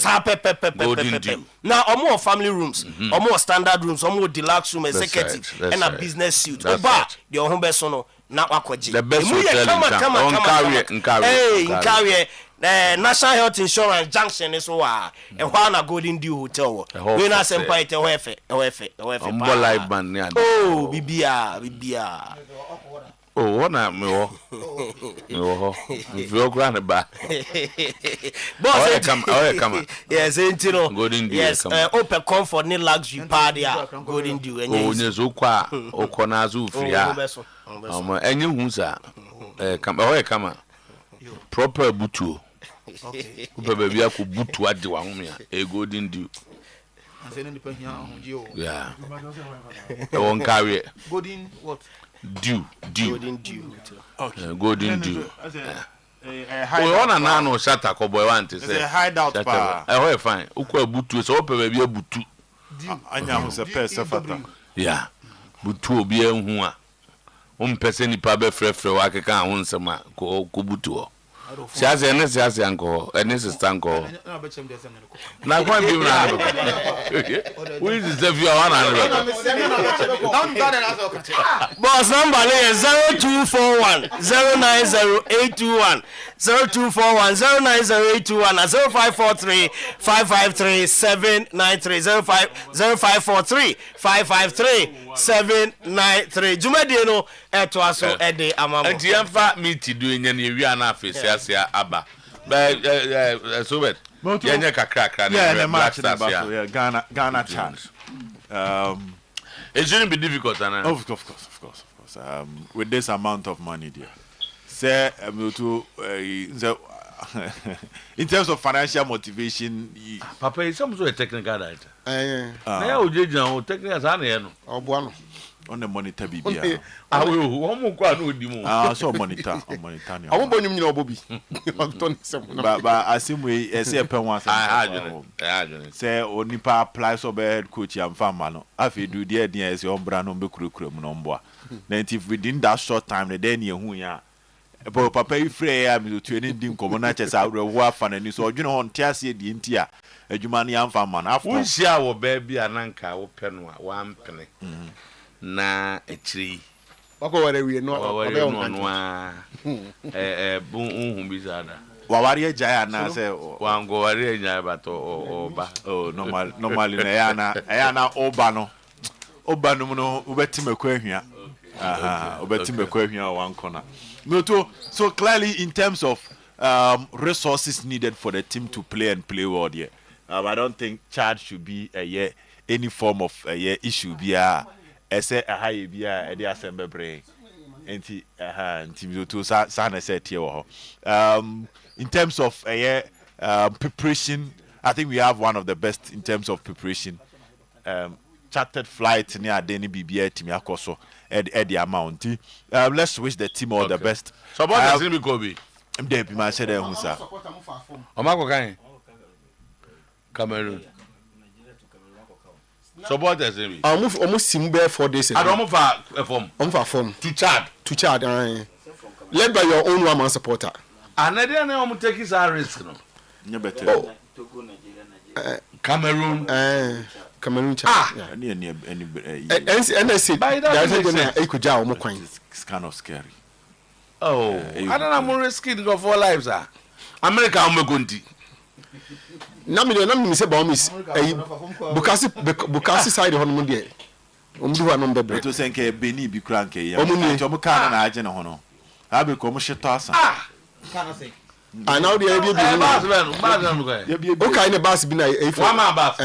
Golden Dew. Now, more family rooms, or more standard rooms, or more deluxe room, executive, and a business suite. But the home best no now akwaji. The best hotel in town. Hey, in carry. National Health Insurance Junction is wa na Golden Dew Hotel we na sempa ite wefe oh bibia oh wana me wo if you grant ba boss come yes entino Golden Dew yes open comfort ni luxury party Golden Dew enye nyezo kwa okona azu free a enye hunsa come proper butu okay baby ya ko butu ade wa home ya e Golden Dew yeah e won carry Golden what Golden Dew okay Golden Dew na no shata ko boy want say a hideout pa e fine ukwa butu so ope baby ya butu anya ho se pese fata yeah butu obi enhu a pese nipa be frefre wa keka ho nsema ko butu siasa ene siasa anko ene sister anko na kwa bi na who is the view one boss number is 0241 090821 0241 09081 and 0543 553 793 0543 553 793. Jumadi no to aso ede amamo. Enti yamfa meet do nya na wi ana afese asia aba. So bet. Yenye kakra yeah, the match yeah, Ghana chance. It shouldn't be difficult, Anna. Of course. With this amount of money there. Say, in terms of financial motivation, Papa is some sort of technical writer. Now, you technical on the monitor BBA. I will one so monitor. I won't you know, Bobby. But I see we say per once. I say only pa apply so bad coach and farmer. I feel do the idea as your brand on the curriculum number. Then if within that short time the day near who ya. But Papa, you free am to anything commonators out the war and so you know on Tiasia the Intia. A Jumani and farmer. After share our baby and anchor pen 1 penny. Na etri wako wale we no boom bizada wawari jaya na say wango wari jaya bato oba normally na yana oba no ubeti mekwahua ubeti mekwahua one corner so clearly in terms of resources needed for the team to play well here, I don't think Chad should be any form of issue be ese aha bia e dey assemble brain enti to sana set here in terms of preparation, I think we have one of the best in terms of preparation. Chartered flight near Denny BBA team akoso at the amount. Let's wish the team all the best. So what does it be? I'm there be my said who sir. Omako kan Cameroon. So what does it mean? Almost simple 4 days. I don't form. To Chad. Led by your own woman supporter. And I didn't take his risk. No better. Cameroon. Cameroon Chad. And I said, it's kind of scary. Oh, I don't know more risky to go for lives. America, I'm going to. Nami say Bomis Bukasi side hono de omdu wa no bebre to senke beni bi kranke ya omu kana na aje na hono abi ko mo sheto asa now the idea be okay na bus bi na e one man bus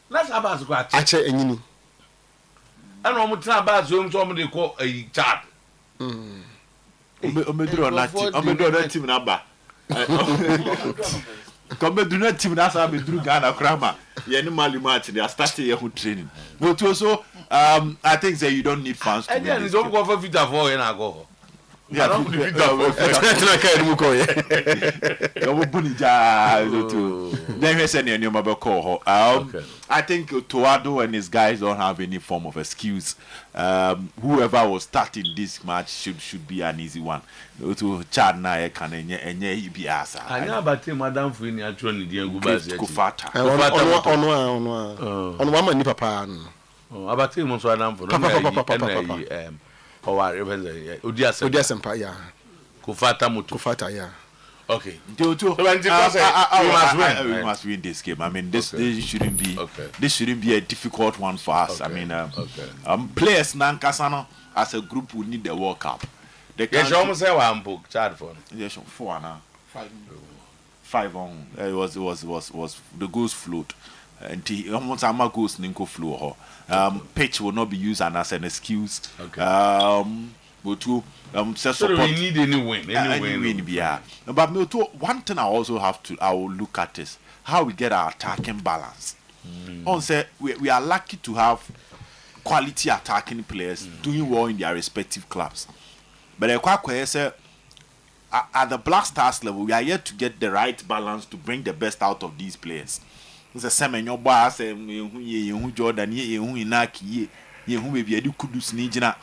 let's abas go ache enyini ana omu tra bus o so omu de ko chat omeduro na team na ba come do not team that's how we do Ghana Krama. Yeah, no mali match. They are starting your training. But also, I think that you don't need fans. And then don't go for Vita for and I go. Yeah, don't need Vita for. Then we send you a call. I think Otuo and his guys don't have any form of excuse. Whoever was starting this match should be an easy one. To Chad na can enye be asa. Anya abate madam fu ni atro ni die ngubazi. Kufata. On one man ni papa no. Abate mo so adam fu no. Odia sempa ya. Kufata mutu. Kufata ya. Okay. We must win this game. I mean, this shouldn't be. Okay. This shouldn't be a difficult one for us. Okay. I mean, players Nankasano as a group will need the World Cup. Yes, you almost say one book. Chad for. Yes, 4 now. 5 on. It was the goals float. And almost our goals ninko flow. Pitch will not be used as an excuse. Okay. So we need any win. Yeah. But one thing I will look at is how we get our attacking balance. We are lucky to have quality attacking players doing well in their respective clubs. But at the Black Stars level, we are yet to get the right balance to bring the best out of these players. It's a semen boss, Jordan, Inaki, baby, Kudus Nijina.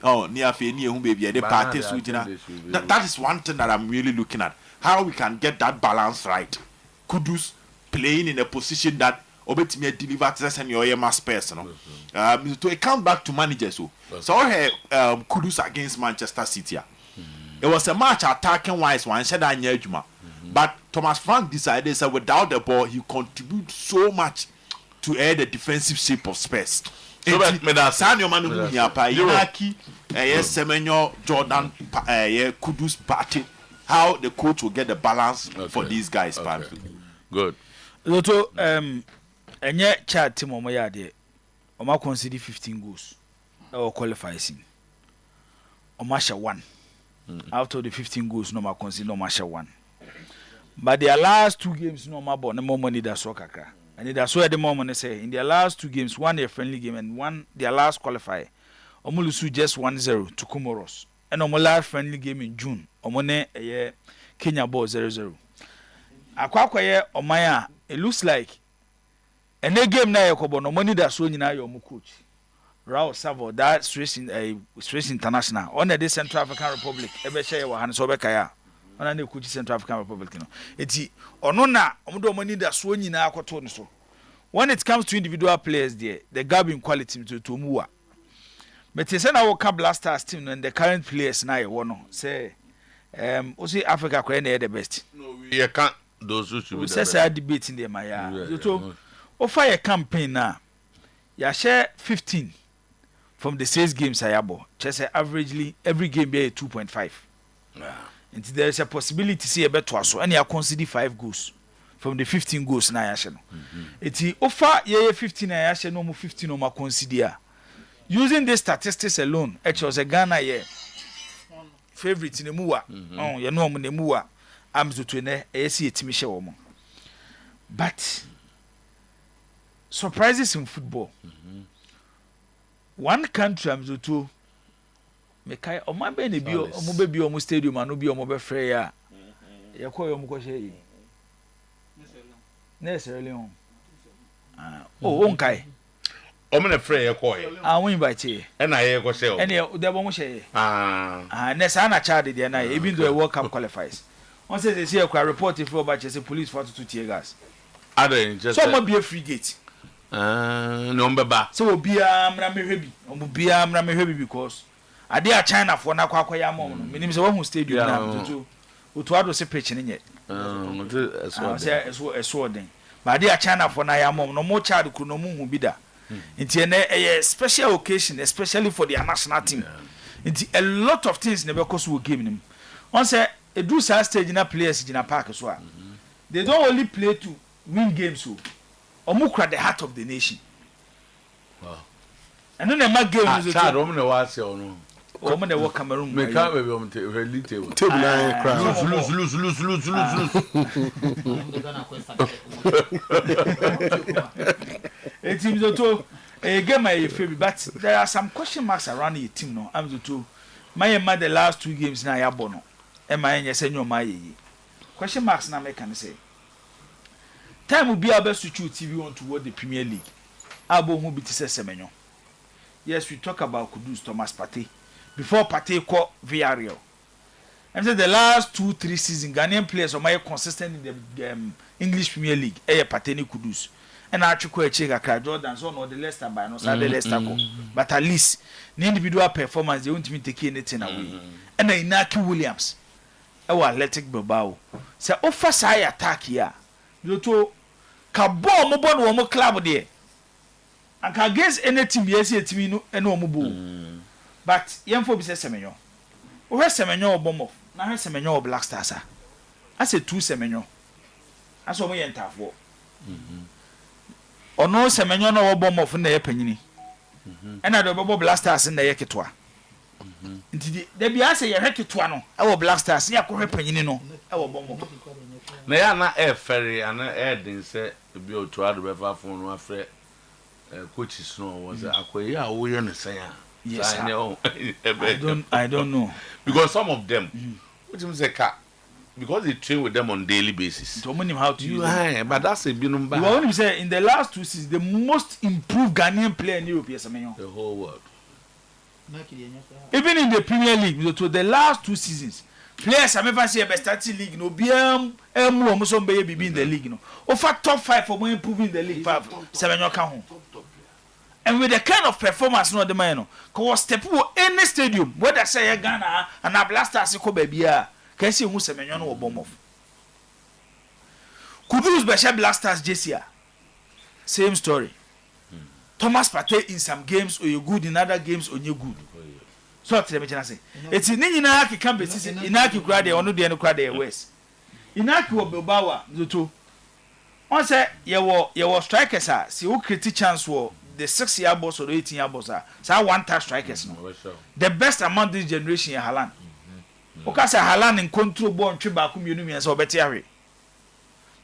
Oh, near Feni, baby, the party Sujina. That is one thing that I'm really looking at. How we can get that balance right. Kudus playing in a position that Obetime deliver to and your mass person. To account back to managers. So Kudus against Manchester City. It was a match attacking wise one said Juma. But Thomas Frank decided that without the ball he contributes so much to add the defensive shape of Spurs. So Sanyo Manu Yapa Iraki Semenyo Jordan Kudus Party. How the coach will get the balance for these guys. Good. Loto enye chat team omo ya de. Oma concede 15 goals. Or qualifies in. Oma share 1. After the 15 goals no ma concede no ma share 1. But their last 2 games no ma no more money that so kakra. And that's why the moment they say in their last 2 games, one their friendly game and one their last qualifier. Omulusu just 1-0 to Comoros. And omo last friendly game in June. Omone Kenya ball 0-0. Akwakwaye omaya, it looks like any game na yakobo no money that so nyina your coach. Raul Savo that Swiss International on the Central African Republic. Ebe share wa han so be kaya. Ona na coach Central African Republic no. Eti ono na omo money that so nyina akoto no so. When it comes to individual players there, the gap in quality to muwa. But say na World Blasters team and the current players na you no say also Africa kwa na the best. No, we can't those who should be the best. We say debate in there my ya. So offer a campaign na ya share 15 from the 6 games ayabo. Just say averagely every game be 2.5. And there is a possibility see a better so and you consider 5 goals from the 15 goals na ya share no. Eti offer ye 15 na ya share no mo 15 no ma consider. Using these statistics alone, it was a Ghana favorite in the Mua. Oh, you know, in the Mua, I'm to train a see a Timisha woman. But surprises in football. One country, I'm to make I on my baby, baby, almost stadium, and no be on mobile freya. You call your Mukoshe. Necessarily on. Oh, okay. I'm not afraid of coy. I won't invite you. And I go say, and they won't say, Nessana Charlie, the night, even though a World Cup qualifies. Once they see a reported for batches of police 42 tear gas. I don't just so be a free gate. No, so be a Mrammy heavy because I dare China for Nakwayamon. Meaning the one who stayed you now to Utuado separation in it. A sword. But dear China for Nayamon, no more child could no moon be there. It's a special occasion, especially for the national team. It's a lot of things never cause will give them. Once a do stage in a players in a park as well. They don't only play to win games, so Omukra the heart of the nation. Wow. And then the mag game is a woman was no. Woman that work Cameroon. Make up with table. Lose. It seems to a game my favorite, but there are some question marks around your team. No, I'm to my the last 2 games now. Yabono, and my senior my question marks now. I can say time will be our best to choose TV on toward the Premier League. Abo who be to say Semenyo. Yes, we talk about Kudus Thomas Partey before Partey called Villarreal. I'm saying the last 2-3 seasons, Ghanaian players are more consistent in the English Premier League. Partey ni Kudus. And I actually check Jordan so no the Leicester by no side the Leicester go. But at least the individual performance they won't even take anything away. And then Inaki Williams, our Athletic Bilbao. Say offer side attack here. You to Kabo mo bon wo club there. And can against any team yes team no and no mo. But yemfo bi say Semenyo. O he Semenyo obomo. Na he Semenyo Black Stars. I say 2 Semenyo. Aso mo yentafo. Ono Semenyo no obom of na ye panyini. Na the Bobo Blasters na ye ketwa. Nti de bia say ye hweketwa no e wo Blasters ya ko hwe panyini no e wo bomo. Na ya na e ferry ana e din say bi Otuado be fa fon no afre coaches no was akoyi a wo ye no say a. Yes, I don't know. Because some of them what you say because they train with them on daily basis. Don't know how to use them. But that's a binum bad. You want to say in the last 2 seasons, the most improved Ghanaian player in Europe is Semenyo. The whole world. Even in the Premier League, to the last 2 seasons, players have never seen a starting league. No, BM, almost be in the league. No, over top 5 for more improving the league. 5 Semenyo come home. and with the kind of performance no the man no cause step any stadium whether say Ghana and a Blasters ko baby can see who semenyo no bomb off Kudus Besha Blasters JCA same story Thomas Partey in some games or you good in other games or you good so tell me say it's in Inaki can be Inaki crowd or no the crowd west Inaki wo Bilbao Zuto on say your strikers are see who critic chance war the 6-year boss or the 18-year boss are so one touch strikers no the best among this generation is Haaland because Haaland in control born trip back community and so better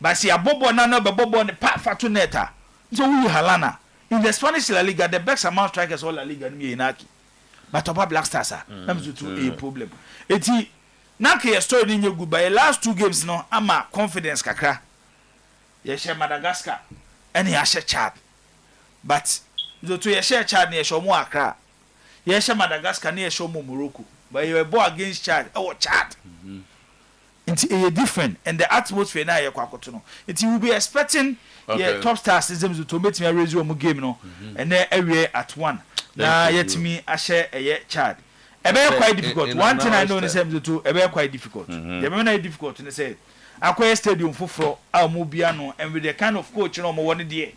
but see a bobo na no be bobo on the part fatu neta so who Haaland in the Spanish La Liga the best among strikers all La Liga ni Inaki but Oba Black Stars are a problem eti Naki story in your good by last 2 games no ama confidence kakra ye share Madagascar and he share Chad but the to ye share Chad ne show mo Accra ye share Madagascar ne show mo Morocco but you go against Chad Chad it's a different and the atmosphere na ye kwakoto no it will be expecting ye top stars systems to make me raise your game no and then area at 1 na yet me a share a Chad quite difficult one thing I know is to quite difficult the very difficult to say Akwa stadium fufro Amubiano and with the kind of coach no mo one day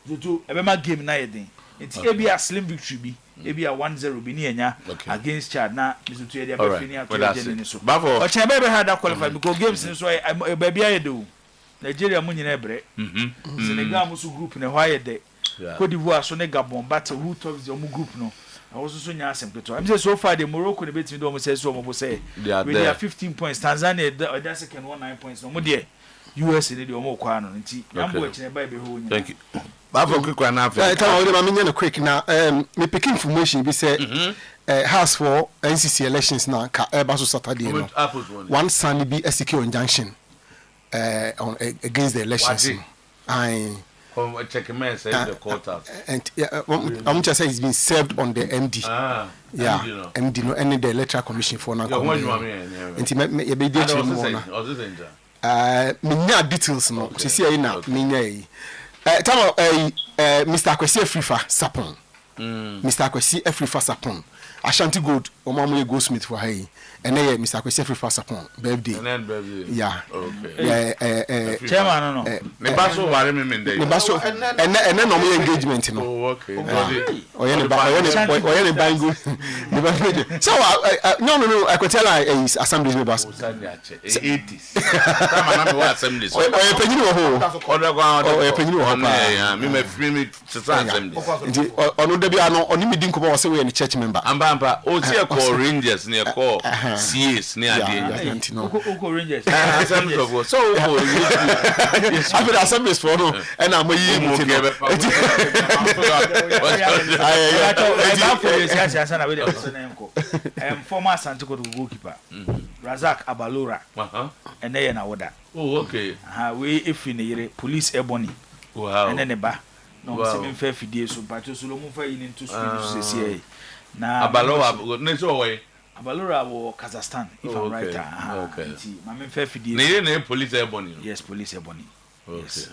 to ebema game na yedin it's be a slim victory be a 1-0 be near against Chad na to the Bafini so o chebe had that qualify because games so baby ayedo Nigeria mu nyina ebre Senegal mu so group na why de Cote d'Ivoire so ne Gabon but who tops the group no I was also nyina asem I'm say so far the Morocco the betimi do mo say so mo say we are 15 points Tanzania that second 9 points no mo there US in the omo kwa no nti yambo ekine ba be ho nya thank you Bafo quick one after time we ma nya no quick na me picking information be say house for NCC elections na ka eba so Saturday no one Sunday be SK injunction on against the elections I check man say the court out and I'm just say it's been served on the MD MD no any the electoral commission for now nti me be dey chimo na minya details no to see aí na minya aí tamo Mr. Akwesi Afrifa Sapon Mr. Akwesi Afrifa Sapon Ashanti Gold omamu Goldsmith for hay and Mr. Akwesi Afrifa Sapon birthday yeah okay chairman no me baso ware me mende me baso and no mo engagement no oh okay oyene bangu me bangu so no Akwetela is assemblies me baso 80s tama na me wa assemblies oyepenyini wo ho oyepenyini wo ho yeah me free me assemblies ono da bia no oni medi nkoba wo se we ni church member amba o ti e call Rangers ne call CS ne ade o Rangers assemblies so I feel assemblies for no and am yi muti no former Santiago goalkeeper Razak Abalora and then na woda oh okay we if in the police ebony wow and then the ba no se me fa fidie so but so lo mu fa yin into speed CCA na Abalora ne so way Abalora wo Kazakhstan if I'm right okay ma me fa fidie ne police ebony yes police ebony yes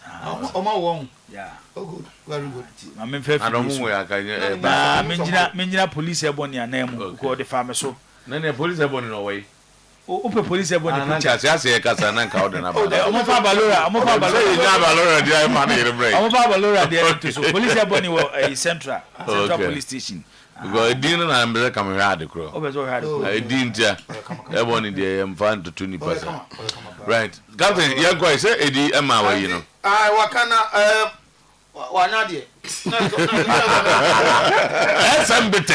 Oma won yeah oh good very good ma me fa fidie na menjina police ebony anemu ko de fa me so ne police ebony no way Ope police ebony picture say kasa na nka order na ba omo fa Abalora ya Abalora dey man here break omo fa Abalora dey to so police ebony wo central police station because edin na mbele kam hard kro obezo hard edin tia ebony dey mfan to 20% right captain you go say edi ema wa you know wakana wanadie SMBT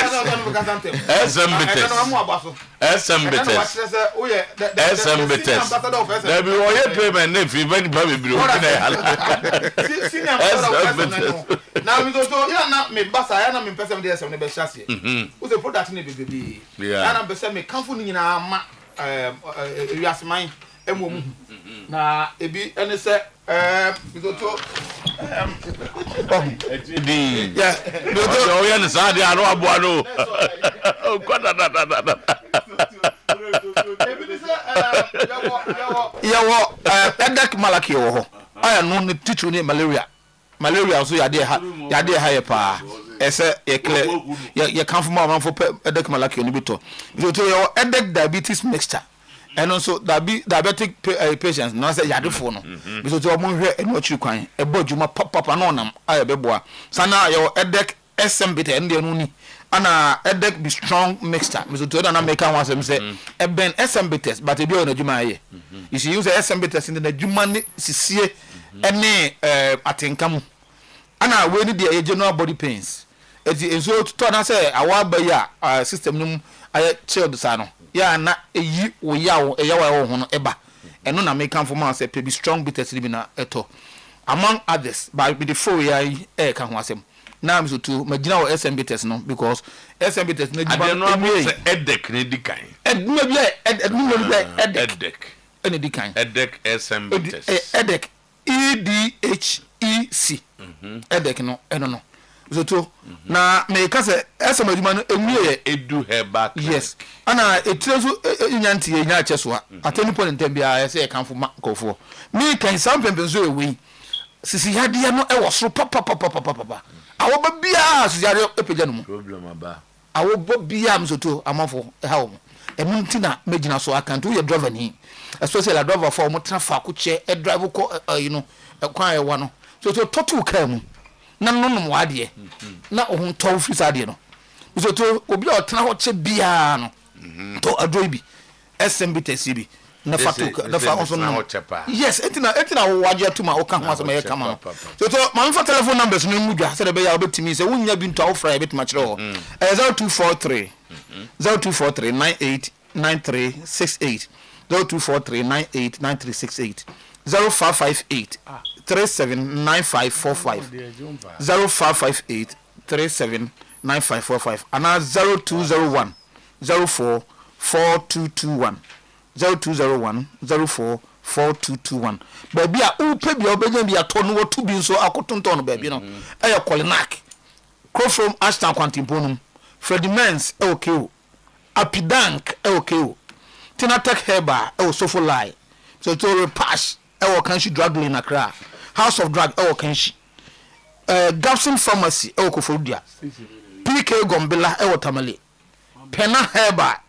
there be oye payment na fi even ba be biro na we go to ya na me basa ya na me person dey SM ne be hase wo say product ne be ya na be say me kanfo ni nyina ma wiasman emom na ebi ene say we go to yeah no we na sa dia no aboa no kwada da yawo edek malaki wo ho aya no ne teacher ni malaria malaria so yade ha ye pa ese ye clear ye kan for man for edek malaki oni bito so your edek diabetes mixture and also diabetic patients no say yade fo no so to mo hwe eno chi kwan e bodjuma papa no nam aye beboa sana your edek SM beta ende no ni ana edek be strong mixture so to na make one say e ben SM beta but e bi on adwuma aye you see use SM beta in the adwuma ni sisie ene atenkam ana we ni the general body pains eti so to na say awa ba ya system num aye child sa no ya na eyi wo ya wo ho no eba eno na make am for man say be strong bitters bi na eto among others but be the four ya ka ho asem na am so to magina wo SM bitters no because SM bitters na jiba no edek ne dikan edek ene dikan edek SM bitters edek EDHEC edek no eno no so to na me ka se SM aduma no enwie edu heba yes ana etrezo nyanti ye nya acheso a atani point ntembia ya se e kanfo makofo me kan sam pempenso ewi sisi yade no e wo soro papa awo ba bia sisi yade epeja no mu problem aba awo bo bia mzoto amafo e ha wo emu ntina megina so akanto ye driver ni especially a driver for mo trafa ko che e drive ko you know kwan e wa no so to totu ka mu na no wade na ohun to fi sade no so to obi o tena ho che bia no to adoi bi SMB tesibi na fatu na fa onso no yes etina wo waje atuma o kan ho asema ye kama so to ma mfa telephone numbers no mudwa se de be ya obetimi se wunya bi nto awfra ye betima kire ho 0243 989368 0243989368 0558 379545 0558 379545 and 0201 04 4221 0201 04 4221 baby a upe bia obenya bia to no watu bi nso akotonton no baby no eya Kolinak Crow from Ashton Kwantimponum Freddie Mens okay Apidank okay Tinatek Heba Sofo Lie so to repass Kanshi Drug Lane Accra House of Drug Kanshi Gapson Pharmacy Kofodia PK Gombela Tamale Pena Heba